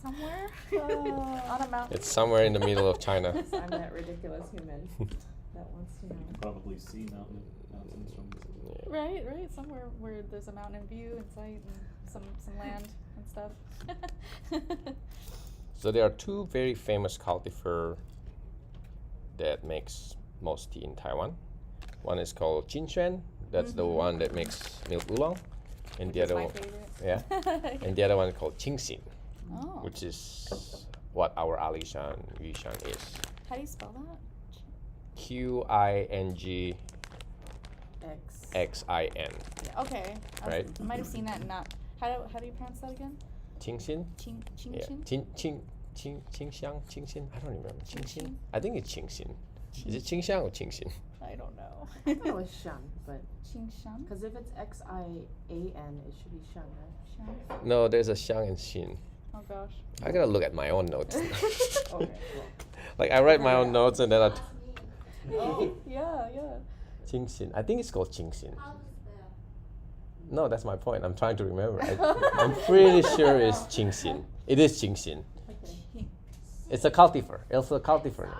Speaker 2: Somewhere? On a mountain.
Speaker 1: It's somewhere in the middle of China.
Speaker 4: I'm that ridiculous human that wants to know.
Speaker 3: You can probably see mountains from this.
Speaker 2: Right. Somewhere where there's a mountain in view in sight and some land and stuff.
Speaker 1: So there are two very famous cultivar that makes most tea in Taiwan. One is called Jinshuan. That's the one that makes milk oolong, and the
Speaker 2: Which is
Speaker 1: other
Speaker 2: my
Speaker 1: one,
Speaker 2: favorite.
Speaker 1: and the other one called Qingxin,
Speaker 2: Oh.
Speaker 1: which is what our Alishan Yushan is.
Speaker 2: How do you spell that?
Speaker 1: Qing
Speaker 4: X.
Speaker 1: Xin.
Speaker 2: Yeah, okay.
Speaker 1: Right.
Speaker 2: I might have seen that. Not how do you pronounce that again?
Speaker 1: Qingxin?
Speaker 2: Qing
Speaker 1: Yeah.
Speaker 2: Qingxin?
Speaker 1: Qingxiang? Qingxin? I don't remember. Qingxin?
Speaker 2: Qingxin?
Speaker 1: I think it's Qingxin. Is it Qingxiang or Qingxin?
Speaker 2: I don't know.
Speaker 4: I thought it was Shun, but
Speaker 2: Qingxiang?
Speaker 4: because if it's Xian, it should be Shun, right?
Speaker 2: Xiang?
Speaker 1: No, there's a Xiang and Xin.
Speaker 2: Oh gosh.
Speaker 1: I gotta look at my own notes.
Speaker 4: Okay, cool.
Speaker 1: Like I write my own notes and then I
Speaker 2: Oh, yeah.
Speaker 1: Qingxin. I think it's called Qingxin. No, that's my point. I'm trying to remember. I'm pretty sure it's Qingxin. It is Qingxin.
Speaker 4: Okay.
Speaker 1: It's a cultivar. It's a cultivar.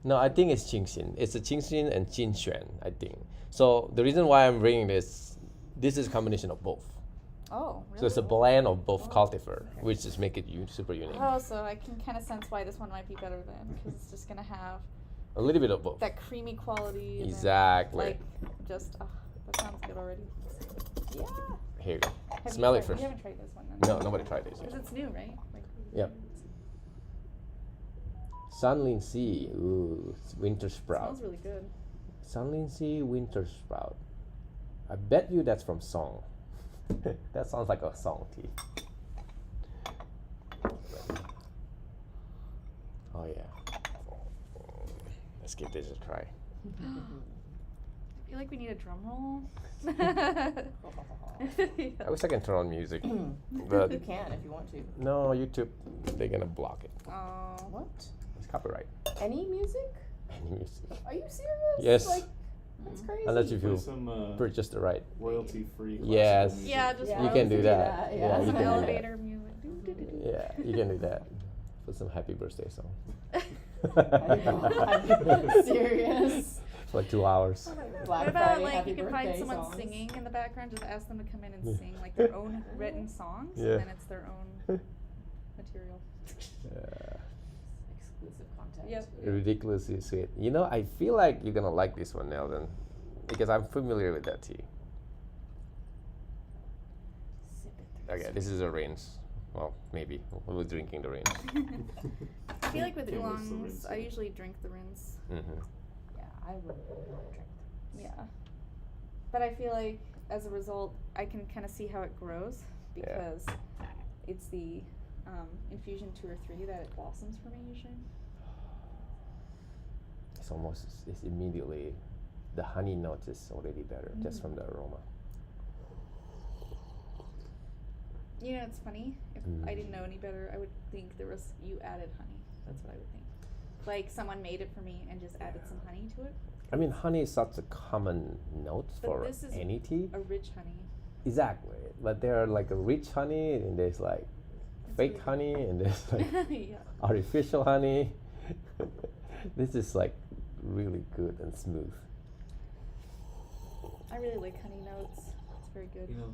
Speaker 1: No, I think it's Qingxin. It's a Qingxin and Qingxuan, I think. So the reason why I'm bringing this is a combination of both.
Speaker 2: Oh, really?
Speaker 1: So it's a blend of both cultivar, which just make it super unique.
Speaker 2: Oh, so I can kind of sense why this one might be better then, because it's just gonna have
Speaker 1: A little bit of both.
Speaker 2: that creamy quality. And
Speaker 1: Exactly.
Speaker 2: Then, like, just that sounds good already. Yeah.
Speaker 1: Here you go.
Speaker 2: Have
Speaker 1: Smell
Speaker 2: you
Speaker 1: it
Speaker 2: tried-
Speaker 1: first.
Speaker 2: You haven't tried this one then?
Speaker 1: No, nobody tried this
Speaker 2: Because
Speaker 1: yet.
Speaker 2: it's new, right? Like,
Speaker 1: Yep. Sunlin Sea. Ooh, it's winter sprout.
Speaker 2: smells really good.
Speaker 1: Sunlin Sea winter sprout. I bet you that's from song. That sounds like a song tea. Oh yeah. Let's give this a try.
Speaker 2: I feel like we need a drum roll.
Speaker 1: I wish I can turn on music, but
Speaker 4: You can if you want to.
Speaker 1: no, YouTube, they're gonna block it.
Speaker 2: Oh.
Speaker 4: What?
Speaker 1: It's copyright.
Speaker 4: Any music?
Speaker 1: Any music.
Speaker 4: Are you serious?
Speaker 1: Yes.
Speaker 4: Like, that's crazy.
Speaker 1: Unless you
Speaker 3: Play
Speaker 1: feel
Speaker 3: some
Speaker 1: purchase the right.
Speaker 3: royalty-free.
Speaker 1: Yes.
Speaker 3: classical
Speaker 2: Yeah,
Speaker 3: music.
Speaker 2: just
Speaker 4: Yeah,
Speaker 1: You
Speaker 4: I
Speaker 1: can
Speaker 4: was
Speaker 1: do
Speaker 4: thinking
Speaker 1: that.
Speaker 4: that,
Speaker 1: Yeah,
Speaker 4: yeah.
Speaker 1: you
Speaker 2: Some
Speaker 1: can do that.
Speaker 2: elevator music. Do-do-do-do.
Speaker 1: Yeah, you can do that. Put some happy birthday song.
Speaker 4: Serious.
Speaker 1: For like 2 hours.
Speaker 4: Black
Speaker 2: What about
Speaker 4: Friday,
Speaker 2: like
Speaker 4: happy
Speaker 2: you can find
Speaker 4: birthday
Speaker 2: someone
Speaker 4: songs.
Speaker 2: singing in the background, just ask them to come in and
Speaker 1: Yeah.
Speaker 2: sing like their own written songs,
Speaker 1: Yeah.
Speaker 2: and then it's their own material.
Speaker 4: Exclusive content.
Speaker 2: Yep.
Speaker 1: Ridiculously sweet. You know, I feel like you're gonna like this one, Nelson, because I'm familiar with that tea.
Speaker 4: Sip it through.
Speaker 1: Okay, this is a range. Well, maybe we're drinking the range.
Speaker 2: I feel like with
Speaker 3: Can't waste the
Speaker 2: oolongs,
Speaker 3: rinse.
Speaker 2: I usually drink the rinse.
Speaker 1: Mm-hmm.
Speaker 4: Yeah, I would drink.
Speaker 2: Yeah. But I feel like as a result, I can kind of see how it grows
Speaker 1: Yeah.
Speaker 2: because it's the infusion 2 or 3 that it blossoms for me usually.
Speaker 1: It's almost, it's immediately, the honey note is already better just from the aroma.
Speaker 2: You know, it's funny. If I didn't know any better, I would think you added honey. That's what I would think. Like someone made it for me and just added some honey to it.
Speaker 1: I mean, honey is such a common note
Speaker 2: But
Speaker 1: for
Speaker 2: this is
Speaker 1: any tea.
Speaker 2: A rich honey.
Speaker 1: Exactly. But there are like a rich honey, and there's like fake
Speaker 2: really
Speaker 1: honey, and there's like
Speaker 2: Yeah.
Speaker 1: artificial honey. This is like really good and smooth.
Speaker 2: I really like honey notes. It's very good.
Speaker 3: You know,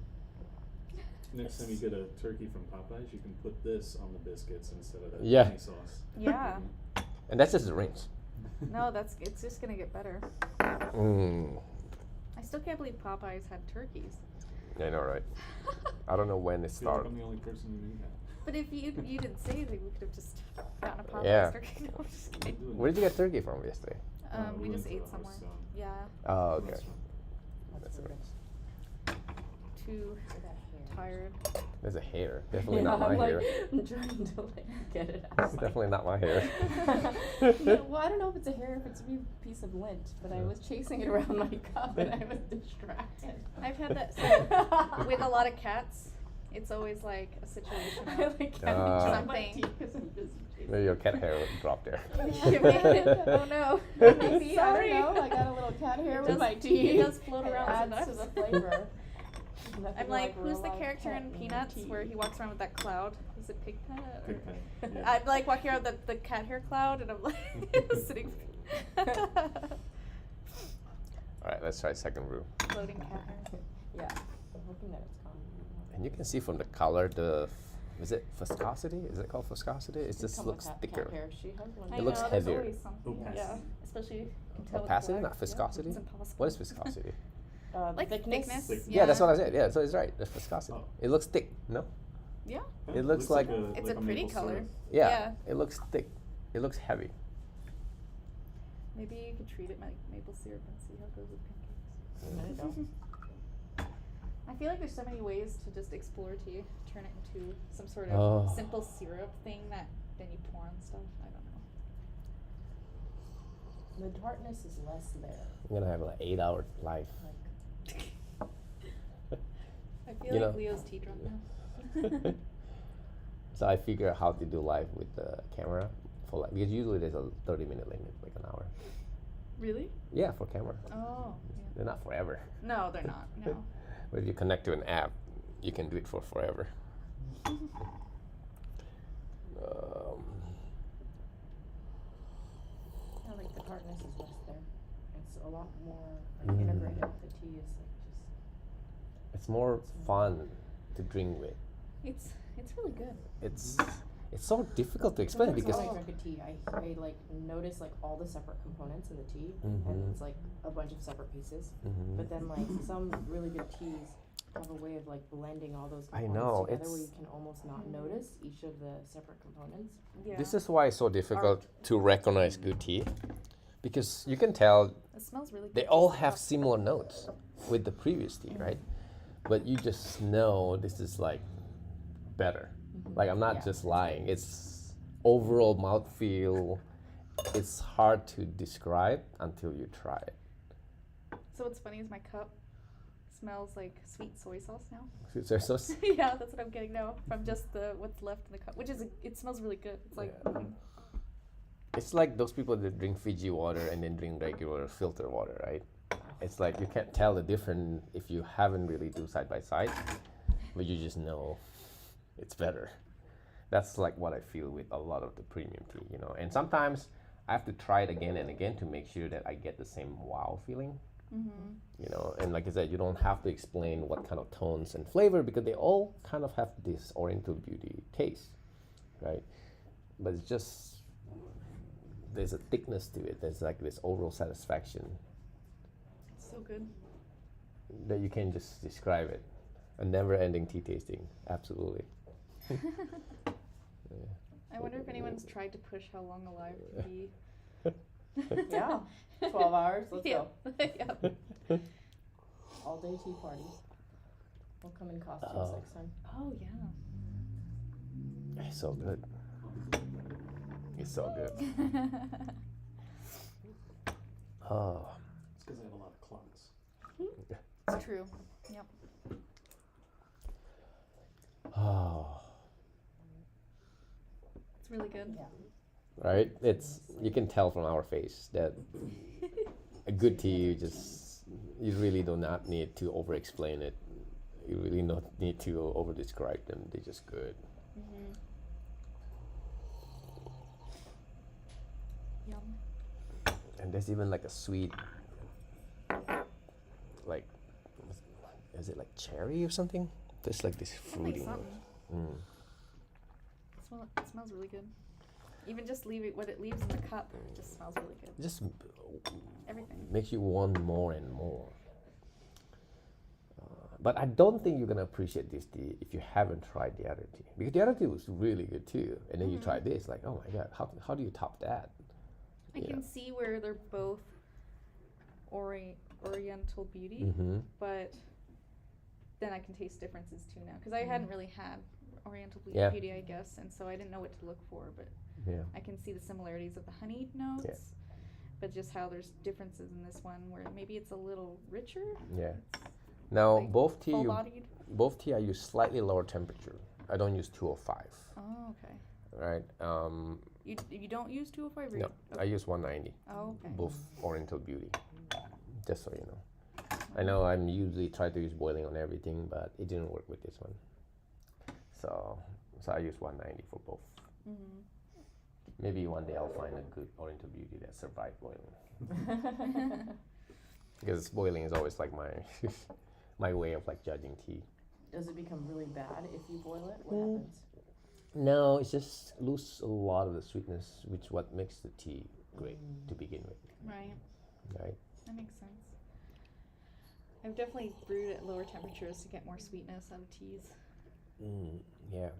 Speaker 3: next time you get a turkey from Popeyes, you can put this on the biscuits instead of that
Speaker 1: Yeah.
Speaker 3: honey sauce.
Speaker 2: Yeah.
Speaker 1: And that's just the range.
Speaker 2: No, it's just gonna get better.
Speaker 1: Mm.
Speaker 2: I still can't believe Popeyes had turkeys.
Speaker 1: I know, right? I don't know when it
Speaker 3: I feel like
Speaker 1: started.
Speaker 3: I'm the only person who knew that.
Speaker 2: But if you didn't say anything, we could have just gotten a Popeyes
Speaker 1: Yeah.
Speaker 2: turkey. No, I'm just kidding.
Speaker 1: Where did you get turkey from yesterday?
Speaker 2: We
Speaker 3: went
Speaker 2: just
Speaker 3: to
Speaker 2: ate
Speaker 3: a
Speaker 2: somewhere.
Speaker 3: house,
Speaker 2: Yeah.
Speaker 1: Oh, okay.
Speaker 3: restaurant.
Speaker 1: That's right.
Speaker 2: Too tired.
Speaker 1: There's a hair. Definitely
Speaker 4: Yeah,
Speaker 1: not my
Speaker 4: I'm like,
Speaker 1: hair.
Speaker 4: I'm trying to like get it out.
Speaker 1: It's definitely not my hair.
Speaker 4: Yeah, well, I don't know if it's a hair, if it's a piece of lint, but I was chasing it around my cup and I was distracted.
Speaker 2: I've had that so with a lot of cats. It's always like a situation
Speaker 4: I
Speaker 2: of
Speaker 4: like
Speaker 1: Ah.
Speaker 4: can't my
Speaker 2: Something.
Speaker 4: teeth because I'm busy chasing.
Speaker 1: Maybe your cat hair dropped there.
Speaker 2: You made it. Oh no.
Speaker 4: Maybe,
Speaker 2: Sorry.
Speaker 4: I don't know. I got a little cat hair
Speaker 2: It
Speaker 4: with
Speaker 2: does-
Speaker 4: my tea.
Speaker 2: it does float
Speaker 4: It
Speaker 2: around
Speaker 4: adds to the
Speaker 2: sometimes.
Speaker 4: flavor.
Speaker 2: I'm like, who's the character in Peanuts where he walks around with that cloud? Is it Pigpen? Or-
Speaker 3: Pigpen, yeah.
Speaker 2: I'm like walking around with the cat hair cloud, and I'm like sitting.
Speaker 1: All right, let's try second brew.
Speaker 2: Floating cat hair.
Speaker 4: Yeah, I'm hoping that it's gone.
Speaker 1: And you can see from the color is it viscosity? Is it called viscosity? It just
Speaker 4: Come
Speaker 1: looks
Speaker 4: with cat
Speaker 1: thicker.
Speaker 4: hair. She has one.
Speaker 2: I
Speaker 1: It looks
Speaker 2: know, there's
Speaker 1: heavier.
Speaker 2: always something.
Speaker 3: Opacity.
Speaker 2: Yeah, especially you can tell with
Speaker 1: Opacity,
Speaker 2: black.
Speaker 1: not viscosity?
Speaker 2: It's impossible.
Speaker 1: What is viscosity?
Speaker 2: Like thickness.
Speaker 3: Thickness.
Speaker 1: Yeah, that's what I said. Yeah, so it's right. That's viscosity.
Speaker 3: Oh.
Speaker 1: It looks thick. No?
Speaker 2: Yeah.
Speaker 3: Huh?
Speaker 1: It looks like-
Speaker 2: It's a pretty
Speaker 3: maple
Speaker 2: color.
Speaker 3: syrup.
Speaker 1: Yeah,
Speaker 2: Yeah.
Speaker 1: it looks thick. It looks heavy.
Speaker 2: Maybe you could treat it like maple syrup and see how it goes with pancakes.
Speaker 4: There you go.
Speaker 2: I feel like there's so many ways to just explore tea. Turn it into some sort of simple syrup thing that then you pour on stuff. I don't know.
Speaker 4: The tartness is less there.
Speaker 1: I'm gonna have like 8-hour life.
Speaker 2: I feel like Leo's tea drunk now.
Speaker 1: So I figure out how to do live with the camera for like, because usually there's a 30-minute limit, like an hour.
Speaker 2: Really?
Speaker 1: Yeah, for camera.
Speaker 2: Oh. Yeah.
Speaker 1: They're not forever.
Speaker 2: No, they're not. No.
Speaker 1: But if you connect to an app, you can do it for forever.
Speaker 4: I like the tartness is less there. It's a lot more like, integrated. The tea is like just.
Speaker 1: It's more fun to drink with.
Speaker 2: It's really good.
Speaker 1: It's so difficult to explain because
Speaker 4: when I drink a tea, I like notice like all the separate components in the tea, and it's like a bunch of separate pieces. But then like some really good teas have a way of like blending all those components together where you can almost not notice each of the separate components.
Speaker 2: Yeah.
Speaker 1: this is why it's so difficult to recognize good tea, because you can tell
Speaker 2: It smells really good.
Speaker 1: they all have similar notes with the previous tea, right? But you just know this is like better. Like I'm not just lying. It's overall mouthfeel. It's hard to describe until you try it.
Speaker 2: So what's funny is my cup smells like sweet soy sauce now.
Speaker 1: Sweet soy sauce?
Speaker 2: Yeah, that's what I'm getting now from just what's left in the cup, which is it smells really good. It's like
Speaker 1: It's like those people that drink Fiji water and then drink regular filter water, right? It's like you can't tell the difference if you haven't really do side by side, but you just know it's better. That's like what I feel with a lot of the premium tea, you know. And sometimes I have to try it again and again to make sure that I get the same wow feeling. You know, and like I said, you don't have to explain what kind of tones and flavor because they all kind of have this Oriental beauty taste, right? But it's just there's a thickness to it. There's like this overall satisfaction
Speaker 2: so good.
Speaker 1: that you can't just describe it. A never-ending tea tasting, absolutely.
Speaker 2: I wonder if anyone's tried to push how long alive can be.
Speaker 4: Yeah, 12 hours. Let's
Speaker 2: Yeah.
Speaker 4: go.
Speaker 2: Yeah.
Speaker 4: All day tea party. We'll come in costumes next time.
Speaker 2: Oh yeah.
Speaker 1: It's so good. It's so good. Oh.
Speaker 3: It's because I have a lot of clogs.
Speaker 2: It's true. Yep.
Speaker 1: Oh.
Speaker 2: It's really good.
Speaker 4: Yeah.
Speaker 1: Right? It's you can tell from our face that a good tea you really do not need to over explain it. You really don't need to over describe them. They're just good.
Speaker 2: Yum.
Speaker 1: And there's even like a sweet like is it like cherry or something? There's like this fruity note.
Speaker 2: It smells really good. Even just what it leaves in the cup just smells really good.
Speaker 1: Just
Speaker 2: Everything.
Speaker 1: makes you want more and more. But I don't think you're gonna appreciate this tea if you haven't tried the other tea, because the other tea was really good too. And then you try this, like, oh my god, how do you top that?
Speaker 2: I can see where they're both Oriental beauty, but then I can taste differences too now, because I hadn't really had Oriental beauty, I guess, and so I didn't know what to look for, but I can see the similarities of the honey notes, but just how there's differences in this one where maybe it's a little richer.
Speaker 1: Yeah. Now
Speaker 2: like
Speaker 1: both tea I use slightly lower temperature. I don't use 205.
Speaker 2: Oh, okay.
Speaker 1: Right.
Speaker 2: You don't use 205?
Speaker 1: No, I use 190.
Speaker 2: Oh, okay.
Speaker 1: Both Oriental beauty. Just so you know. I know I'm usually try to use boiling on everything, but it didn't work with this one. So I use 190 for both. Maybe one day I'll find a good Oriental beauty that survived boiling. Because boiling is always like my my way of like judging tea.
Speaker 4: Does it become really bad if you boil it? What happens?
Speaker 1: No, it's just lose a lot of the sweetness, which what makes the tea great to begin with.
Speaker 2: Right.
Speaker 1: Right.
Speaker 2: That makes sense. I've definitely brewed at lower temperatures to get more sweetness out of teas.
Speaker 1: Yeah.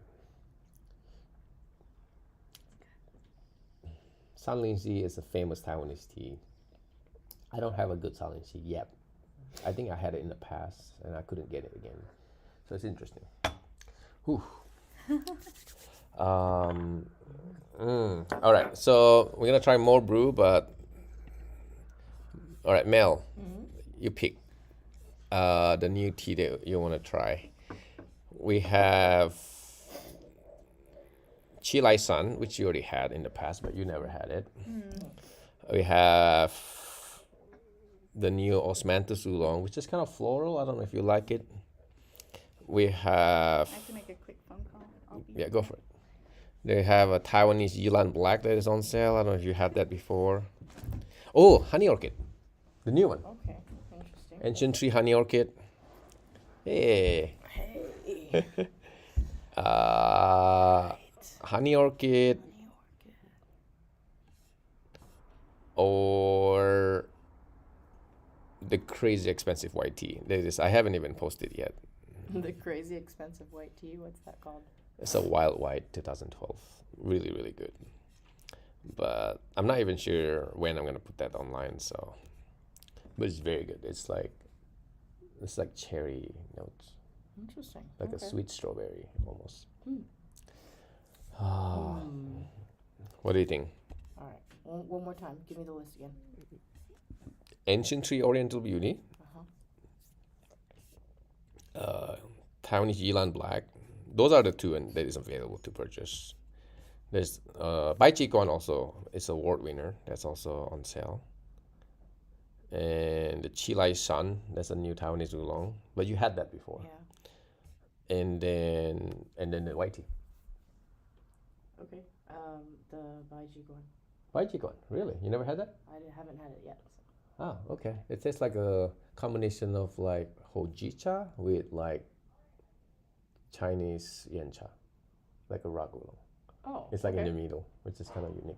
Speaker 1: Sanlingxi is a famous Taiwanese tea. I don't have a good Sanlingxi yet. I think I had it in the past and I couldn't get it again. So it's interesting. Whew. All right, so we're gonna try more brew, but all right, Mel, you pick the new tea that you want to try. We have Chilai Sun, which you already had in the past, but you never had it. We have the new Osmanthus Oolong, which is kind of floral. I don't know if you like it. We have...
Speaker 2: I can make a quick phone call.
Speaker 1: Yeah, go for it. They have a Taiwanese Yilan Black that is on sale. I don't know if you had that before. Oh, Honey Orchid. The new one.
Speaker 4: Okay, interesting.
Speaker 1: Ancient Tree Honey Orchid. Hey. Honey Orchid. Or the crazy expensive white tea. I haven't even posted yet.
Speaker 4: The crazy expensive white tea, what's that called?
Speaker 1: It's a Wild White 2012. Really, really good. But I'm not even sure when I'm going to put that online, so. But it's very good. It's like cherry notes.
Speaker 4: Interesting.
Speaker 1: Like a sweet strawberry, almost. What do you think?
Speaker 4: All right. One more time. Give me the list again.
Speaker 1: Ancient Tree Oriental Beauty. Taiwanese Yilan Black. Those are the two and that is available to purchase. There's Guan also. It's an award winner. That's also on sale. And the Chilai Sun. That's a new Taiwanese oolong. But you had that before.
Speaker 4: Yeah.
Speaker 1: And then the white tea.
Speaker 4: Okay. The Guan.
Speaker 1: Guan, really? You never had that?
Speaker 4: I haven't had it yet.
Speaker 1: Ah, okay. It tastes like a combination of like hojicha with like Chinese yancha, like a rock oolong.
Speaker 4: Oh.
Speaker 1: It's like in the middle, which is kind of unique.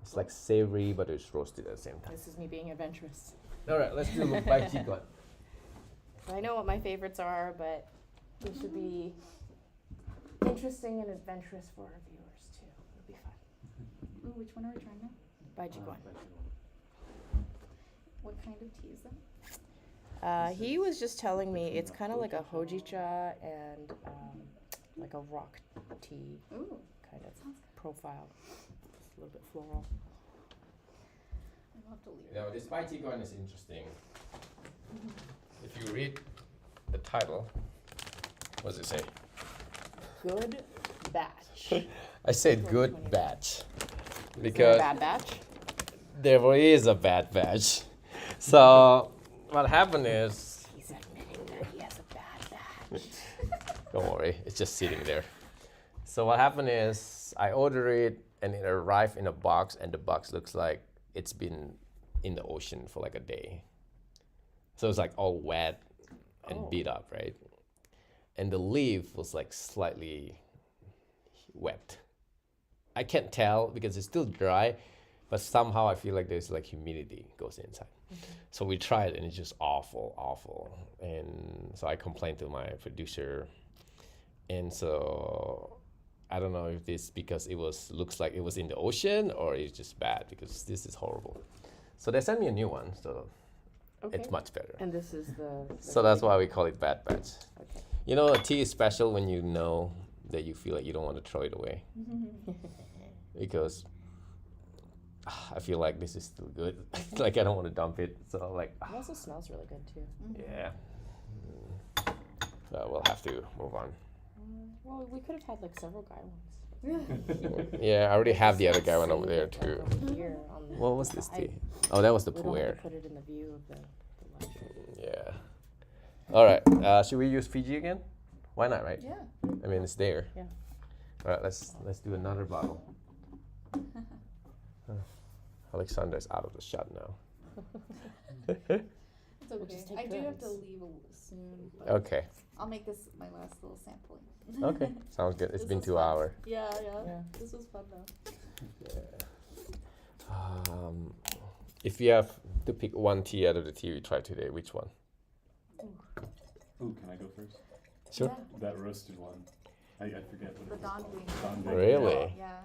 Speaker 1: It's like savory, but it's roasted at the same time.
Speaker 4: This is me being adventurous.
Speaker 1: All right, let's do Bai Chi Guan.
Speaker 4: I know what my favorites are, but they should be interesting and adventurous for our viewers too. It'll be fun.
Speaker 2: Ooh, which one are we trying now?
Speaker 4: Bai Chi Guan.
Speaker 2: What kind of tea is that?
Speaker 4: He was just telling me it's kind of like a hojicha and like a rock tea
Speaker 2: Ooh,
Speaker 4: kind of profile. Just a little bit floral.
Speaker 2: I'll have to leave.
Speaker 1: Now, this Bai Chi Guan is interesting. If you read the title, what does it say?
Speaker 4: Good batch.
Speaker 1: I said good batch.
Speaker 4: Is there a
Speaker 1: Because
Speaker 4: bad batch?
Speaker 1: there is a bad batch. So what happened is,
Speaker 4: He's admitting that he has a bad batch.
Speaker 1: don't worry, it's just sitting there. So what happened is I ordered it and it arrived in a box and the box looks like it's been in the ocean for like a day. So it's like all wet and beat up, right? And the leaf was like slightly wet. I can't tell because it's still dry, but somehow I feel like there's like humidity goes inside. So we tried and it's just awful. And so I complained to my producer. And so I don't know if this because looks like it was in the ocean or it's just bad because this is horrible. So they sent me a new one, so it's much better.
Speaker 4: And this is the
Speaker 1: So that's why we call it bad batch.
Speaker 4: Okay.
Speaker 1: You know, a tea is special when you know that you feel like you don't want to throw it away. Because I feel like this is still good. Like I don't want to dump it. So like,
Speaker 4: It also smells really good too.
Speaker 1: yeah. So we'll have to move on.
Speaker 4: Well, we could have had like several guy ones.
Speaker 1: Yeah, I already have the other guy one over there
Speaker 4: Save it,
Speaker 1: too.
Speaker 4: like, over here on the
Speaker 1: What was this
Speaker 4: side.
Speaker 1: tea? Oh, that was the
Speaker 4: We don't have
Speaker 1: Puerh.
Speaker 4: to put it in the view of the light.
Speaker 1: Yeah. All right. Should we use Fiji again? Why not, right?
Speaker 2: Yeah.
Speaker 1: I mean, it's there.
Speaker 4: Yeah.
Speaker 1: All right. Let's do another bottle. Alexandra's out of the shot now.
Speaker 2: It's okay.
Speaker 4: just take
Speaker 2: I do have to
Speaker 4: turns.
Speaker 2: leave soon. But
Speaker 1: Okay.
Speaker 2: I'll make this my last little sampling.
Speaker 1: Okay. Sounds good. It's
Speaker 2: This
Speaker 1: been
Speaker 2: was
Speaker 1: 2
Speaker 2: fun.
Speaker 1: hours.
Speaker 2: Yeah.
Speaker 4: Yeah.
Speaker 2: This was fun though.
Speaker 1: If you have to pick one tea out of the tea we tried today, which one?
Speaker 3: Ooh, can I go first?
Speaker 1: Sure.
Speaker 2: Yeah.
Speaker 3: That roasted one. I forget what
Speaker 2: The
Speaker 3: it was
Speaker 2: Don
Speaker 3: called.
Speaker 2: Wing.
Speaker 3: Don Wing.
Speaker 1: Really?
Speaker 2: Yeah.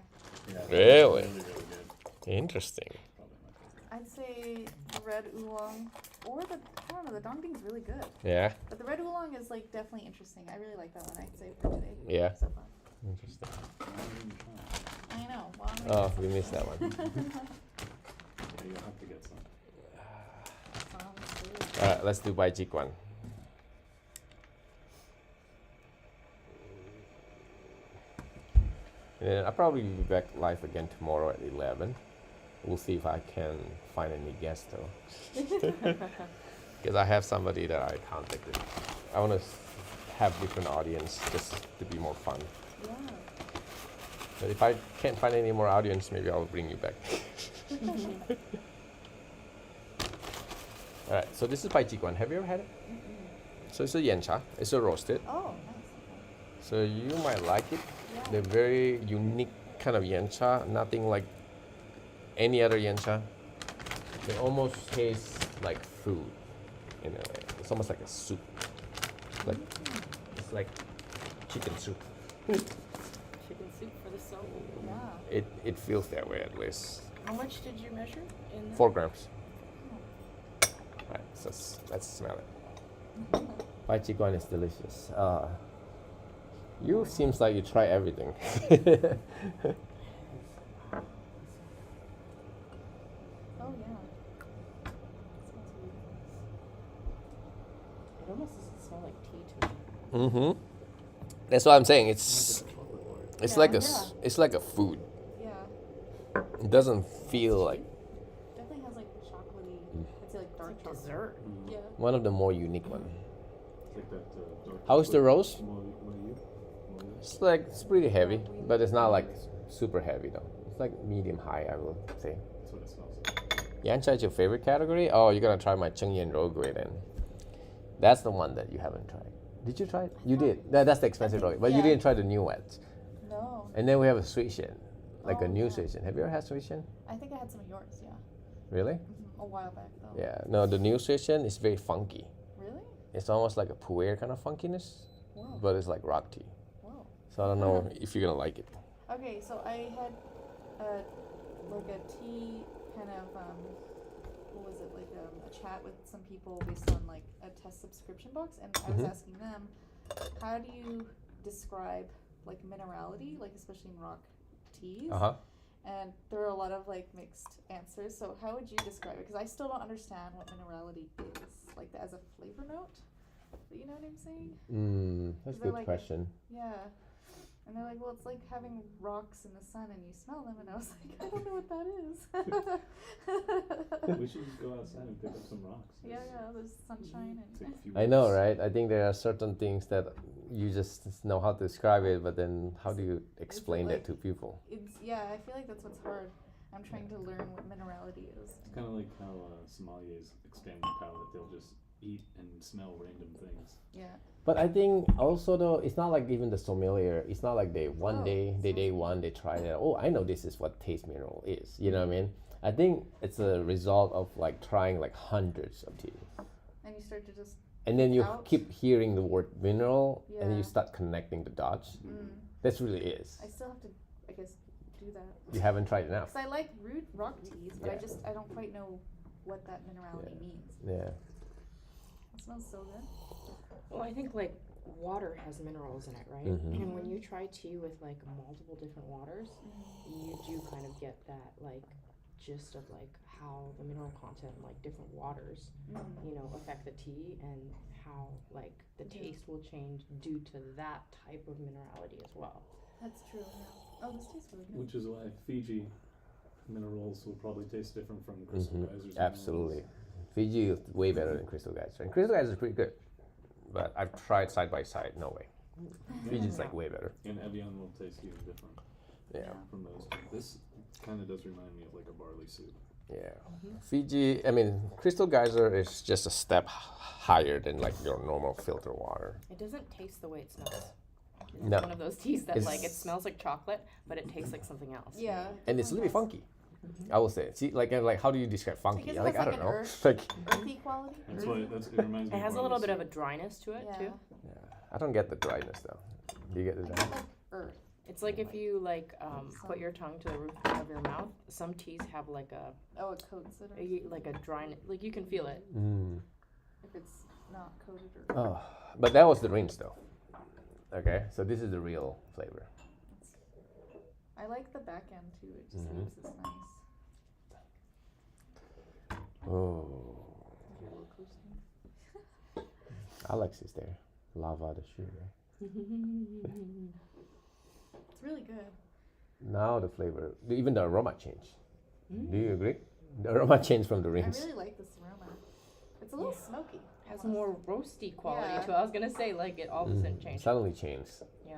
Speaker 3: Yeah,
Speaker 1: Really?
Speaker 3: really good.
Speaker 1: Interesting.
Speaker 3: Probably my favorite.
Speaker 2: I'd say the red oolong or the dongbing's really good.
Speaker 1: Yeah.
Speaker 2: But the red oolong is like definitely interesting. I really like that one. I'd say for today.
Speaker 1: Yeah.
Speaker 2: So far.
Speaker 1: Interesting.
Speaker 3: I didn't even try.
Speaker 2: I know. Well, I'm
Speaker 1: Oh, we missed that one.
Speaker 3: Yeah, you'll have to get some.
Speaker 1: All right, let's do by Guan. And I'll probably be back live again tomorrow at 11. We'll see if I can find any guests though. Because I have somebody that I contacted. I want to have different audience just to be more fun.
Speaker 2: Yeah.
Speaker 1: But if I can't find any more audience, maybe I'll bring you back. All right, so this is by Guan. Have you ever had it? So it's a yancha. It's a roasted.
Speaker 2: Oh, nice.
Speaker 1: So you might like it.
Speaker 2: Yeah.
Speaker 1: They're very unique kind of yancha. Nothing like any other yancha. They almost taste like food in a way. It's almost like a soup. It's like chicken soup.
Speaker 4: Chicken soup for the soul.
Speaker 2: Yeah.
Speaker 1: It feels that way at least.
Speaker 4: How much did you measure in
Speaker 1: 4 grams. Right, so let's smell it. Pai Chi Guan is delicious. You seems like you try everything.
Speaker 2: Oh yeah.
Speaker 4: It almost doesn't smell like tea to me.
Speaker 1: Mm-hmm. That's what I'm saying. It's
Speaker 2: Yeah,
Speaker 1: like
Speaker 2: yeah.
Speaker 1: it's like a food.
Speaker 2: Yeah.
Speaker 1: It doesn't feel like
Speaker 2: Definitely has like chocolatey. I'd say like dark
Speaker 4: Like
Speaker 2: chocolate.
Speaker 4: dessert.
Speaker 2: Yeah.
Speaker 1: one of the more unique one.
Speaker 3: It's like that. Dark
Speaker 1: How's the
Speaker 3: chocolate
Speaker 1: roast?
Speaker 3: Wuyi.
Speaker 1: It's pretty heavy, but it's not like super heavy though. It's like medium high, I will say.
Speaker 3: That's what it smells like.
Speaker 1: Yancha is your favorite category? Oh, you're gonna try my Chengyan Rogui then. That's the one that you haven't tried. Did you try it? You did. That's the expensive Rogui, but you
Speaker 2: yeah.
Speaker 1: didn't try the new ones.
Speaker 2: No.
Speaker 1: And then we have a sweet shin, like
Speaker 2: Oh,
Speaker 1: a new
Speaker 2: yeah.
Speaker 1: sweet shin. Have you ever had sweet shin?
Speaker 2: I think I had some of yours. Yeah.
Speaker 1: Really?
Speaker 2: A while back though.
Speaker 1: Yeah. No, the new sweet shin is very funky.
Speaker 2: Really?
Speaker 1: It's almost like a pu'er kind of funkiness,
Speaker 2: Whoa.
Speaker 1: but it's like rock tea.
Speaker 2: Whoa.
Speaker 1: So I don't know if you're gonna like it.
Speaker 2: Okay, so I had like a tea kind of what was it, like a chat with some people based on like a test subscription box, and I was asking them, how do you describe like minerality, like especially in rock teas?
Speaker 1: Uh huh.
Speaker 2: And there were a lot of like mixed answers. So how would you describe it? Because I still don't understand what minerality is, like as a flavor note. You know what I'm saying?
Speaker 1: That's a
Speaker 2: They're
Speaker 1: good
Speaker 2: like-
Speaker 1: question.
Speaker 2: Yeah. And they're like, well, it's like having rocks in the sun and you smell them. And I was like, I don't know what that is.
Speaker 3: We should go outside and pick up some rocks.
Speaker 2: Yeah, there's sunshine
Speaker 3: Take
Speaker 2: and
Speaker 3: a few
Speaker 1: I know,
Speaker 3: whiffs.
Speaker 1: right? I think there are certain things that you just know how to describe it, but then how do you explain that
Speaker 2: like-
Speaker 1: to people?
Speaker 2: it's I feel like that's what's hard. I'm trying to learn what minerality is.
Speaker 3: It's kind of like how sommeliers expand their palate. They'll just eat and smell random things.
Speaker 2: Yeah.
Speaker 1: But I think also though, it's not like even the sommelier. It's not like they one
Speaker 2: Oh,
Speaker 1: day,
Speaker 2: sounds
Speaker 1: day one, they try it. Oh, I know this is what taste mineral is. You know what I mean? I think it's a result of like trying like hundreds of tea,
Speaker 2: And you start to just.
Speaker 1: and then you
Speaker 2: Out.
Speaker 1: keep hearing the word mineral, and
Speaker 2: Yeah.
Speaker 1: you start connecting the dots. That's really is.
Speaker 2: I still have to, I guess, do that.
Speaker 1: You haven't tried enough.
Speaker 2: Because I like rock teas, but
Speaker 1: Yeah.
Speaker 2: I don't quite know what that minerality
Speaker 1: Yeah.
Speaker 2: means.
Speaker 1: Yeah.
Speaker 2: It smells so good.
Speaker 4: Well, I think like water has minerals in it, right?
Speaker 1: Mhm.
Speaker 4: And when you try tea with like multiple different waters, you do kind of get that like gist of like how the mineral content in like different waters, you know, affect the tea and how like the taste will change due to that type of minerality as well.
Speaker 2: That's true. Yeah. Oh, this tastes really good.
Speaker 3: Which is why Fiji minerals will probably taste different from Crystal Geysers.
Speaker 1: Absolutely. Fiji is way better than Crystal Geyser. And Crystal Geyser is pretty good. But I've tried side by side, no way. Fiji's like way better.
Speaker 3: And Evian will taste even different
Speaker 1: Yeah.
Speaker 3: from those two. This kind of does remind me of like a barley soup.
Speaker 1: Yeah. Fiji, I mean, Crystal Geyser is just a step higher than like your normal filter water.
Speaker 4: It doesn't taste the way it smells. It's
Speaker 1: No.
Speaker 4: one of those teas that like it
Speaker 1: It's-
Speaker 4: smells like chocolate, but it tastes like something else.
Speaker 2: Yeah.
Speaker 1: And it's a little bit funky. I will say. See, like how do you describe funky?
Speaker 2: Because it
Speaker 1: Like
Speaker 2: has,
Speaker 1: I
Speaker 2: like,
Speaker 1: don't
Speaker 2: an
Speaker 1: know.
Speaker 2: earth-
Speaker 1: Like
Speaker 2: Earthy quality.
Speaker 3: That's why it reminds me.
Speaker 4: It has a
Speaker 3: of
Speaker 4: little
Speaker 3: barley
Speaker 4: bit of a
Speaker 3: soup.
Speaker 4: dryness to it
Speaker 2: Yeah.
Speaker 4: too.
Speaker 1: I don't get the dryness though. Do you get the
Speaker 2: I
Speaker 1: dryness?
Speaker 2: get like earth.
Speaker 4: It's like if you like put your tongue to the roof of your mouth. Some teas have like a
Speaker 2: it coats it.
Speaker 4: like a dry, like you can feel it.
Speaker 2: If it's not coated or.
Speaker 1: Oh, but that was the rinse though. Okay, so this is the real flavor.
Speaker 2: I like the back end too. It just leaves this nice.
Speaker 1: Oh, I like this there. Lava the sugar.
Speaker 2: It's really good.
Speaker 1: Now the flavor, even the aroma changed. Do you agree? The aroma changed from the
Speaker 2: I
Speaker 1: rinse.
Speaker 2: really like this aroma. It's a little smoky.
Speaker 4: Has more roasty quality
Speaker 2: Yeah.
Speaker 4: to it. I was gonna say like it all of a sudden changed.
Speaker 1: Suddenly changed.
Speaker 4: Yeah.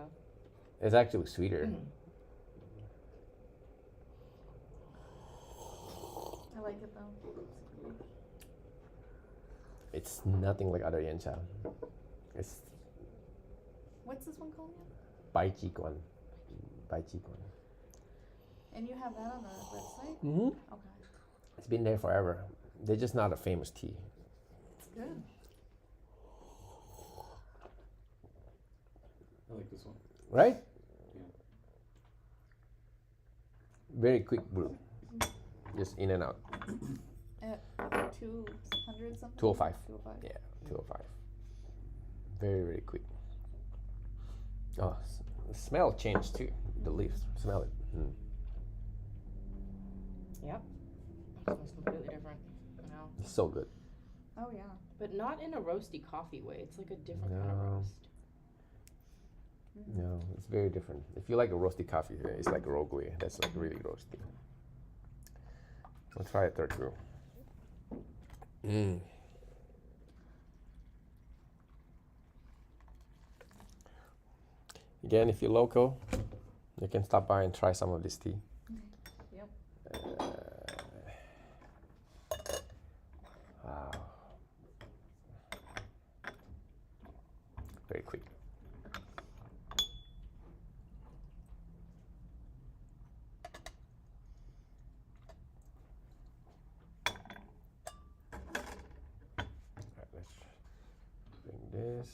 Speaker 1: It's actually sweeter.
Speaker 2: I like it though.
Speaker 1: It's nothing like other yencha. It's
Speaker 2: What's this one called again?
Speaker 1: Guan. Guan.
Speaker 2: And you have that on the website? Okay.
Speaker 1: It's been there forever. They're just not a famous tea.
Speaker 2: It's good.
Speaker 3: I like this one.
Speaker 1: Right?
Speaker 3: Yeah.
Speaker 1: Very quick brew. Just in and out.
Speaker 2: At 200 something?
Speaker 1: 205.
Speaker 2: 205.
Speaker 1: Yeah, 205. Very, very quick. Oh, the smell changed too. The leaves. Smell it.
Speaker 4: Yep. Smells completely different now.
Speaker 1: It's so good.
Speaker 2: Oh yeah.
Speaker 4: But not in a roasty coffee way. It's like a different kind of
Speaker 1: No.
Speaker 4: roast.
Speaker 1: No, it's very different. If you like a roasty coffee, it's like rogue. That's like really roasty. We'll try a third brew. Again, if you're local, you can stop by and try some of this tea.
Speaker 2: Yep.
Speaker 1: Wow. Very quick. Alright, let's bring this.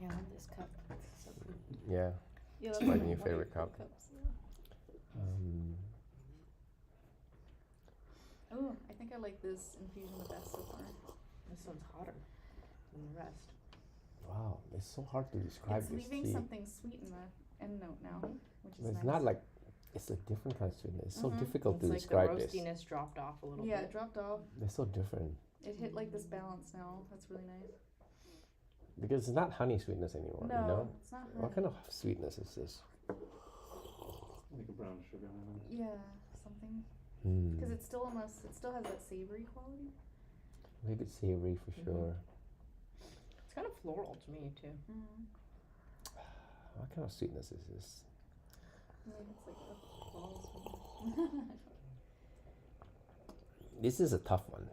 Speaker 4: Yeah, I love this cup. It's so cool.
Speaker 1: Yeah.
Speaker 2: Yeah,
Speaker 1: It's
Speaker 2: that's
Speaker 1: my
Speaker 2: one
Speaker 1: new
Speaker 2: of your
Speaker 1: favorite cup.
Speaker 2: cups, yeah. Oh, I think I like this infusion the best so far.
Speaker 4: This one's hotter than the rest.
Speaker 1: Wow, it's so hard to describe
Speaker 2: It's
Speaker 1: this
Speaker 2: leaving
Speaker 1: tea.
Speaker 2: something sweet in the end note now, which is
Speaker 1: It's
Speaker 2: nice.
Speaker 1: not like, it's a different kind of sweetness. It's so difficult
Speaker 4: It's
Speaker 1: to
Speaker 4: like
Speaker 1: describe
Speaker 4: the
Speaker 1: this.
Speaker 4: roastiness dropped off a little
Speaker 2: Yeah,
Speaker 4: bit.
Speaker 2: it dropped off.
Speaker 1: They're so different.
Speaker 2: It hit like this balance now. That's really nice.
Speaker 1: Because it's not honey sweetness anymore,
Speaker 2: No,
Speaker 1: you know?
Speaker 2: it's not.
Speaker 1: What kind of sweetness is this?
Speaker 3: Like a brown sugar.
Speaker 2: Yeah, something. Because it still has that savory quality.
Speaker 1: A little bit savory for sure.
Speaker 4: It's kind of floral to me too.
Speaker 1: What kind of sweetness is this?
Speaker 2: Maybe it's like a fall.
Speaker 1: This is a tough one.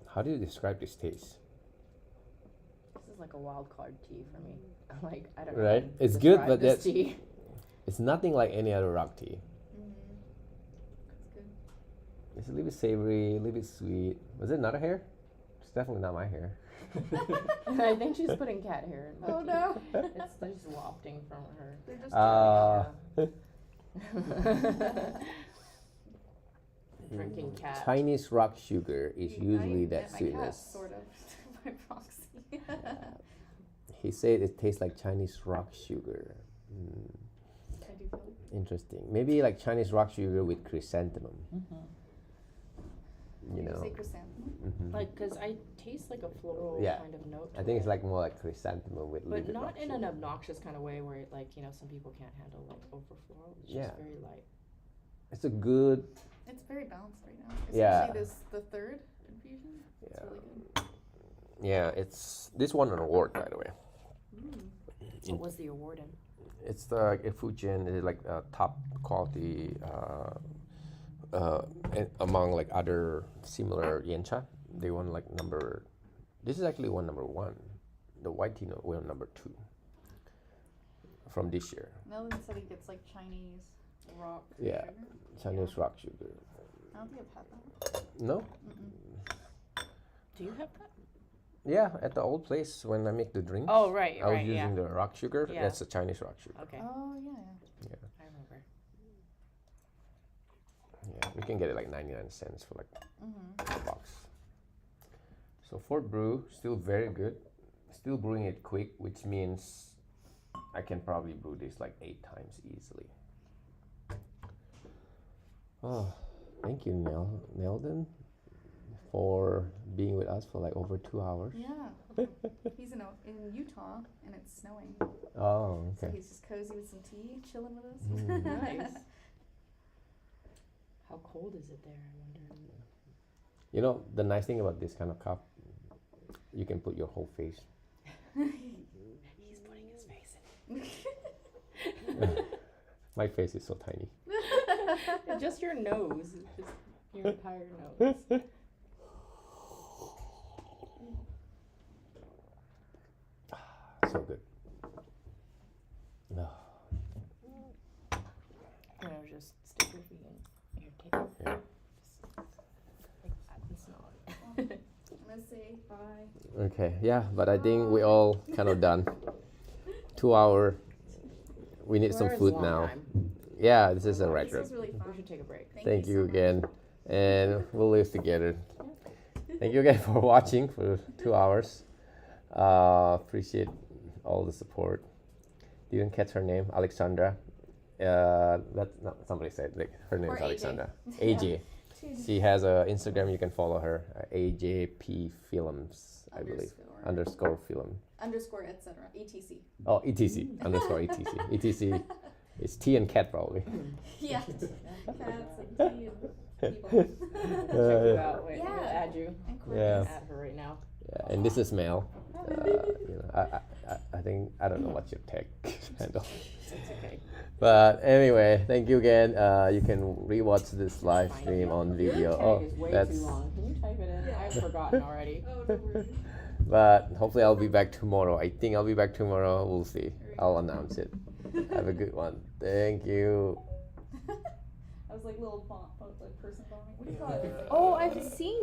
Speaker 1: How do you describe this taste?
Speaker 4: This is like a wild card tea for me. Like I don't
Speaker 1: Right?
Speaker 4: know. how to
Speaker 1: It's good,
Speaker 4: describe
Speaker 1: but
Speaker 4: this
Speaker 1: that's-
Speaker 4: tea.
Speaker 1: It's nothing like any other rock tea.
Speaker 2: It's good.
Speaker 1: It's a little bit savory, a little bit sweet. Was it not a hair? It's definitely not my hair.
Speaker 4: I think she's putting cat hair in the
Speaker 2: Oh
Speaker 4: tea.
Speaker 2: no.
Speaker 4: It's just wafting from her.
Speaker 2: They're just
Speaker 4: Drinking cat.
Speaker 1: Chinese rock sugar is usually that
Speaker 2: my
Speaker 1: sweetness.
Speaker 2: cat, sort of, by proxy.
Speaker 1: He said it tastes like Chinese rock sugar.
Speaker 2: I do feel it.
Speaker 1: Interesting. Maybe like Chinese rock sugar with chrysanthemum. You
Speaker 2: You
Speaker 1: know.
Speaker 2: say chrysanthemum?
Speaker 4: Like, cause I taste like a floral
Speaker 1: Yeah.
Speaker 4: kind of note.
Speaker 1: I
Speaker 4: to
Speaker 1: think it's
Speaker 4: it.
Speaker 1: like more like chrysanthemum with a little
Speaker 4: But
Speaker 1: bit
Speaker 4: not
Speaker 1: rock
Speaker 4: in
Speaker 1: sugar.
Speaker 4: an obnoxious kind of way where, like, you know, some people can't handle like over floral. It's
Speaker 1: Yeah.
Speaker 4: just very light.
Speaker 1: It's a good.
Speaker 2: It's very balanced right now.
Speaker 1: Yeah.
Speaker 2: Especially the third infusion. It's
Speaker 1: Yeah.
Speaker 2: really good.
Speaker 1: Yeah, it's this won an award by the way.
Speaker 4: What was the award in?
Speaker 1: It's the Fujian. It's like top quality among like other similar yencha. They won like number. This is actually won number 1. The white tea won number 2 from this year.
Speaker 2: Melvin said he gets like Chinese rock
Speaker 1: Yeah.
Speaker 2: sugar.
Speaker 1: Chinese rock sugar.
Speaker 2: I don't think I've had that.
Speaker 1: No?
Speaker 4: Do you have that?
Speaker 1: Yeah, at the old place when I make the drinks.
Speaker 4: Oh, right,
Speaker 1: I was
Speaker 4: right, yeah.
Speaker 1: using the rock sugar.
Speaker 4: Yeah.
Speaker 1: That's the Chinese rock sugar.
Speaker 4: Okay,
Speaker 2: Oh yeah.
Speaker 4: I remember.
Speaker 1: Yeah, we can get it like 99 cents for like
Speaker 2: Mm-hmm.
Speaker 1: a box. So for brew, still very good. Still brewing it quick, which means I can probably brew this like 8 times easily. Oh, thank you, Nelden, for being with us for like over 2 hours.
Speaker 2: Yeah. He's in Utah and it's snowing.
Speaker 1: Oh,
Speaker 2: So
Speaker 1: okay.
Speaker 2: he's just cozy with some tea, chilling with us.
Speaker 1: Mm.
Speaker 4: Nice. How cold is it there, I wonder?
Speaker 1: You know, the nice thing about this kind of cup, you can put your whole face.
Speaker 4: He's putting his face in it.
Speaker 1: My face is so tiny.
Speaker 4: Just your nose. Just your entire nose.
Speaker 1: So good. No.
Speaker 4: You know, just stick your feet in. Here, take it.
Speaker 1: Yeah.
Speaker 4: Just like that and smell it.
Speaker 2: I'm gonna say bye.
Speaker 1: Okay, yeah, but I think we all kind of done. 2 hour. We need some
Speaker 4: Where is
Speaker 1: food
Speaker 4: long
Speaker 1: now.
Speaker 4: time?
Speaker 1: Yeah, this is a
Speaker 2: This
Speaker 1: record.
Speaker 2: was really
Speaker 4: We
Speaker 2: fun.
Speaker 4: should take a break.
Speaker 1: Thank you
Speaker 2: so much.
Speaker 1: again, and we'll live together. Thank you again for watching for 2 hours. Appreciate all the support. Didn't catch her name, Alexandra. That's not somebody said like her name
Speaker 2: Or
Speaker 1: is
Speaker 2: AJ.
Speaker 1: Alexandra. AJ. She has a Instagram. You can follow her. AJP Films, I believe. Underscore film.
Speaker 2: Underscore etc. etc.
Speaker 1: Oh, ETC. Underscore ETC. ETC. It's T and cat probably.
Speaker 2: Yeah. Cats and tea and people.
Speaker 4: Check you out. Wait, I'm
Speaker 2: Yeah.
Speaker 4: gonna add you.
Speaker 2: And
Speaker 1: Yeah.
Speaker 2: Corey's.
Speaker 4: Add her right now.
Speaker 1: Yeah, and this is Mel. I think I don't know what's your tech handle.
Speaker 4: It's okay.
Speaker 1: But anyway, thank you again. You can rewatch this live
Speaker 4: Fine.
Speaker 1: stream on
Speaker 4: Your
Speaker 1: video.
Speaker 4: tag
Speaker 1: Oh,
Speaker 4: is way
Speaker 1: that's.
Speaker 4: too long. Can you type it in?
Speaker 2: Yeah.
Speaker 4: I've forgotten already.
Speaker 2: Oh, no worries.
Speaker 1: But hopefully I'll be back tomorrow. I think I'll be back tomorrow. We'll see. I'll announce it. Have a good one. Thank you.
Speaker 2: I was like little person bombing. What do you call it?
Speaker 4: Oh, I've seen